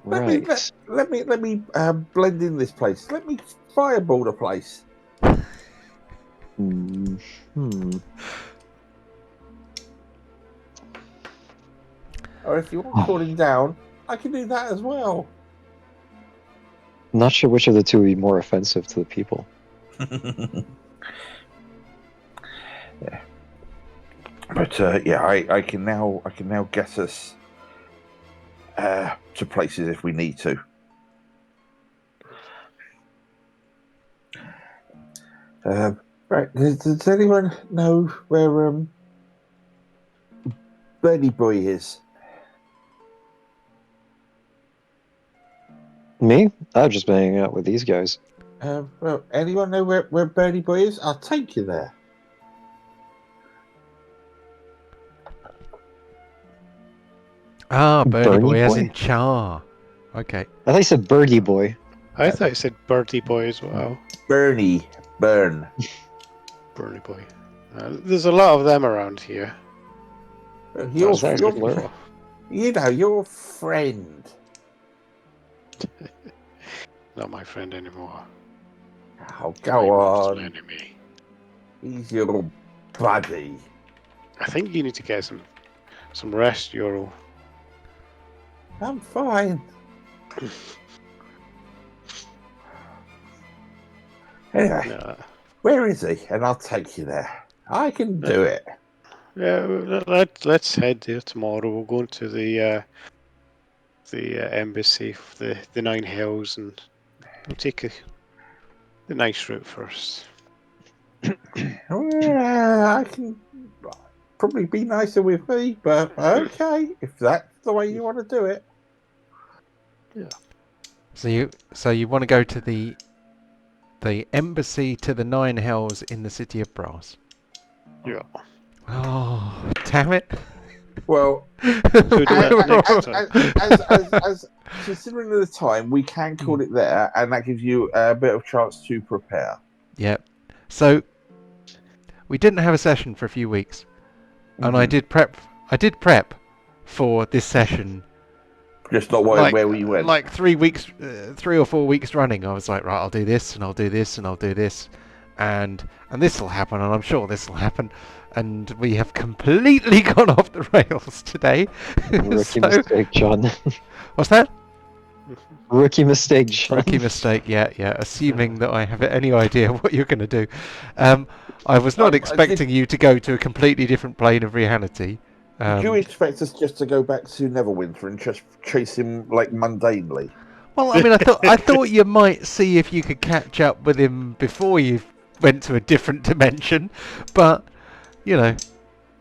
Right. Let me blend in this place. Let me fireball the place. Hmm. Or if you want cooling down, I can do that as well. Not sure which of the two would be more offensive to the people. Yeah. But yeah, I can now get us to places if we need to. Right. Does anyone know where Birdie Boy is? Me? I've just been hanging out with these guys. Well, anyone know where Birdie Boy is? I'll take you there. Ah, Birdie Bernie Boy, as Boy? in Char. Okay. I thought you said Birdie Boy. I thought you said Birdie Boy as well. Burn. Birdie Boy. There's a lot of them around here. Your friend. Not my friend anymore. Oh, go on. An enemy. He's your buddy. I think you need to get some rest, Euro. I'm fine. Anyway, No. where is he? And I'll take you there. I can do it. Yeah, let's head there tomorrow. We'll go into the embassy, the Nine Hells, and we'll take the nice route first. Well, I can probably be nicer with me, but okay, if that's the way you want to do it. Yeah. So you want to go to the embassy to the Nine Hells in the city of Brass? Yeah. Oh, damn it! Well, do that next time. as considering the time, we can call it there, and that gives you a bit of chance to prepare. Yep. So we didn't have a session for a few weeks, and I did prep for this session. Just not where we went. Like 3 weeks, 3 or 4 weeks running. I was like, right, I'll do this, and I'll do this, and I'll do this, and this will happen, and I'm sure this will happen. And we have completely gone off the rails today. Rookie mistake, John. What's that? Rookie mistake, John. Rookie mistake, yeah. Assuming that I have any idea what you're going to do. I was not expecting you to go to a completely different plane of reality. Do you expect us just to go back to Neverwinter and just chase him like mundanely? Well, I mean, I thought you might see if you could catch up with him before you went to a different dimension, but you know.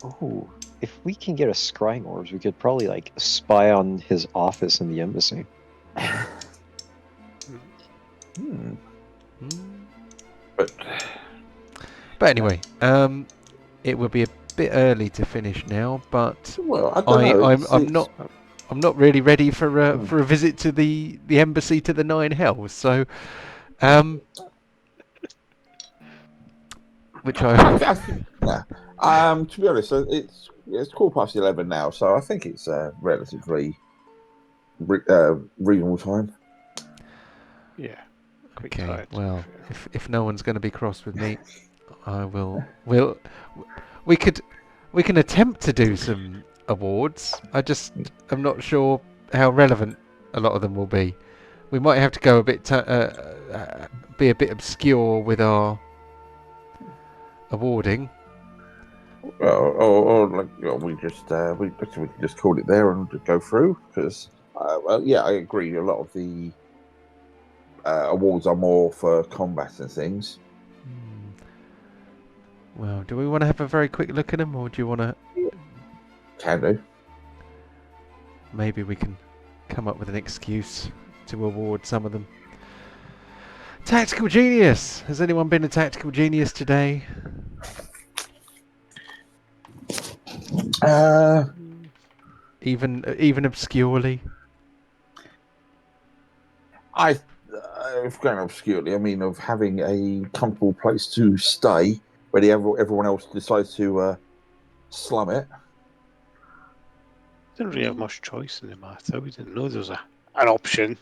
Oh, if we can get a scrying orbs, we could probably like spy on his office in the embassy. But But anyway, it will be a bit early to finish now, but Well, I don't know. I'm not really ready for Hmm. for a visit to the embassy to the Nine Hells. So, which I think, nah. To be honest, it's 11:15 now, so I think it's relatively reasonable time. Yeah. Quite okay. tired. Well, if no one's going to be cross with me, I will. We can attempt to do some awards. I'm not sure how relevant a lot of them will be. We might have to go a bit be a bit obscure with our awarding. Or like we can just call it there and just go through because well, yeah, I agree. A lot of the awards are more for combat and things. Well, do we want to have a very quick look at them, or do you want to? Can do. Maybe we can come up with an excuse to award some of them. Tactical Genius! Has anyone been a Tactical Genius today? Even obscurely? If going obscurely, I mean of having a comfortable place to stay where everyone else decides to slum it. Didn't really have much choice in the matter. We didn't know there was an option.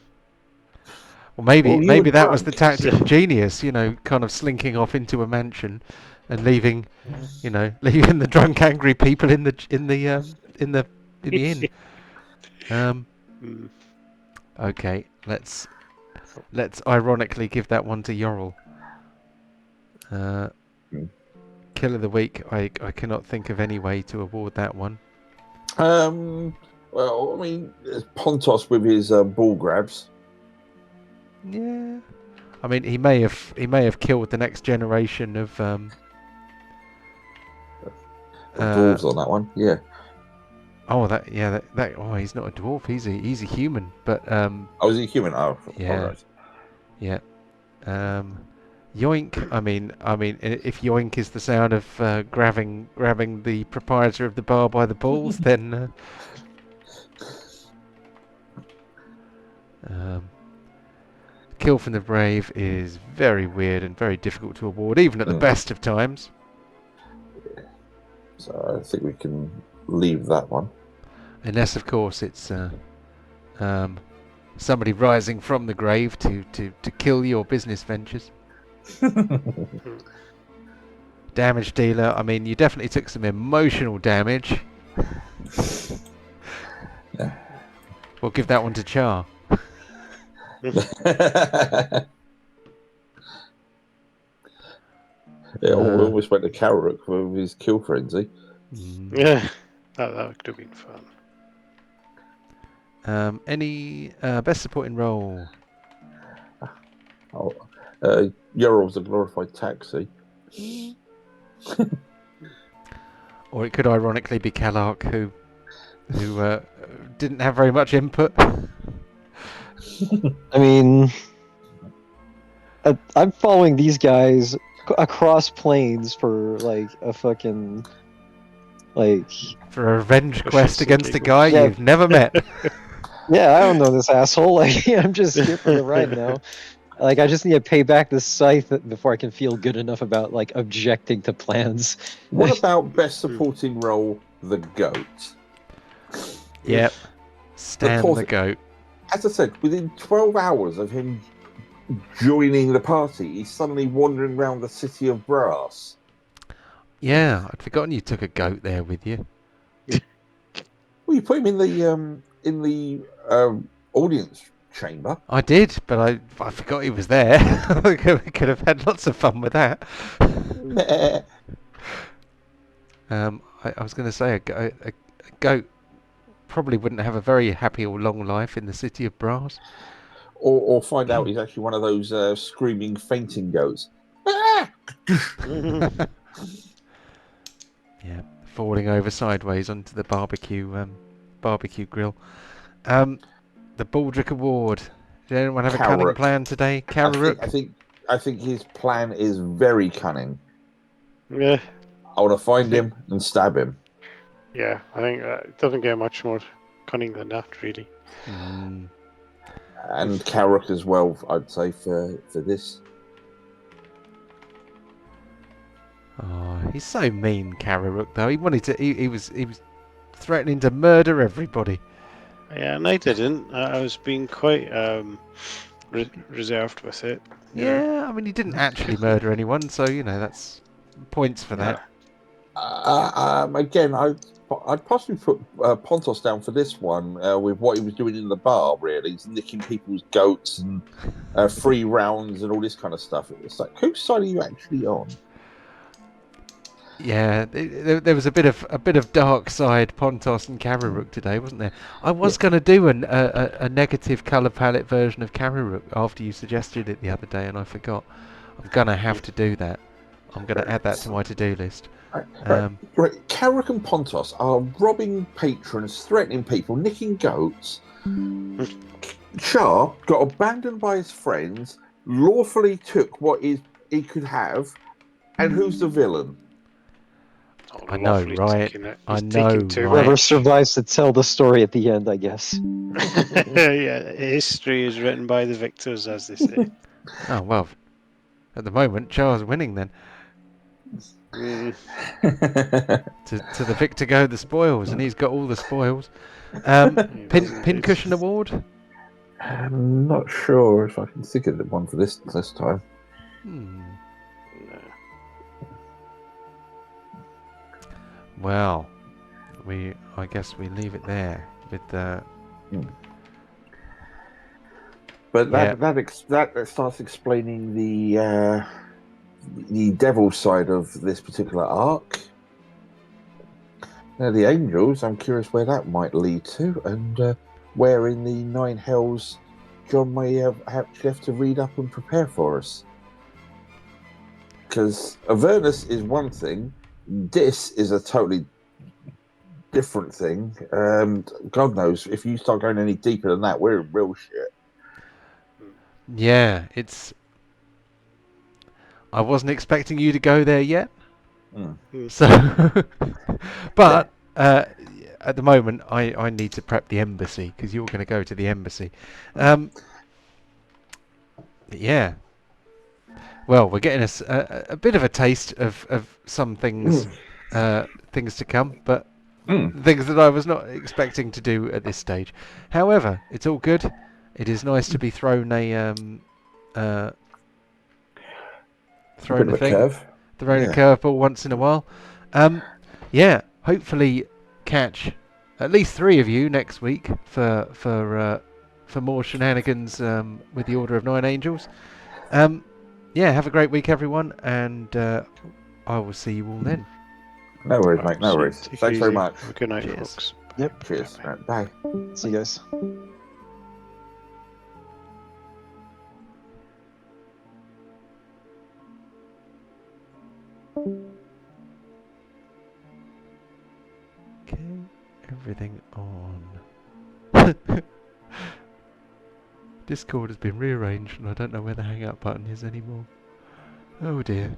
Well, maybe you were that was the drunk. Tactical Genius, kind of slinking off into a mansion and leaving the drunk, angry people in the inn. Okay, let's ironically give that one to Yorrel. Kill of the week. I cannot think of any way to award that one. Well, I mean, there's Pontos with his ball grabs. Yeah, I mean he may have killed the next generation of Dwarves on that one, yeah. Oh, that. Oh, he's not a dwarf. He's a human. But Oh, is he human? Oh, yeah, yeah. Yoink. I mean, if yoink is the sound of grabbing the proprietor of the bar by the balls, then. Kill from the Brave is very weird and very difficult to award, even at the best of times. Yeah. So I think we can leave that one. Unless, of course, it's somebody rising from the grave to kill your business ventures. Damage dealer. I mean, you definitely took some emotional damage. Yeah. We'll give that one to Char. Yeah, we almost went to Carrick with his kill frenzy. Yeah, that could have been fun. Any best supporting role? Yorrel's a glorified taxi. Or it could ironically be Kellark, who didn't have very much input. I mean, I'm following these guys across planes for like a fucking for a revenge quest against a guy you've never met. Yeah, I don't know this asshole. Like, I'm just here for the ride now. Like, I just need to pay back the scythe before I can feel good enough about like objecting to plans. What about best supporting role? The goat. Yep. Stan the goat. As I said, within 12 hours of him joining the party, he's suddenly wandering around the city of Brass. Yeah, I'd forgotten you took a goat there with you. Well, you put him in the audience chamber. I did, but I forgot he was there. We could have had lots of fun with that. I was going to say a goat probably wouldn't have a very happy or long life in the city of Brass. Or find out he's actually one of those screaming, fainting goats. Yeah, falling over sideways onto the barbecue grill. The Baldric Award. Did anyone have a cunning plan today? Carrick? I think his plan is very cunning. Yeah, I want to find him and stab him. yeah. I think it doesn't get much more cunning than that, really. Hmm. And Carrick as well, I'd say, for this. Oh, he's so mean, Kararuk. Though he wanted to, he was threatening to murder everybody. Yeah, and I didn't. I was being quite reserved with it. You know. Yeah, I mean, he didn't actually murder anyone, so that's points for that. Again, I'd possibly put Pontos down for this one with what he was doing in the bar. Really, he's nicking people's goats and free rounds and all this kind of stuff. It's like, whose side are you actually on? Yeah, there was a bit of dark side Pontos and Kararuk today, wasn't there? I was going to do a negative colour palette version of Kararuk after you suggested it the other day, and I forgot. I'm gonna have to do that. I'm gonna add that to my to-do list. Right, Carrick and Pontos are robbing patrons, threatening people, nicking goats. Char got abandoned by his friends, lawfully took what he could have, and who's the villain? Oh, I know, lovely right? taking it. I He's know, taking too right? Whoever much. survives to tell the story at the end, I guess. Yeah, history is written by the victors, as they say. Oh well, at the moment, Char's winning then. Mm. To the victor go the spoils, and he's got all the spoils. Pincushion award. I'm not sure if I can think of the one for this time. Hmm. No. Well, I guess we leave it there with the. But Yeah. that starts explaining the devil side of this particular arc. Now, the angels, I'm curious where that might lead to, and where in the Nine Hells John may have actually have to read up and prepare for us. Because Avernus is one thing, this is a totally different thing. And God knows, if you start going any deeper than that, we're in real shit. Yeah, it's. I wasn't expecting you to go there yet. So, but at the moment, I need to prep the embassy because you're going to go to the embassy. Yeah. Well, we're getting a bit of a taste of some things, things to come, but things that I was not expecting to do at this stage. However, it's all good. It is nice to be thrown a curveball once in a while. Yeah, hopefully catch at least 3 of you next week for more shenanigans with the Order of Nine Angels. Yeah, have a great week, everyone, and I will see you all then. No worries, mate. No worries. Thanks very much. Have a good night, Cheers. folks. Yep. Cheers. Bye. See you guys. Okay, everything on. Discord has been rearranged and I don't know where the hang up button is anymore. Oh dear.